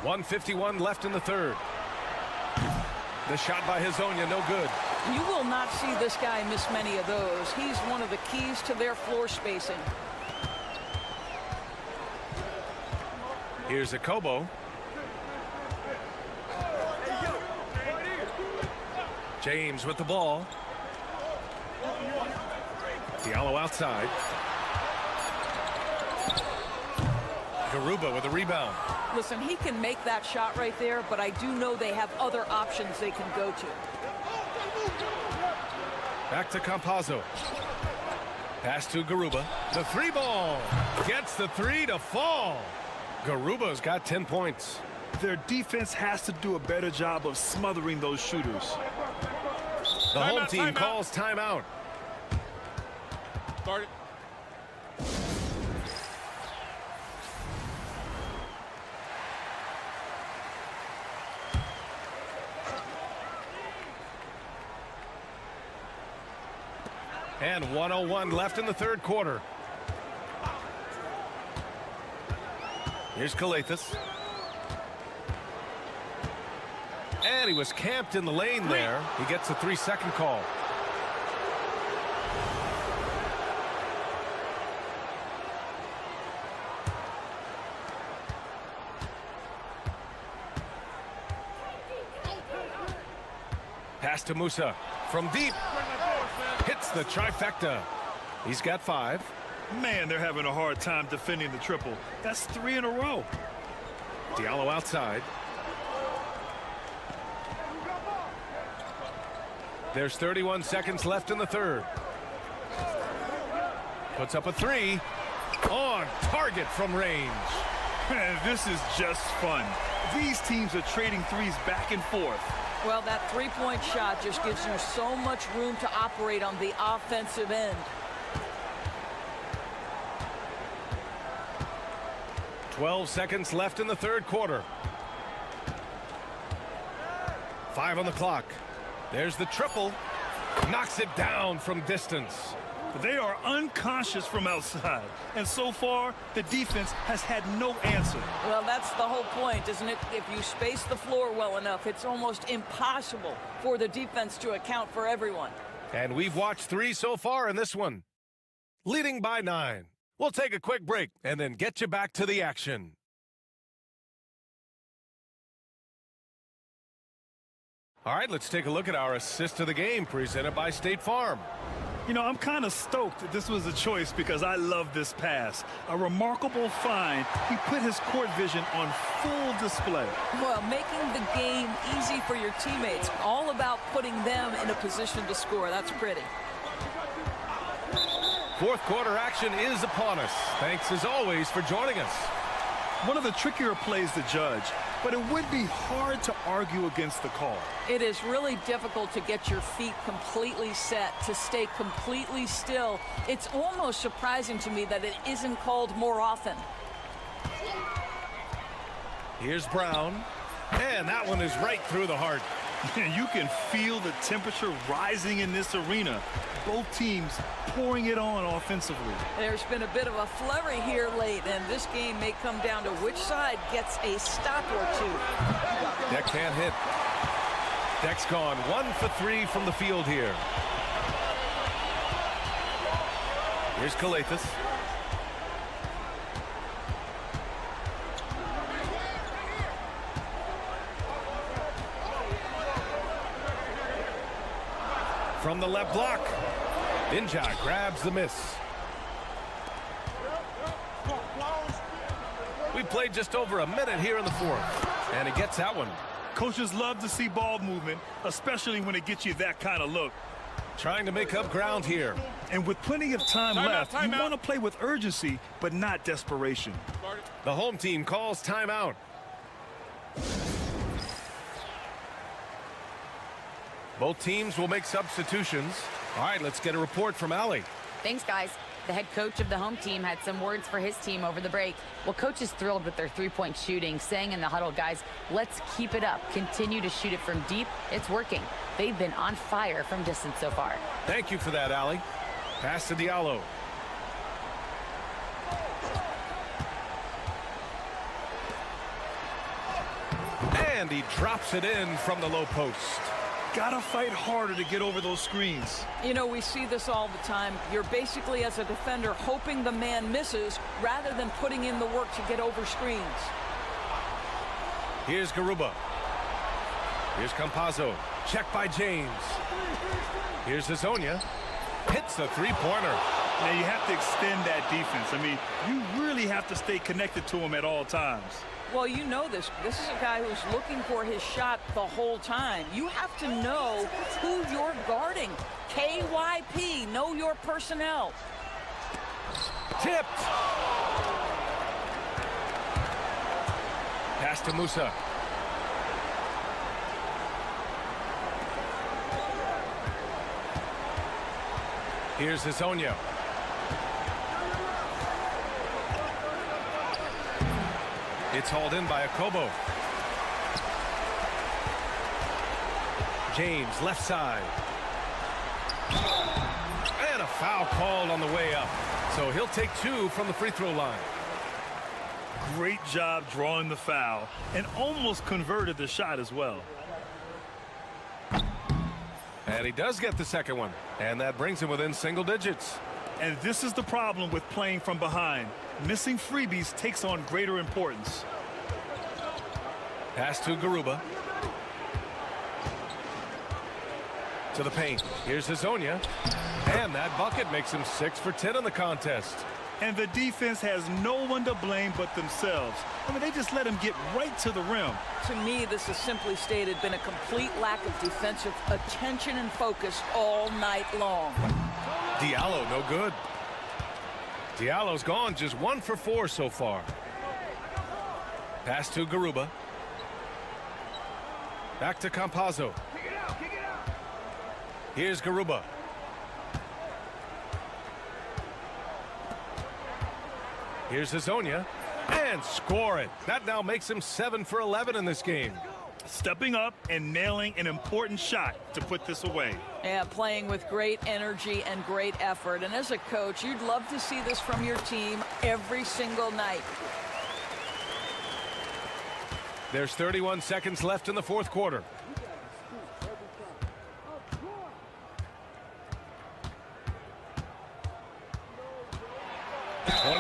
1:51 left in the third. The shot by Hazonia, no good. You will not see this guy miss many of those. He's one of the keys to their floor spacing. Here's Akobo. James with the ball. Diallo outside. Garuba with a rebound. Listen, he can make that shot right there, but I do know they have other options they can go to. Back to Campazzo. Pass to Garuba. The 3 ball. Gets the 3 to fall. Garuba's got 10 points. Their defense has to do a better job of smothering those shooters. The home team calls timeout. Start it. And 1:01 left in the third quarter. Here's Calathis. And he was camped in the lane there. He gets a 3-second call. Pass to Musa from deep. Hits the trifecta. He's got 5. Man, they're having a hard time defending the triple. That's 3 in a row. Diallo outside. There's 31 seconds left in the third. Puts up a 3. On target from range. Man, this is just fun. These teams are trading threes back and forth. Well, that three-point shot just gives you so much room to operate on the offensive end. 12 seconds left in the third quarter. 5 on the clock. There's the triple. Knocks it down from distance. They are unconscious from outside. And so far, the defense has had no answer. Well, that's the whole point, isn't it? If you space the floor well enough, it's almost impossible for the defense to account for everyone. And we've watched 3 so far in this one. Leading by 9. We'll take a quick break and then get you back to the action. All right, let's take a look at our assist of the game presented by State Farm. You know, I'm kind of stoked that this was a choice because I love this pass. A remarkable find. He put his court vision on full display. Well, making the game easy for your teammates. All about putting them in a position to score. That's pretty. Fourth quarter action is upon us. Thanks as always for joining us. One of the trickier plays to judge, but it would be hard to argue against the call. It is really difficult to get your feet completely set, to stay completely still. It's almost surprising to me that it isn't called more often. Here's Brown, and that one is right through the heart. You can feel the temperature rising in this arena. Both teams pouring it on offensively. There's been a bit of a flurry here late, and this game may come down to which side gets a stop or two. Deck can't hit. Deck's gone 1 for 3 from the field here. Here's Calathis. From the left block, Ninja grabs the miss. We played just over a minute here in the fourth, and he gets that one. Coaches love to see ball movement, especially when it gets you that kind of look. Trying to make up ground here. And with plenty of time left, you want to play with urgency, but not desperation. The home team calls timeout. Both teams will make substitutions. All right, let's get a report from Allie. Thanks, guys. The head coach of the home team had some words for his team over the break. Well, coach is thrilled with their three-point shooting, saying in the huddle, guys, let's keep it up. Continue to shoot it from deep. It's working. They've been on fire from distance so far. Thank you for that, Allie. Pass to Diallo. And he drops it in from the low post. Gotta fight harder to get over those screens. You know, we see this all the time. You're basically, as a defender, hoping the man misses rather than putting in the work to get over screens. Here's Garuba. Here's Campazzo. Check by James. Here's Hazonia. Hits the three-pointer. Now, you have to extend that defense. I mean, you really have to stay connected to him at all times. Well, you know this. This is a guy who's looking for his shot the whole time. You have to know who you're guarding. KYP, know your personnel. Tipped. Pass to Musa. Here's Hazonia. It's hauled in by Akobo. James, left side. And a Foul called on the way up. So he'll take 2 from the free throw line. Great job drawing the foul and almost converted the shot as well. And he does get the second one. And that brings him within single digits. And this is the problem with playing from behind. Missing freebies takes on greater importance. Pass to Garuba. To the paint. Here's Hazonia. And that bucket makes him 6 for 10 in the contest. And the defense has no one to blame but themselves. I mean, they just let him get right to the rim. To me, this has simply stated been a complete lack of defensive attention and focus all night long. Diallo, no good. Diallo's gone just 1 for 4 so far. Pass to Garuba. Back to Campazzo. Here's Garuba. Here's Hazonia. And score it. That now makes him 7 for 11 in this game. Stepping up and nailing an important shot to put this away. Yeah, playing with great energy and great effort. And as a coach, you'd love to see this from your team every single night. There's 31 seconds left in the fourth quarter.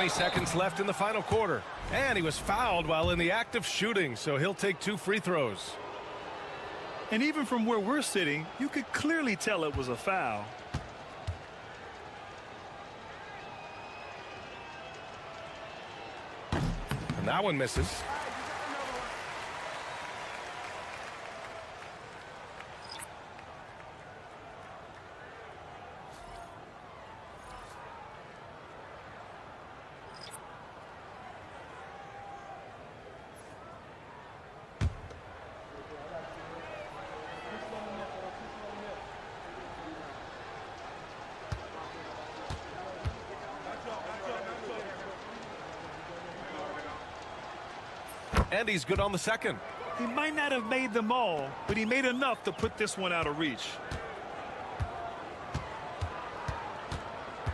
Seconds left in the final quarter. And he was fouled while in the act of shooting, so he'll take 2 free throws. And even from where we're sitting, you could clearly tell it was a foul. And that one misses. And he's good on the second. He might not have made them all, but he made enough to put this one out of reach.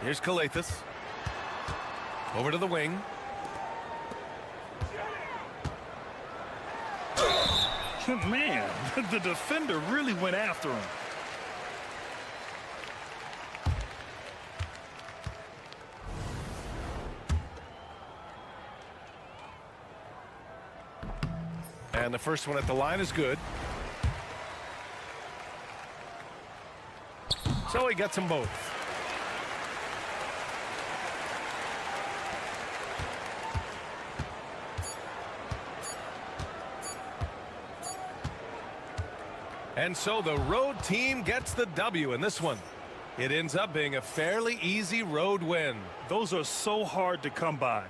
Here's Calathes. Over to the wing. Man, the defender really went after him. And the first one at the line is good. So he gets them both. And so the road team gets the W in this one. It ends up being a fairly easy road win. Those are so hard to come by.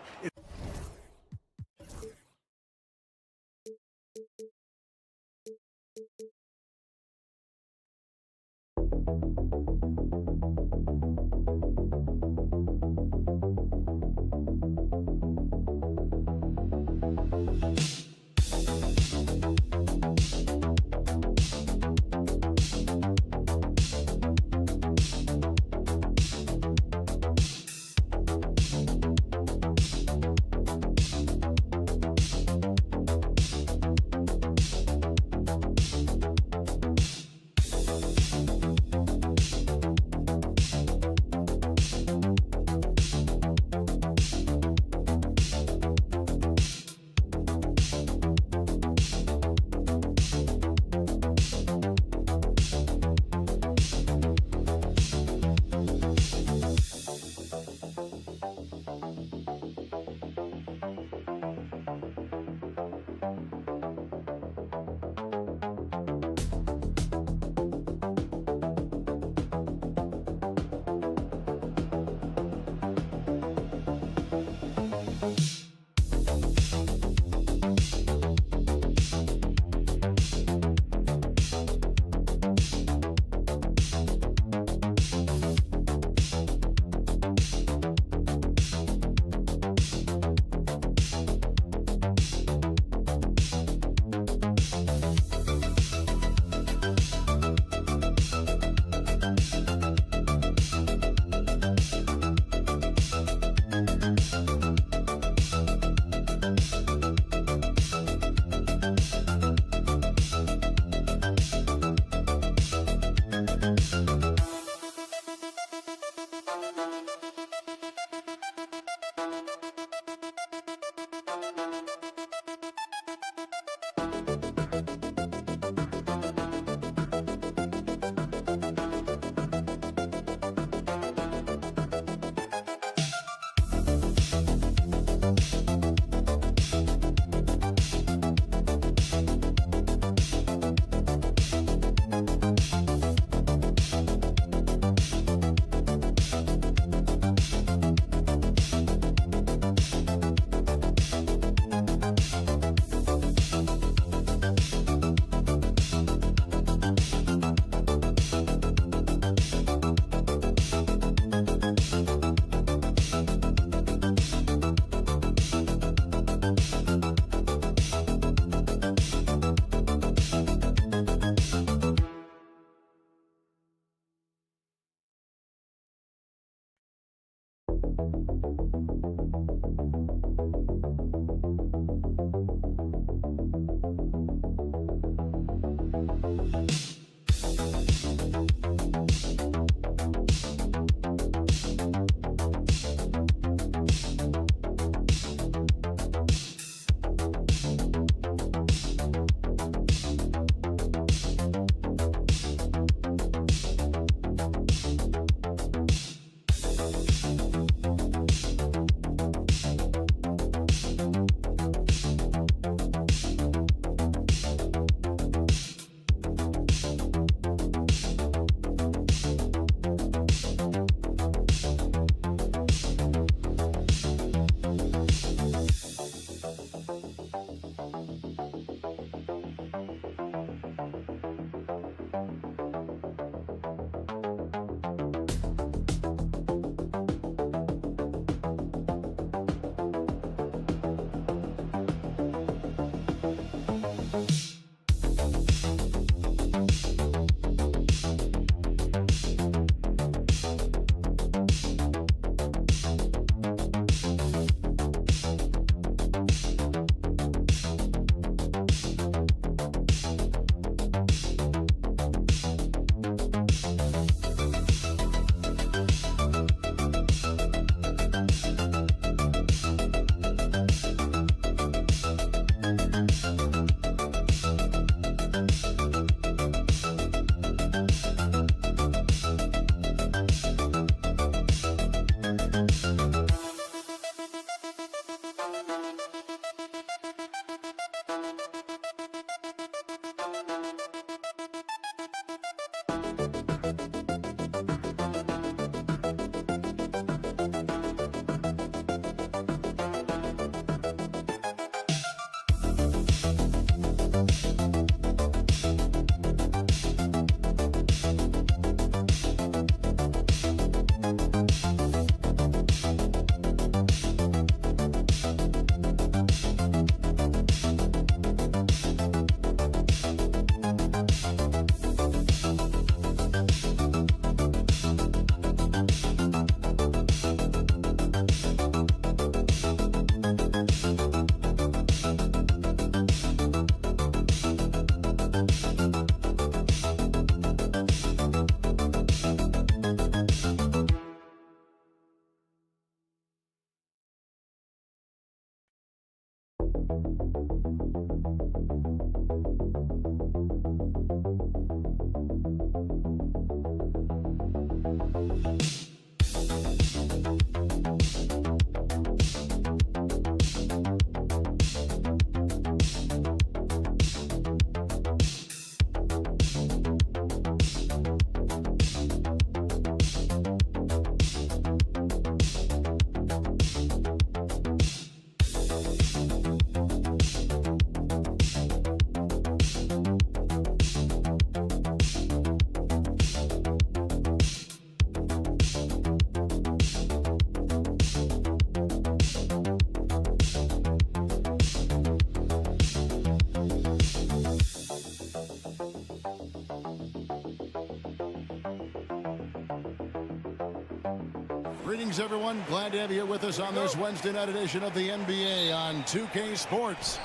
Greetings, everyone. Glad to have you with us on this Wednesday night edition of the NBA on 2K Sports.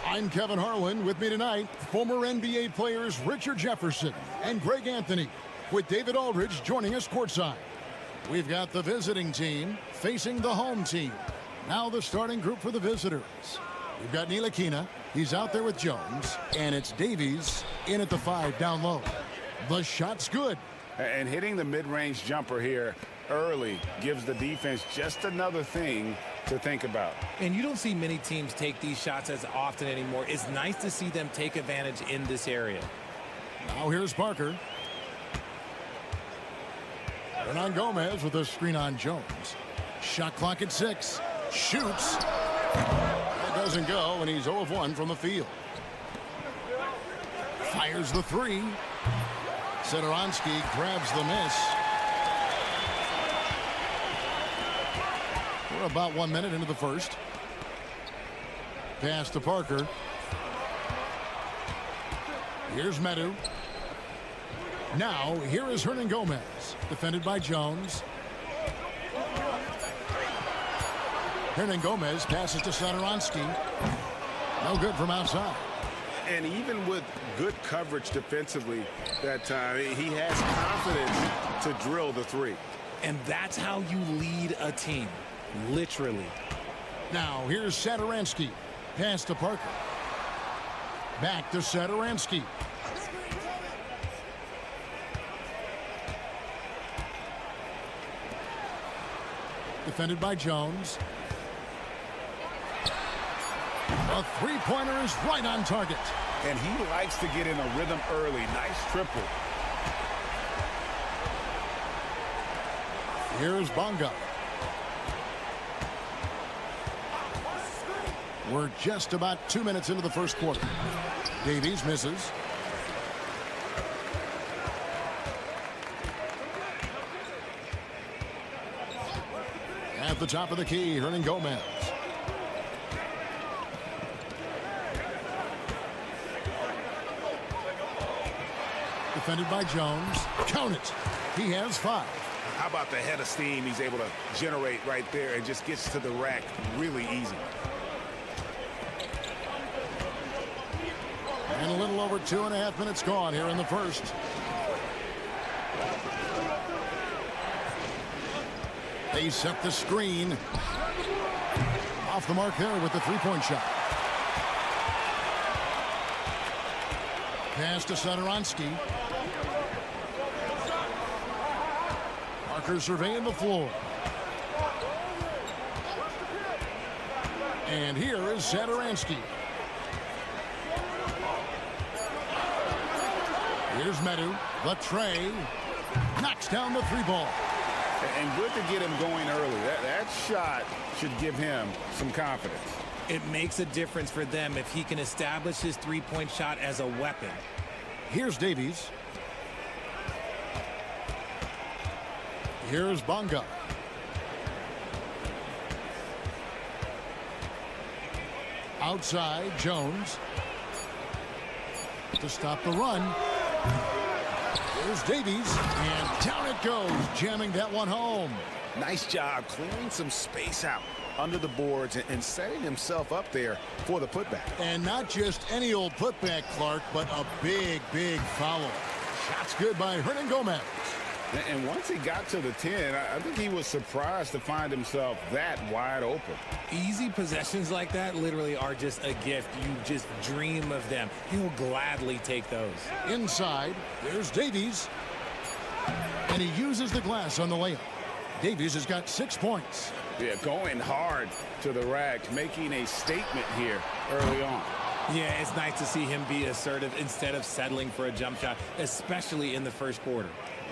I'm Kevin Harlan. With me tonight, former NBA players Richard Jefferson and Greg Anthony, with David Aldridge joining us courtside. We've got the visiting team facing the home team. Now the starting group for the visitors. We've got Ntilikina. He's out there with Jones. And it's Davies in at the 5 down low. The shot's good. And hitting the mid-range jumper here early gives the defense just another thing to think about. And you don't see many teams take these shots as often anymore. It's nice to see them take advantage in this area. Now here's Parker. Hernan Gomez with a screen on Jones. Shot clock at 6. Shoots. That doesn't go, and he's 0 of 1 from the field. Fires the 3. Satoransky grabs the miss. We're about 1 minute into the first. Pass to Parker. Here's Medu. Now, here is Hernan Gomez, defended by Jones. Hernan Gomez passes to Satoransky. No good from outside. And even with good coverage defensively that time, he has confidence to drill the 3. And that's how you lead a team, literally. Now, here's Satoransky. Pass to Parker. Back to Satoransky. Defended by Jones. A three-pointer is right on target. And he likes to get in a rhythm early. Nice triple. Here's Bonga. We're just about 2 minutes into the first quarter. Davies misses. At the top of the key, Hernan Gomez. Defended by Jones. Count it. He has 5. How about the head of steam he's able to generate right there and just gets to the rack really easy. And a little over 2.5 minutes gone here in the first. They set the screen. Off the mark there with the three-point shot. Pass to Sadorowski. Parker surveying the floor. And here is Sadorowski. Here's Medu. The tray. Knocks down the three ball. And good to get him going early. That shot should give him some confidence. It makes a difference for them if he can establish his three-point shot as a weapon. Here's Davies. Here's Bonga. Outside, Jones. To stop the run. Here's Davies. And down it goes, jamming that one home. Nice job clearing some space out under the boards and setting himself up there for the putback. And not just any old putback, Clark, but a big, big foul. Shot's good by Hernan Gomez. And once he got to the 10, I think he was surprised to find himself that wide open. Easy possessions like that literally are just a gift. You just dream of them. He'll gladly take those. Inside, there's Davies. And he uses the glass on the layup. Davies has got 6 points. Yeah, going hard to the rack, making a statement here early on. Yeah, it's nice to see him be assertive instead of settling for a jump shot, especially in the first quarter.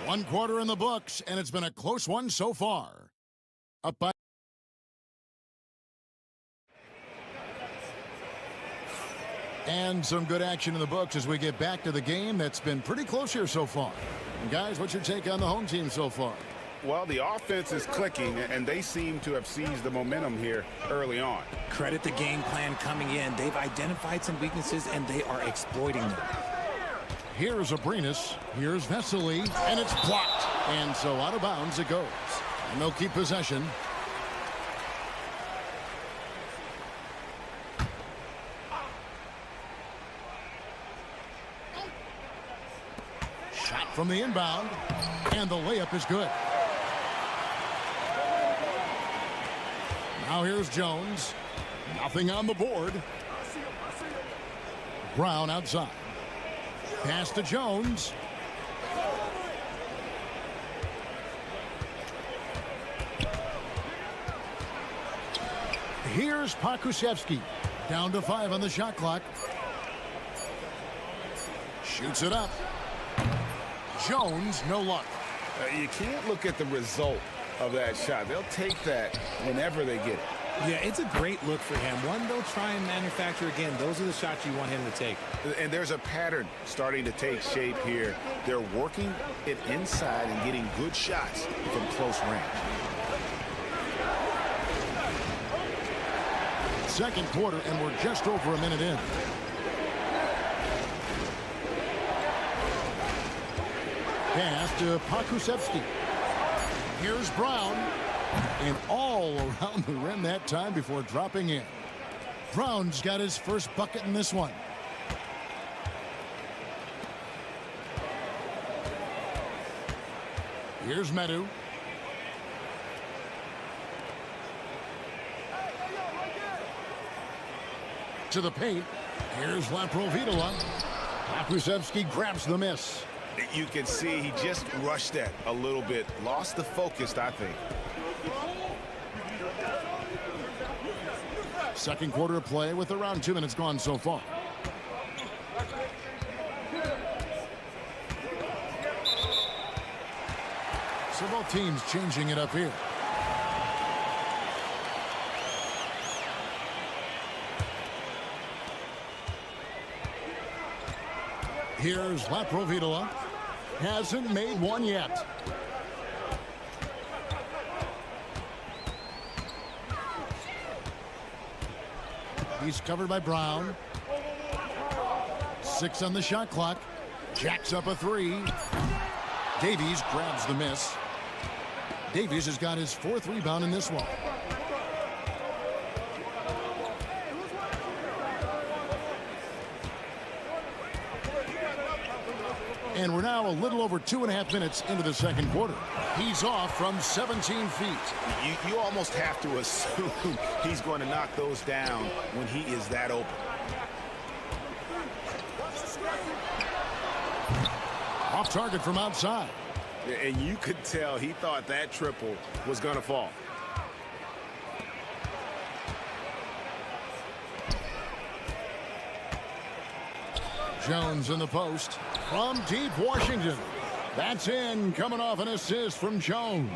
1 quarter in the books, and it's been a close one so far. Up by... And some good action in the books as we get back to the game that's been pretty close here so far. And guys, what's your take on the home team so far? Well, the offense is clicking, and they seem to have seized the momentum here early on. Credit the game plan coming in. They've identified some weaknesses, and they are exploiting them. Here's Abrinas. Here's Vesely, and it's blocked. And so out of bounds it goes. And they'll keep possession. Shot from the inbound, and the layup is good. Now here's Jones. Nothing on the board. Brown outside. Pass to Jones. Here's Pokusevski. Down to 5 on the shot clock. Shoots it up. Jones, no luck. You can't look at the result of that shot. They'll take that whenever they get it. Yeah, it's a great look for him. One they'll try and manufacture again. Those are the shots you want him to take. And there's a pattern starting to take shape here. They're working it inside and getting good shots from close range. Second quarter, and we're just over a minute in. Pass to Pokusevski. Here's Brown. And all around the rim that time before dropping in. Brown's got his first bucket in this one. Here's Medu. To the paint. Here's Laprovitola. Pokusevski grabs the miss. You can see he just rushed that a little bit. Lost the focus, I think. Second quarter of play with around 2 minutes gone so far. So both teams changing it up here. Here's Laprovitola. Hasn't made one yet. He's covered by Brown. 6 on the shot clock. Jacks up a 3. Davies grabs the miss. Davies has got his 4th rebound in this one. And we're now a little over 2.5 minutes into the second quarter. He's off from 17 feet. You almost have to assume he's going to knock those down when he is that open. Off target from outside. And you could tell he thought that triple was going to fall. Jones in the post. From deep Washington. That's in, coming off an assist from Jones.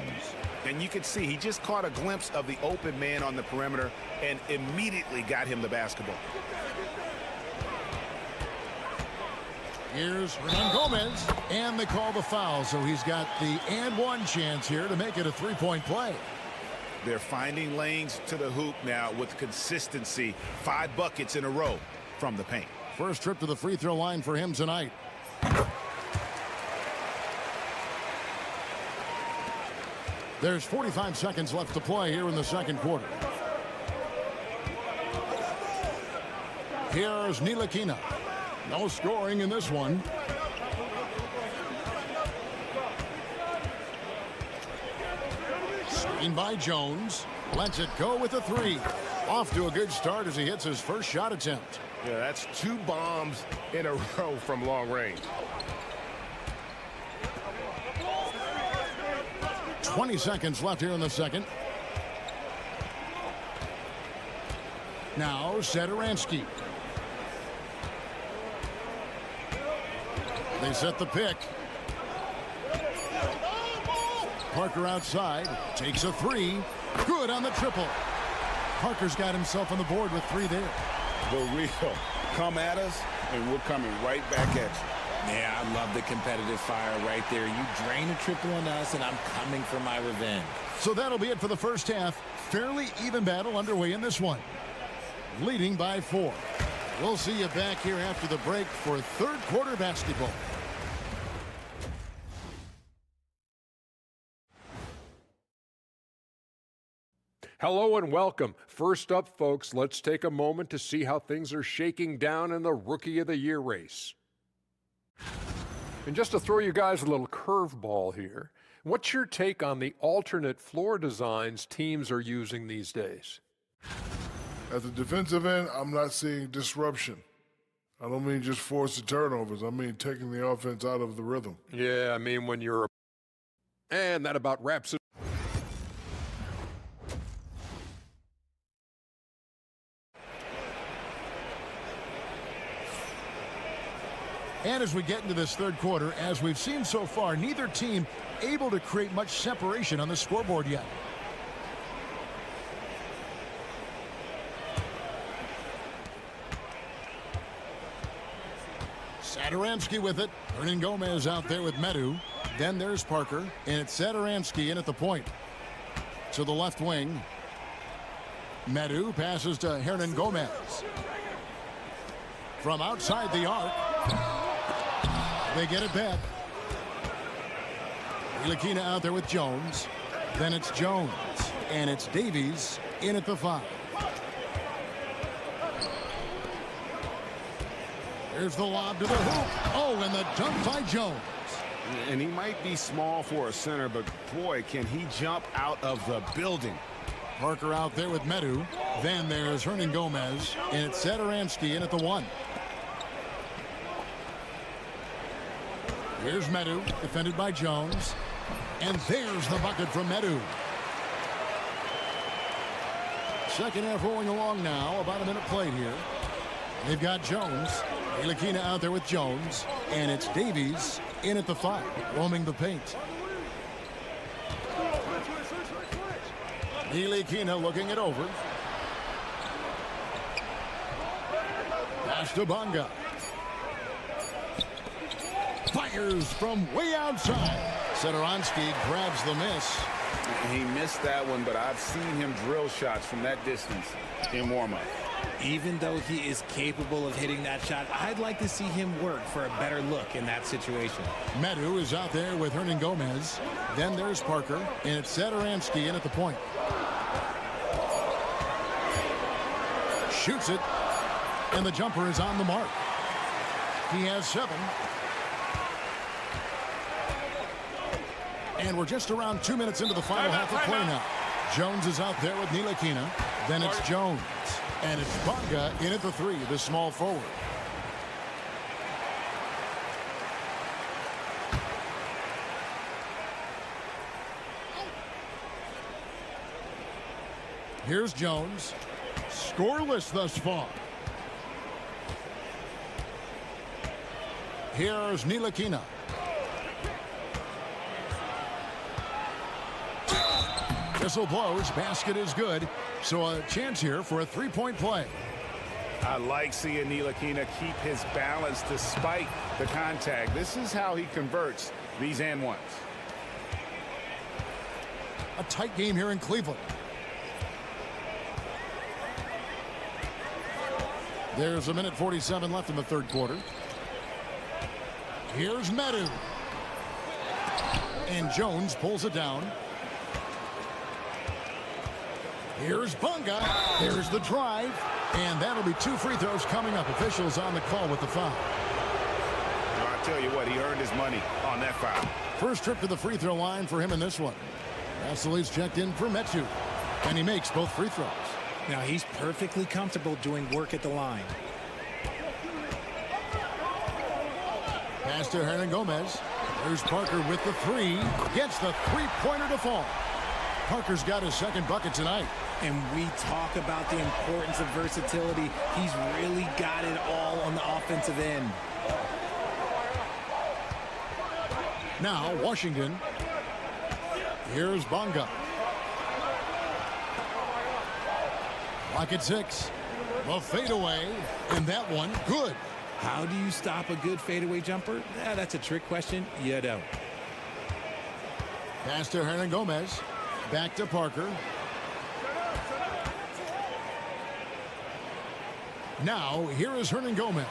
And you could see he just caught a glimpse of the open man on the perimeter and immediately got him the basketball. Here's Hernan Gomez, and they call the foul, so he's got the and one chance here to make it a three-point play. They're finding lanes to the hoop now with consistency. 5 buckets in a row from the paint. First trip to the free throw line for him tonight. There's 45 seconds left to play here in the second quarter. Here's Ntilikina. No scoring in this one. Screen by Jones. Lets it go with a 3. Off to a good start as he hits his first shot attempt. Yeah, that's 2 bombs in a row from long range. 20 seconds left here in the second. Now Satoransky. They set the pick. Parker outside. Takes a 3. Good on the triple. Parker's got himself on the board with 3 there. The real come at us, and we're coming right back at you. Yeah, I love the competitive fire right there. You drain a triple on us, and I'm coming for my revenge. So that'll be it for the first half. Fairly even battle underway in this one. Leading by 4. We'll see you back here after the break for third quarter basketball. Hello and welcome. First up, folks, let's take a moment to see how things are shaking down in the Rookie of the Year race. And just to throw you guys a little curveball here, what's your take on the alternate floor designs teams are using these days? At the defensive end, I'm not seeing disruption. I don't mean just forced turnovers. I mean taking the offense out of the rhythm. Yeah, I mean when you're... And that about wraps it. And as we get into this third quarter, as we've seen so far, neither team able to create much separation on the scoreboard yet. Satoransky with it. Hernan Gomez out there with Medu. Then there's Parker, and it's Satoransky in at the point. To the left wing. Medu passes to Hernan Gomez. From outside the arc. They get it back. Ntilikina out there with Jones. Then it's Jones. And it's Davies in at the 5. Here's the lob to the hoop. Oh, and the dunk by Jones. And he might be small for a center, but boy, can he jump out of the building. Parker out there with Medu. Then there's Hernan Gomez. And it's Satoransky in at the 1. Here's Medu, defended by Jones. And there's the bucket from Medu. Second half rolling along now. About a minute played here. They've got Jones. Ntilikina out there with Jones. And it's Davies in at the 5, roaming the paint. Ntilikina looking it over. Pass to Bonga. Fires from way outside. Satoransky grabs the miss. He missed that one, but I've seen him drill shots from that distance in warm-up. Even though he is capable of hitting that shot, I'd like to see him work for a better look in that situation. Medu is out there with Hernan Gomez. Then there's Parker, and it's Satoransky in at the point. Shoots it, and the jumper is on the mark. He has 7. And we're just around 2 minutes into the final half of play now. Jones is out there with Ntilikina. Then it's Jones. And it's Bonga in at the 3, the small forward. Here's Jones. Scoreless thus far. Here's Ntilikina. Whistle blows. Basket is good. So a chance here for a three-point play. I like seeing Ntilikina keep his balance despite the contact. This is how he converts these and ones. A tight game here in Cleveland. There's 1:47 left in the third quarter. Here's Medu. And Jones pulls it down. Here's Bunga. There's the drive. And that'll be 2 free throws coming up. Officials on the call with the foul. Well, I tell you what, he earned his money on that foul. First trip to the free throw line for him in this one. Vassili's checked in for Metu. And he makes both free throws. Now he's perfectly comfortable doing work at the line. Pass to Hernangomez. There's Parker with the three. Gets the three-pointer to fall. Parker's got his second bucket tonight. And we talk about the importance of versatility. He's really got it all on the offensive end. Now Washington. Here's Bunga. Lock at 6. The fadeaway. And that one, good. How do you stop a good fadeaway jumper? That's a trick question. You don't. Pass to Hernangomez. Back to Parker. Now, here is Hernangomez.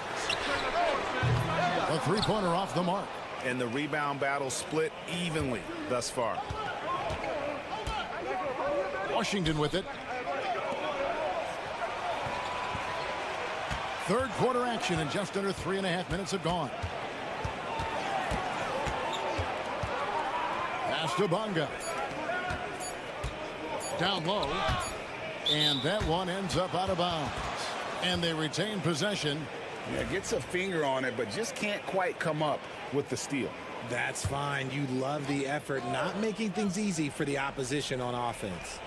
A three-pointer off the mark. And the rebound battle split evenly thus far. Washington with it. Third quarter action and just under 3.5 minutes have gone. Pass to Bunga. Down low. And that one ends up out of bounds. And they retain possession. Yeah, gets a finger on it, but just can't quite come up with the steal. That's fine. You love the effort, not making things easy for the opposition on offense.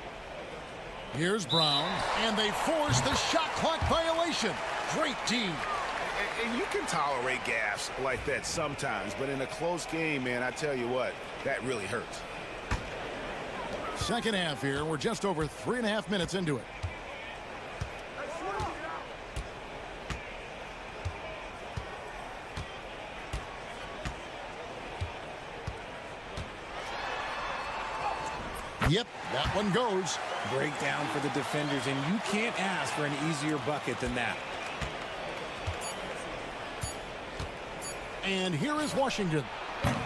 Here's Brown. And they force the shot clock violation. Great team. And you can tolerate gaffes like that sometimes, but in a close game, man, I tell you what, that really hurts. Second half here. We're just over 3.5 minutes into it. Yep, that one goes. Breakdown for the defenders, and you can't ask for an easier bucket than that. And here is Washington.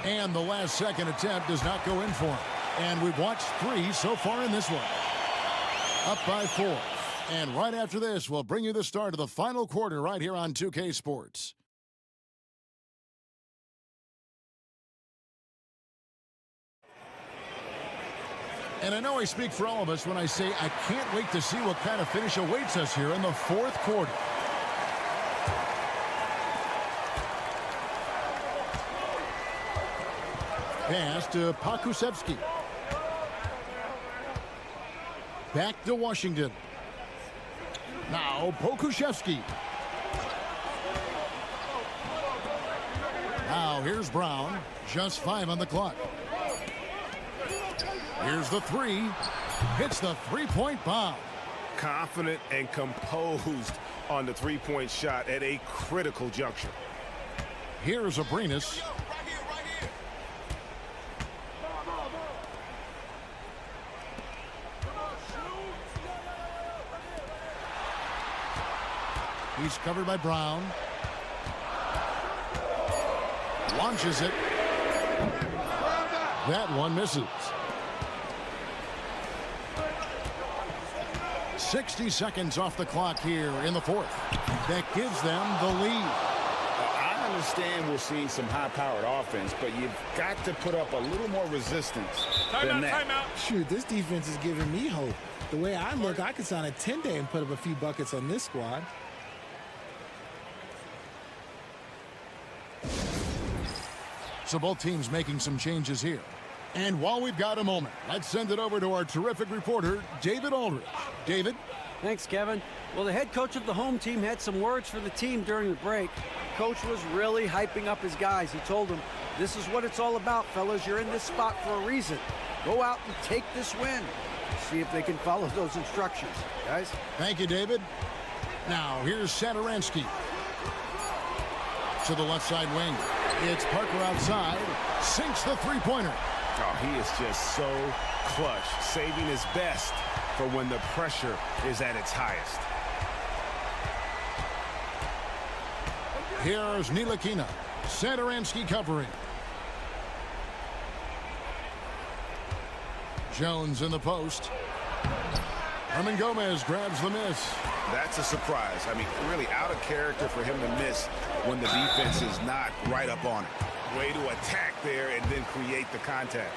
And the last second attempt does not go in for him. And we've watched 3 so far in this one. Up by 4. And right after this, we'll bring you the start of the final quarter right here on 2K Sports. And I know I speak for all of us when I say I can't wait to see what kind of finish awaits us here in the fourth quarter. Pass to Pokusevski. Back to Washington. Now Pokusevski. Now here's Brown. Just 5 on the clock. Here's the 3. Hits the three-point bomb. Confident and composed on the three-point shot at a critical juncture. Here's Abrinas. He's covered by Brown. Launches it. That one misses. 60 seconds off the clock here in the fourth. That gives them the lead. I understand we're seeing some high-powered offense, but you've got to put up a little more resistance than that. Timeout. Shoot, this defense is giving me hope. The way I look, I could sign a 10-day and put up a few buckets on this squad. So both teams making some changes here. And while we've got a moment, let's send it over to our terrific reporter, David Aldridge. David? Thanks, Kevin. Well, the head coach of the home team had some words for the team during the break. Coach was really hyping up his guys. He told them, this is what it's all about, fellas. You're in this spot for a reason. Go out and take this win. See if they can follow those instructions, guys. Thank you, David. Now, here's Satoransky. To the left side wing. It's Parker outside. Sinks the three-pointer. Oh, he is just so clutch, saving his best for when the pressure is at its highest. Here's Ntilikina. Satoransky covering. Jones in the post. Herman Gomez grabs the miss. That's a surprise. I mean, really out of character for him to miss when the defense is not right up on it. Way to attack there and then create the contact.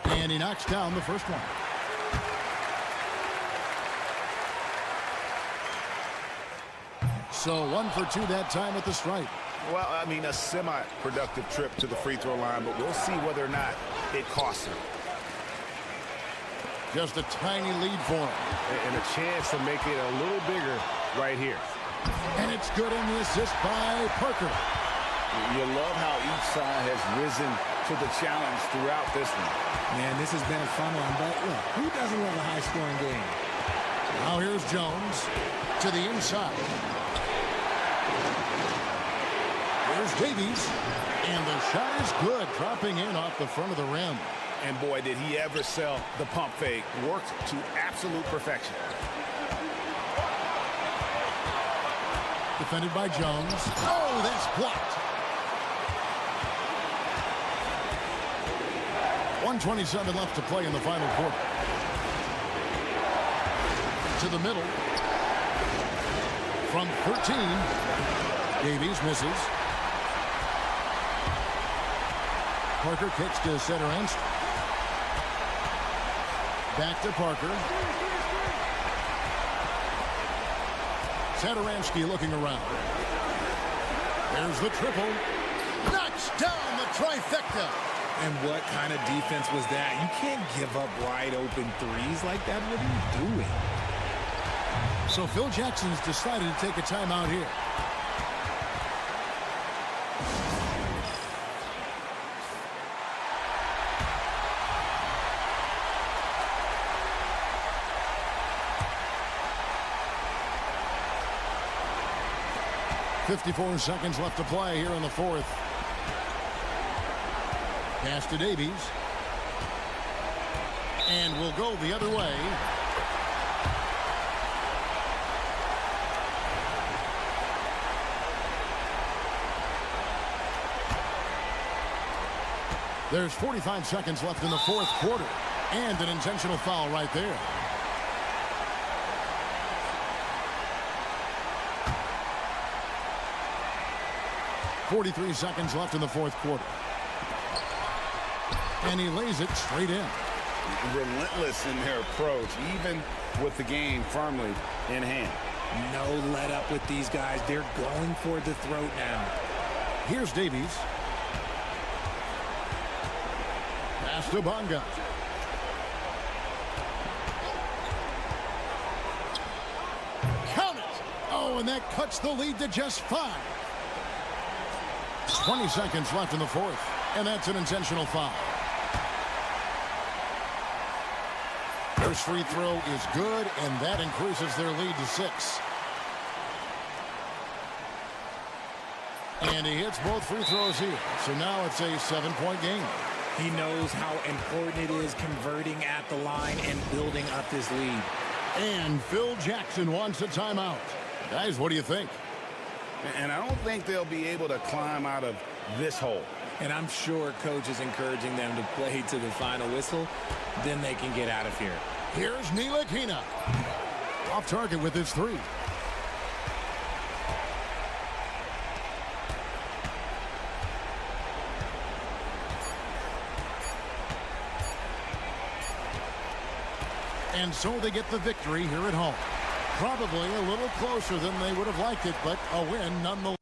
And he knocks down the first one. So 1 for 2 that time at the stripe. Well, I mean, a semi-productive trip to the free throw line, but we'll see whether or not it costs him. Just a tiny lead for him. And a chance to make it a little bigger right here. And it's good in the assist by Parker. You love how each side has risen to the challenge throughout this one. Man, this has been a fun one, but look, who doesn't love a high-scoring game? Now here's Jones to the inside. Here's Davies, and the shot is good, dropping in off the front of the rim. And boy, did he ever sell the pump fake. Worked to absolute perfection. Defended by Jones. Oh, that's blocked. 1:27 left to play in the final quarter. To the middle. From 13. Davies misses. Parker kicks to Satoransky. Back to Parker. Satoransky looking around. There's the triple. Knocks down the trifecta. And what kind of defense was that? You can't give up wide open threes like that. What are you doing? So Phil Jackson's decided to take a timeout here. .54 seconds left to play here in the fourth. Pass to Davies. And we'll go the other way. There's 45 seconds left in the fourth quarter. And an intentional foul right there. .43 seconds left in the fourth quarter. And he lays it straight in. Relentless in their approach, even with the game firmly in hand. No let up with these guys. They're going for the throat now. Here's Davies. Pass to Bonga. Count it! Oh, and that cuts the lead to just 5. 20 seconds left in the fourth, and that's an intentional foul. First free throw is good, and that increases their lead to 6. And he hits both free throws here, so now it's a 7-point game. He knows how important it is converting at the line and building up this lead. And Phil Jackson wants a timeout. Guys, what do you think? And I don't think they'll be able to climb out of this hole. And I'm sure coach is encouraging them to play to the final whistle. Then they can get out of here. Here's Ntilikina. Off target with his 3. And so they get the victory here at home. Probably a little closer than they would have liked it, but a win nonetheless.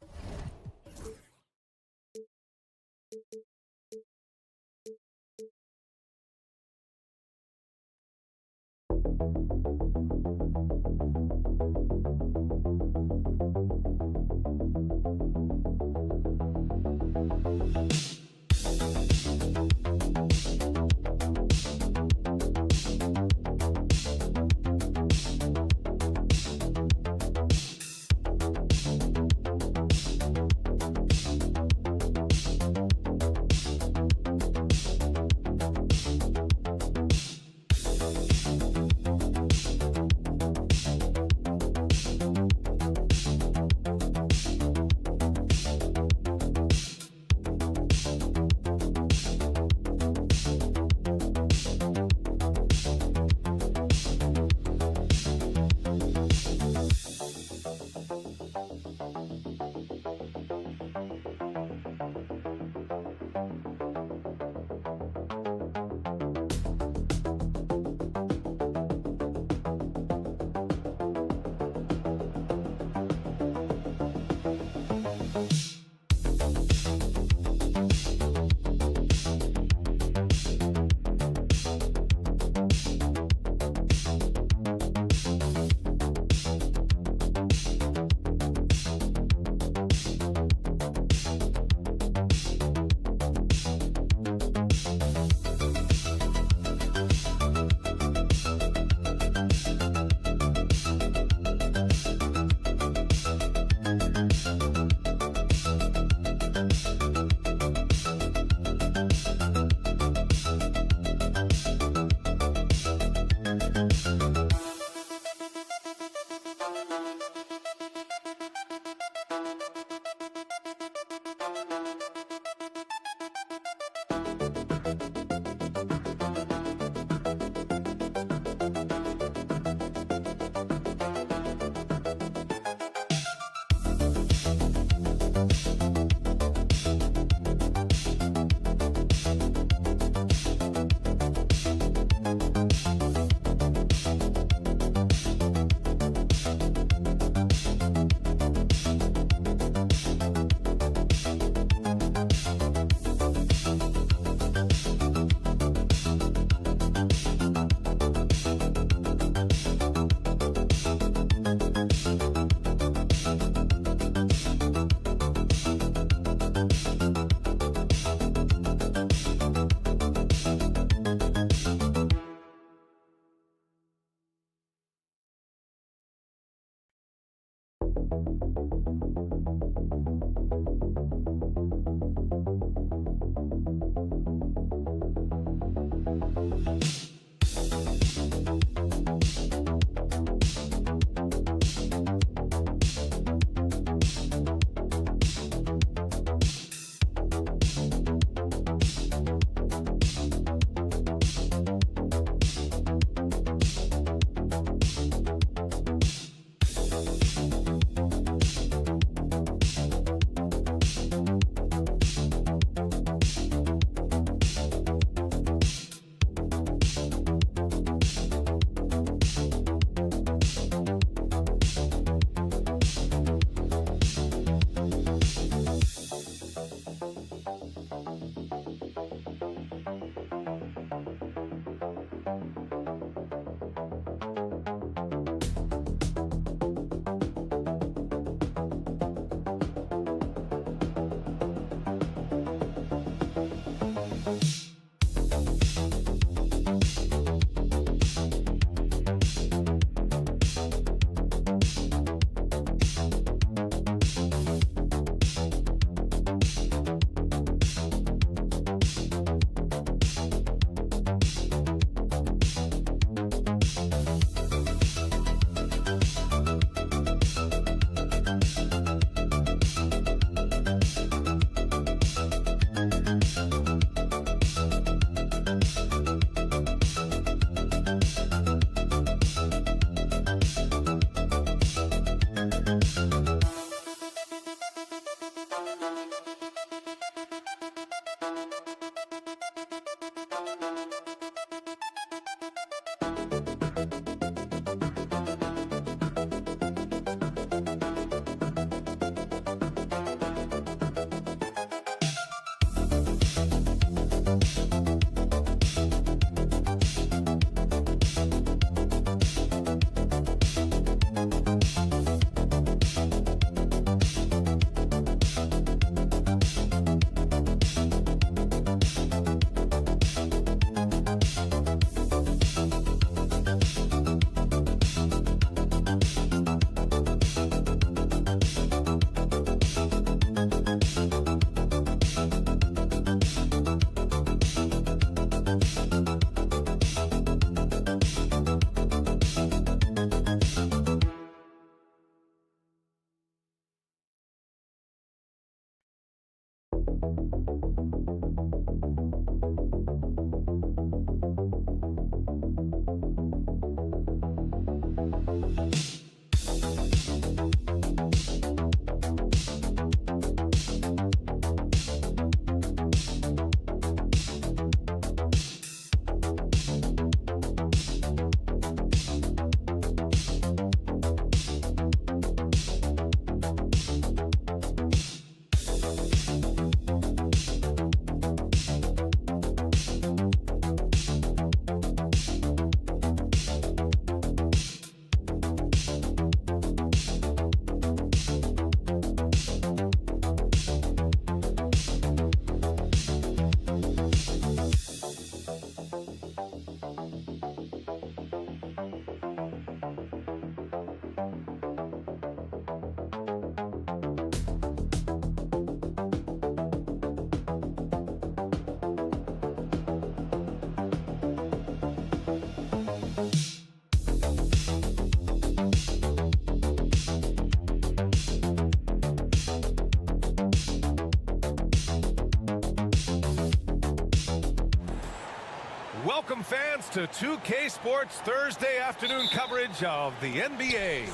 Welcome, fans, to 2K Sports Thursday afternoon coverage of the NBA.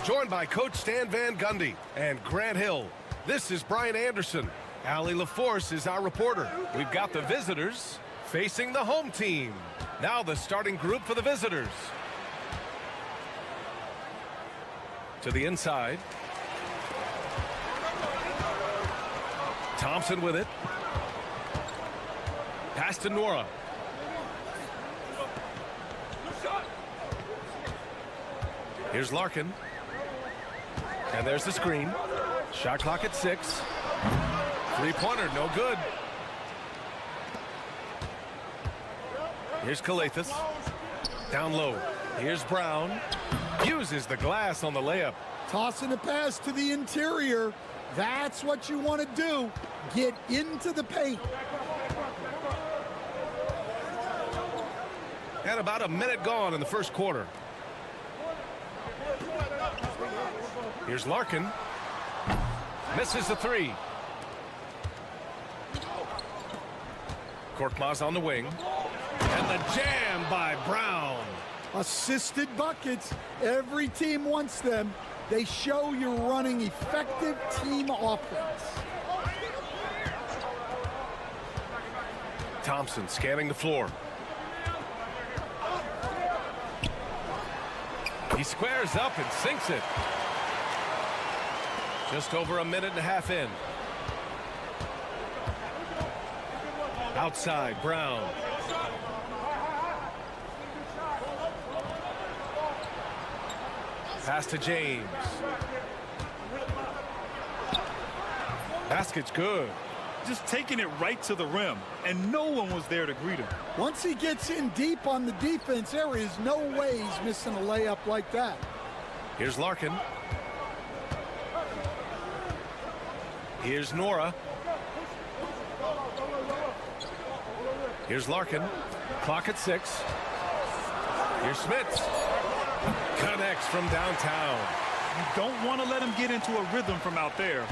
Joined by Coach Stan Van Gundy and Grant Hill. This is Brian Anderson. Allie LaForce is our reporter. We've got the visitors facing the home team. Now the starting group for the visitors. To the inside. Thompson with it. Pass to Nora. Here's Larkin. And there's the screen. Shot clock at 6. Three-pointer, no good. Here's Kalathis. Down low. Here's Brown. Uses the glass on the layup. Tossing a pass to the interior. That's what you want to do. Get into the paint. And about a minute gone in the first quarter. Here's Larkin. Misses the three. Korkmaz on the wing. And the jam by Brown. Assisted buckets. Every team wants them. They show you're running effective team offense. Thompson scanning the floor. He squares up and sinks it. Just over a minute and a half in. Outside, Brown. Pass to James. Basket's good. Just taking it right to the rim, and no one was there to greet him. Once he gets in deep on the defense, there is no way he's missing a layup like that. Here's Larkin. Here's Nora. Here's Larkin. Clock at 6. Here's Smits. Connects from downtown. You don't want to let him get into a rhythm from out there.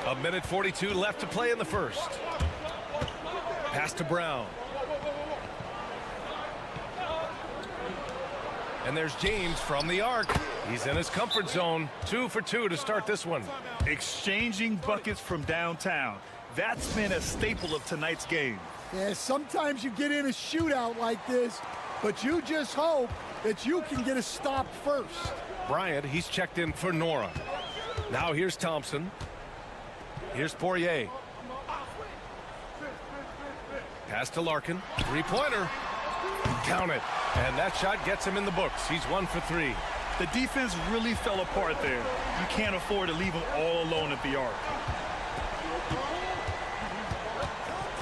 A minute 42 left to play in the first. Pass to Brown. And there's James from the arc. He's in his comfort zone. 2 for 2 to start this one. Exchanging buckets from downtown. That's been a staple of tonight's game. Yeah, sometimes you get in a shootout like this, but you just hope that you can get a stop first. Bryant, he's checked in for Nora. Now here's Thompson. Here's Poirier. Pass to Larkin. Three-pointer. Count it. And that shot gets him in the books. He's 1 for 3. The defense really fell apart there. You can't afford to leave him all alone at the arc.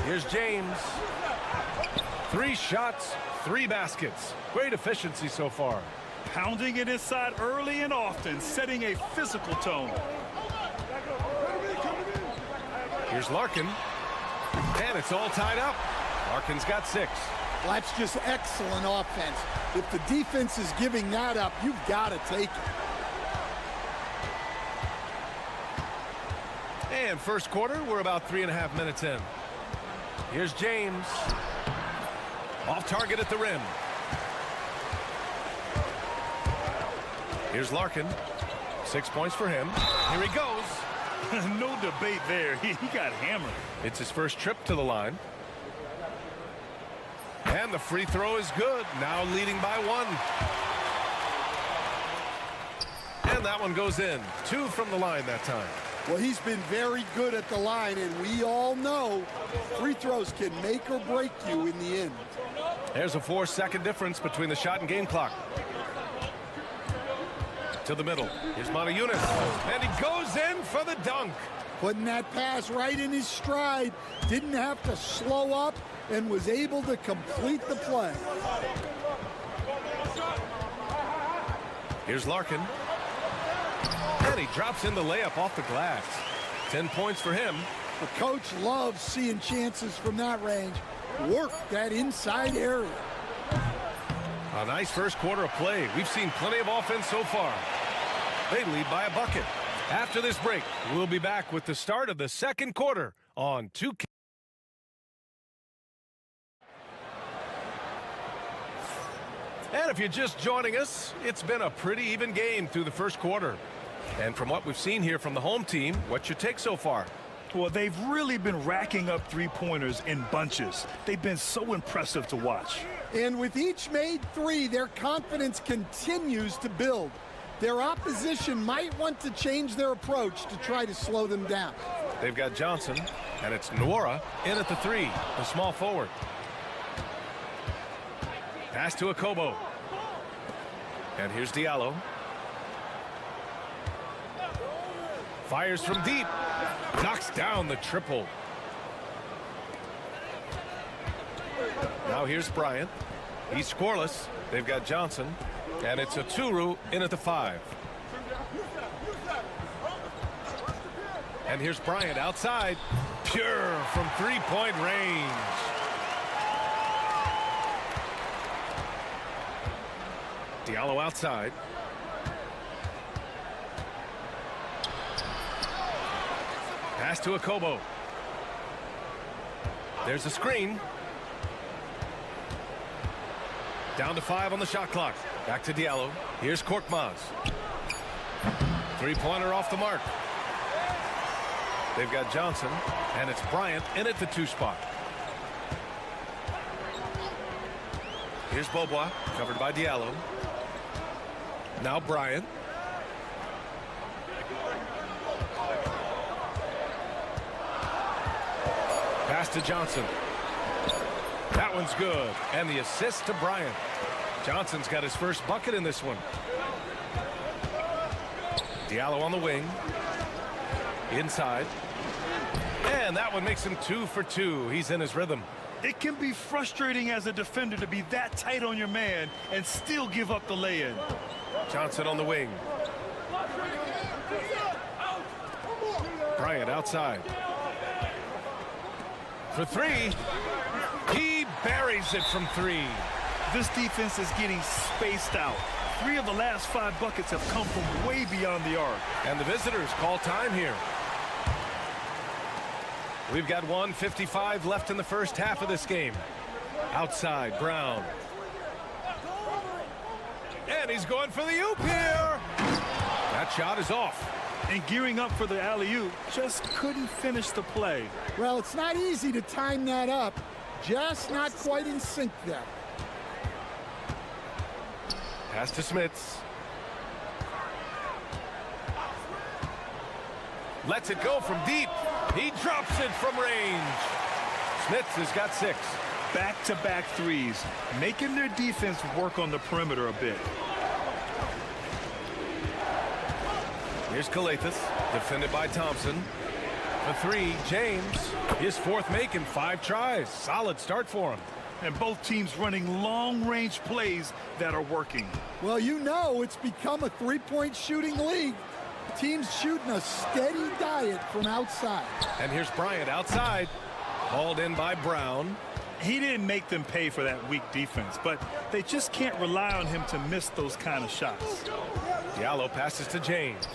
Here's James. 3 shots, 3 baskets. Great efficiency so far. Pounding it inside early and often, setting a physical tone. Here's Larkin. And it's all tied up. Larkin's got 6. Well, that's just excellent offense. If the defense is giving that up, you've got to take it. And first quarter, we're about 3.5 minutes in. Here's James. Off target at the rim. Here's Larkin. 6 points for him. Here he goes. No debate there. He got hammered. It's his first trip to the line. And the free throw is good. Now leading by 1. And that one goes in. 2 from the line that time. Well, he's been very good at the line, and we all know free throws can make or break you in the end. There's a 4-second difference between the shot and game clock. To the middle. Here's Yunus. And he goes in for the dunk. Putting that pass right in his stride. Didn't have to slow up and was able to complete the play. Here's Larkin. And he drops in the layup off the glass. 10 points for him. The coach loves seeing chances from that range. Work that inside area. A nice first quarter of play. We've seen plenty of offense so far. They lead by a bucket. After this break, we'll be back with the start of the second quarter on 2K. And if you're just joining us, it's been a pretty even game through the first quarter. And from what we've seen here from the home team, what's your take so far? Well, they've really been racking up three-pointers in bunches. They've been so impressive to watch. And with each made three, their confidence continues to build. Their opposition might want to change their approach to try to slow them down. They've got Johnson, and it's Nwora in at the 3, the small forward. Pass to Akobo. And here's Diallo. Fires from deep. Knocks down the triple. Now here's Bryant. He's scoreless. They've got Johnson. And it's a Turu in at the 5. And here's Bryant outside. Pure from three-point range. Diallo outside. Pass to Akobo. There's a screen. Down to 5 on the shot clock. Back to Diallo. Here's Korkmaz. Three-pointer off the mark. They've got Johnson, and it's Bryant in at the 2 spot. Here's Bobois, covered by Diallo. Now Bryant. Pass to Johnson. That one's good. And the assist to Bryant. Johnson's got his first bucket in this one. Diallo on the wing. Inside. And that one makes him 2 for 2. He's in his rhythm. It can be frustrating as a defender to be that tight on your man and still give up the lay-in. Johnson on the wing. Bryant outside. For 3. He buries it from 3. This defense is getting spaced out. 3 of the last 5 buckets have come from way beyond the arc. And the visitors call time here. We've got 1:55 left in the first half of this game. Outside, Brown. And he's going for the oop here. That shot is off. And gearing up for the alley-oop, just couldn't finish the play. Well, it's not easy to time that up. Just not quite in sync there. Pass to Smits. Lets it go from deep. He drops it from range. Smits has got 6. Back-to-back threes, making their defense work on the perimeter a bit. Here's Kalathis, defended by Thompson. For 3, James. His 4th make in 5 tries. Solid start for him. And both teams running long-range plays that are working. Well, you know it's become a three-point shooting league. Teams shooting a steady diet from outside. And here's Bryant outside. Hauled in by Brown. He didn't make them pay for that weak defense, but they just can't rely on him to miss those kind of shots. Diallo passes to James.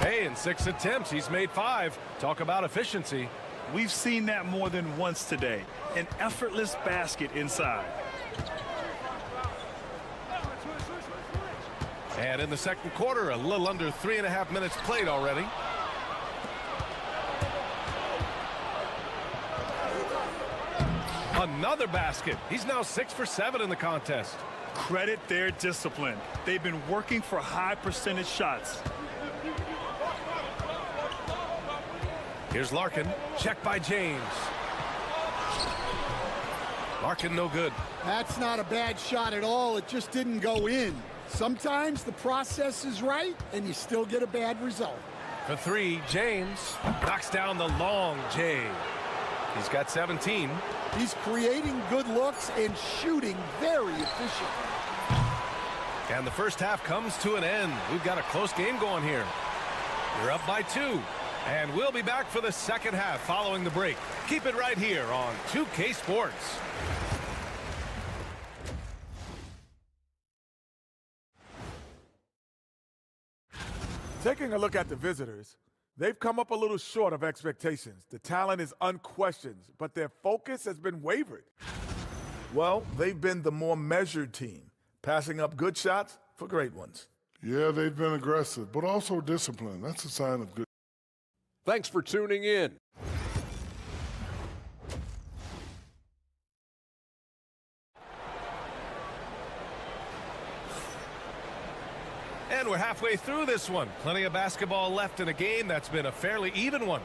Hey, in 6 attempts, he's made 5. Talk about efficiency. We've seen that more than once today. An effortless basket inside. And in the second quarter, a little under 3.5 minutes played already. Another basket. He's now 6 for 7 in the contest. Credit their discipline. They've been working for high percentage shots. Here's Larkin. Check by James. Larkin no good. That's not a bad shot at all. It just didn't go in. Sometimes the process is right, and you still get a bad result. For 3, James knocks down the long J. He's got 17. He's creating good looks and shooting very efficient. And the first half comes to an end. We've got a close game going here. You're up by 2. And we'll be back for the second half following the break. Keep it right here on 2K Sports. Taking a look at the visitors, they've come up a little short of expectations. The talent is unquestioned, but their focus has been wavered. Well, they've been the more measured team, passing up good shots for great ones. Yeah, they've been aggressive, but also disciplined. That's a sign of good. Thanks for tuning in. And we're halfway through this one. Plenty of basketball left in a game that's been a fairly even one.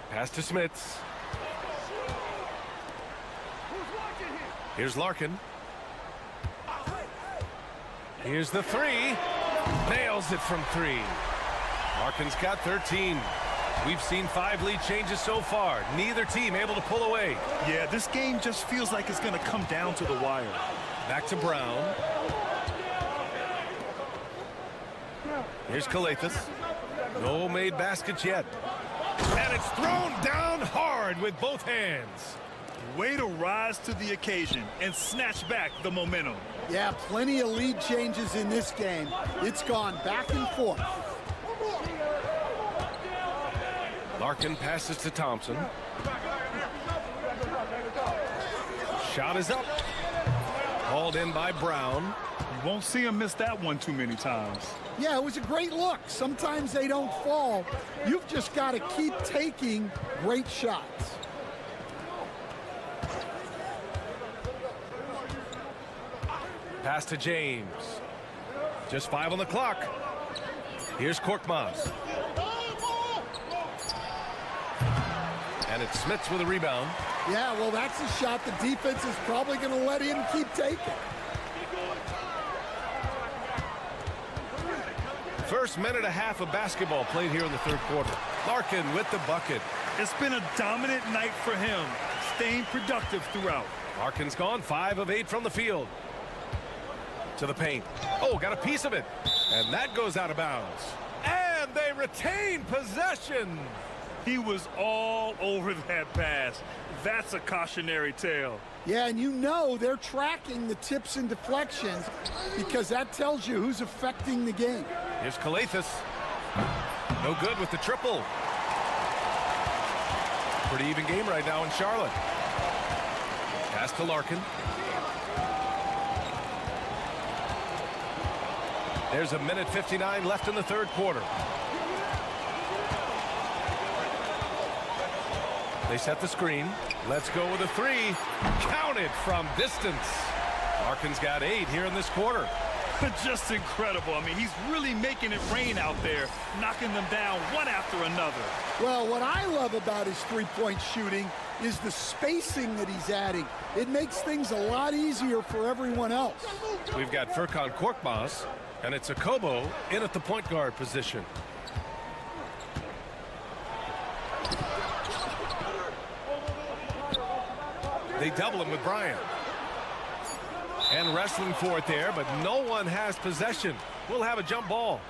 Pass to Smits. Here's Larkin. Here's the 3. Nails it from 3. Larkin's got 13. We've seen 5 lead changes so far. Neither team able to pull away. Yeah, this game just feels like it's going to come down to the wire. Back to Brown. Here's Calathis. No made baskets yet. And it's thrown down hard with both hands. Way to rise to the occasion and snatch back the momentum. Yeah, plenty of lead changes in this game. It's gone back and forth. Larkin passes to Thompson. Shot is up. Hauled in by Brown. You won't see him miss that one too many times. Yeah, it was a great look. Sometimes they don't fall. You've just got to keep taking great shots. Pass to James. Just 5 on the clock. Here's Korkmaz. And it's Smits with a rebound. Yeah, well, that's a shot the defense is probably going to let him keep taking. First minute and a half of basketball played here in the third quarter. Larkin with the bucket. It's been a dominant night for him, staying productive throughout. Larkin's gone 5 of 8 from the field. To the paint. Oh, got a piece of it. And that goes out of bounds. And they retain possession. He was all over that pass. That's a cautionary tale. Yeah, and you know they're tracking the tips and deflections because that tells you who's affecting the game. Here's Calathis. No good with the triple. Pretty even game right now in Charlotte. Pass to Larkin. There's a minute 59 left in the third quarter. They set the screen. Let's go with a 3. Counted from distance. Larkin's got 8 here in this quarter. Just incredible. I mean, he's really making it rain out there, knocking them down one after another. Well, what I love about his three-point shooting is the spacing that he's adding. It makes things a lot easier for everyone else. We've got Furkan Korkmaz, and it's Akobo in at the point guard position. They double him with Bryant. And wrestling for it there, but no one has possession. We'll have a jump ball.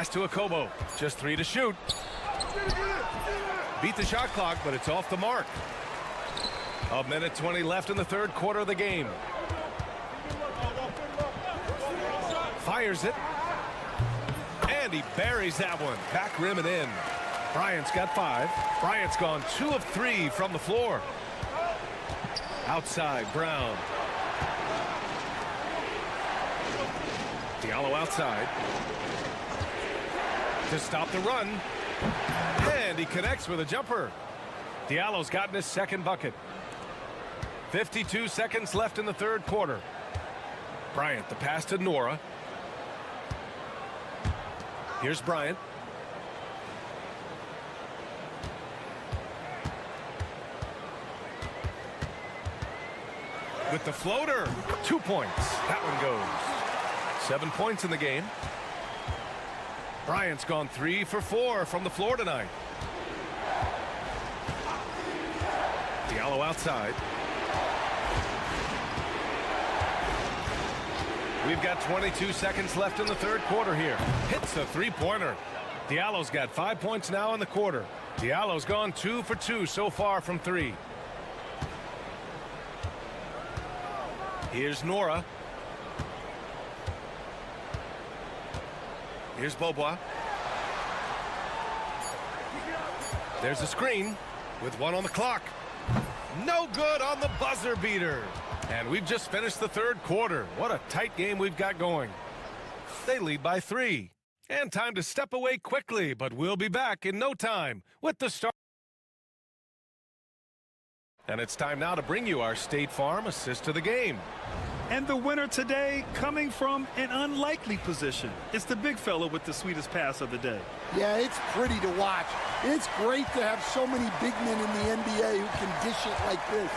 Pass to Okobo. Just 3 to shoot. Beat the shot clock, but it's off the mark. A minute 20 left in the third quarter of the game. Fires it. And he buries that one. Back rim and in. Bryant's got 5. Bryant's gone 2 of 3 from the floor. Outside, Brown. Diallo outside. To stop the run. And he connects with a jumper. Diallo's gotten his second bucket. 52 seconds left in the third quarter. Bryant, the pass to Nora. Here's Bryant. With the floater. 2 points. That one goes. 7 points in the game. Bryant's gone 3 for 4 from the floor tonight. Diallo outside. We've got 22 seconds left in the third quarter here. Hits a three-pointer. Diallo's got 5 points now in the quarter. Diallo's gone 2 for 2 so far from 3. Here's Nora. Here's Beaubois. There's a screen with 1 on the clock. No good on the buzzer beater. And we've just finished the third quarter. What a tight game we've got going. They lead by 3. And time to step away quickly, but we'll be back in no time with the start. And it's time now to bring you our State Farm assist to the game. And the winner today coming from an unlikely position. It's the big fella with the sweetest pass of the day. Yeah, it's pretty to watch. It's great to have so many big men in the NBA who can dish it like this.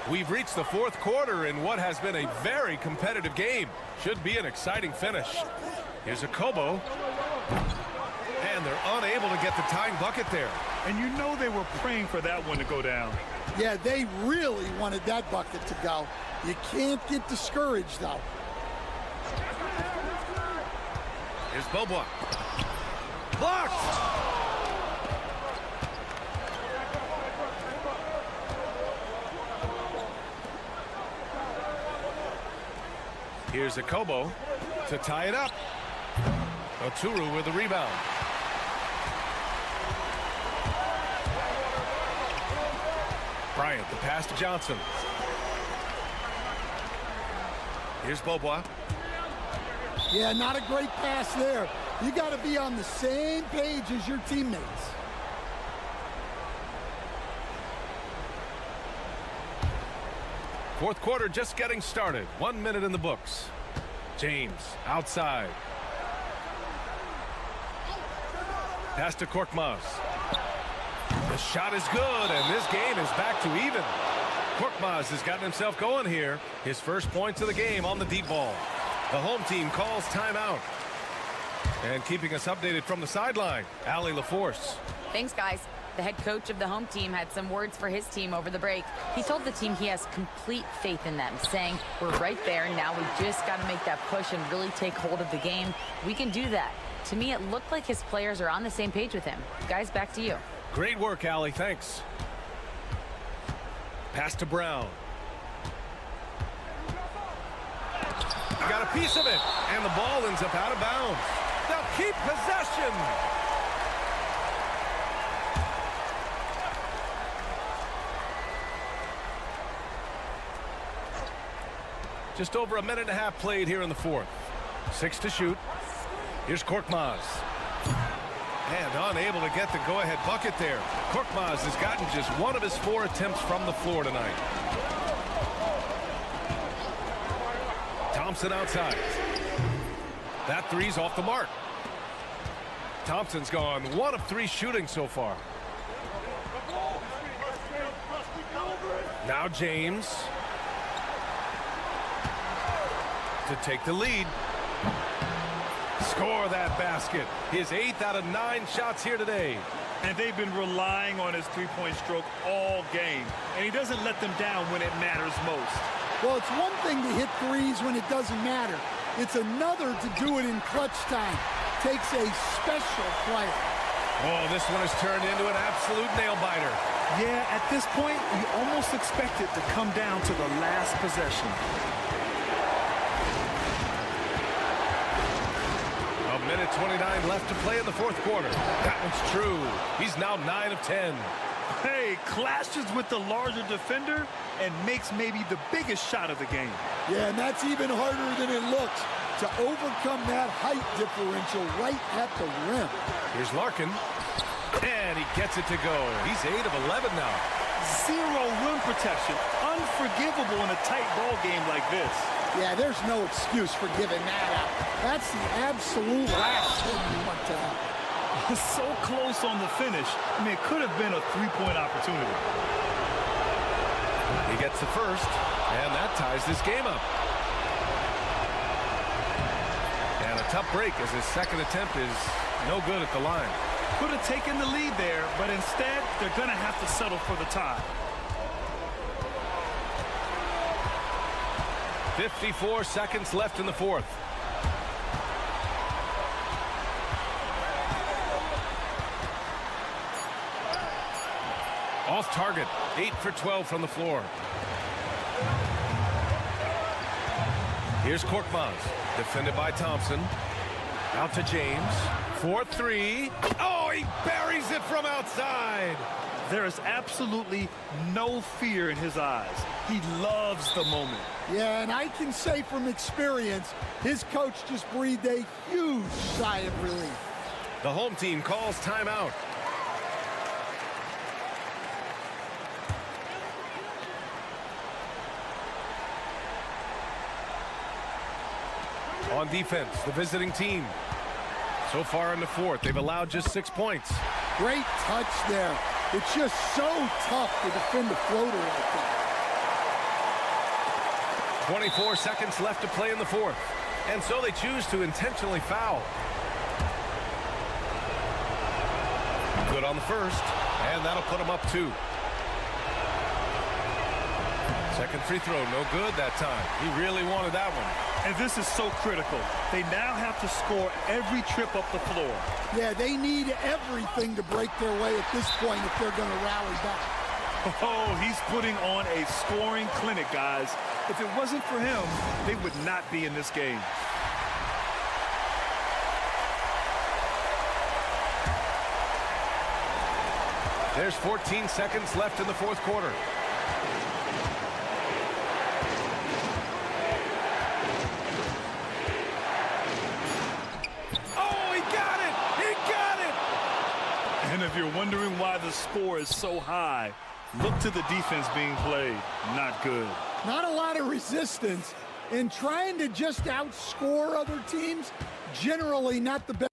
We've reached the fourth quarter in what has been a very competitive game. Should be an exciting finish. Here's Okobo. And they're unable to get the tying bucket there. And you know they were praying for that one to go down. Yeah, they really wanted that bucket to go. You can't get discouraged, though. Here's Beaubois. Blocked! Here's Okobo to tie it up. Oturu with the rebound. Bryant, the pass to Johnson. Here's Beaubois. Yeah, not a great pass there. You got to be on the same page as your teammates. Fourth quarter just getting started. 1 minute in the books. James outside. Pass to Korkmaz. The shot is good, and this game is back to even. Korkmaz has gotten himself going here. His first points of the game on the deep ball. The home team calls timeout. And keeping us updated from the sideline, Allie LaForce. Thanks, guys. The head coach of the home team had some words for his team over the break. He told the team he has complete faith in them, saying, we're right there, now we just got to make that push and really take hold of the game. We can do that. To me, it looked like his players are on the same page with him. Guys, back to you. Great work, Allie. Thanks. Pass to Brown. Got a piece of it, and the ball ends up out of bounds. They'll keep possession. Just over a minute and a half played here in the fourth. 6 to shoot. Here's Korkmaz. And unable to get the go-ahead bucket there. Korkmaz has gotten just 1 of his 4 attempts from the floor tonight. Thompson outside. That three's off the mark. Thompson's gone 1 of 3 shooting so far. Now James to take the lead. Score that basket. His 8th out of 9 shots here today. And they've been relying on his three-point stroke all game. And he doesn't let them down when it matters most. Well, it's one thing to hit threes when it doesn't matter. It's another to do it in clutch time. Takes a special player. Oh, this one has turned into an absolute nail-biter. Yeah, at this point, you almost expect it to come down to the last possession. A minute 29 left to play in the fourth quarter. That one's true. He's now 9 of 10. Hey, clashes with the larger defender and makes maybe the biggest shot of the game. Yeah, and that's even harder than it looks, to overcome that height differential right at the rim. Here's Larkin, and he gets it to go. He's 8 of 11 now. Zero rim protection. Unforgivable in a tight ball game like this. Yeah, there's no excuse for giving that up. That's the absolute last thing you want to have. So close on the finish. I mean, it could have been a three-point opportunity. He gets the first, and that ties this game up. And a tough break as his second attempt is no good at the line. Could have taken the lead there, but instead, they're going to have to settle for the tie. 54 seconds left in the fourth. Off target, 8 for 12 from the floor. Here's Korkmaz, defended by Thompson. Out to James, 4-3. Oh, he buries it from outside. There is absolutely no fear in his eyes. He loves the moment. Yeah, and I can say from experience, his coach just breathed a huge sigh of relief. The home team calls timeout. On defense, the visiting team. So far in the fourth, they've allowed just 6 points. Great touch there. It's just so tough to defend a floater like that. 24 seconds left to play in the fourth. And so they choose to intentionally foul. Good on the first, and that'll put them up 2. Second free throw, no good that time. He really wanted that one. And this is so critical. They now have to score every trip up the floor. Yeah, they need everything to break their way at this point if they're going to rally back. Oh, he's putting on a scoring clinic, guys. If it wasn't for him, they would not be in this game. There's 14 seconds left in the fourth quarter. And if you're wondering why the score is so high, look to the defense being played. Not good. Not a lot of resistance, and trying to just outscore other teams, generally not the best.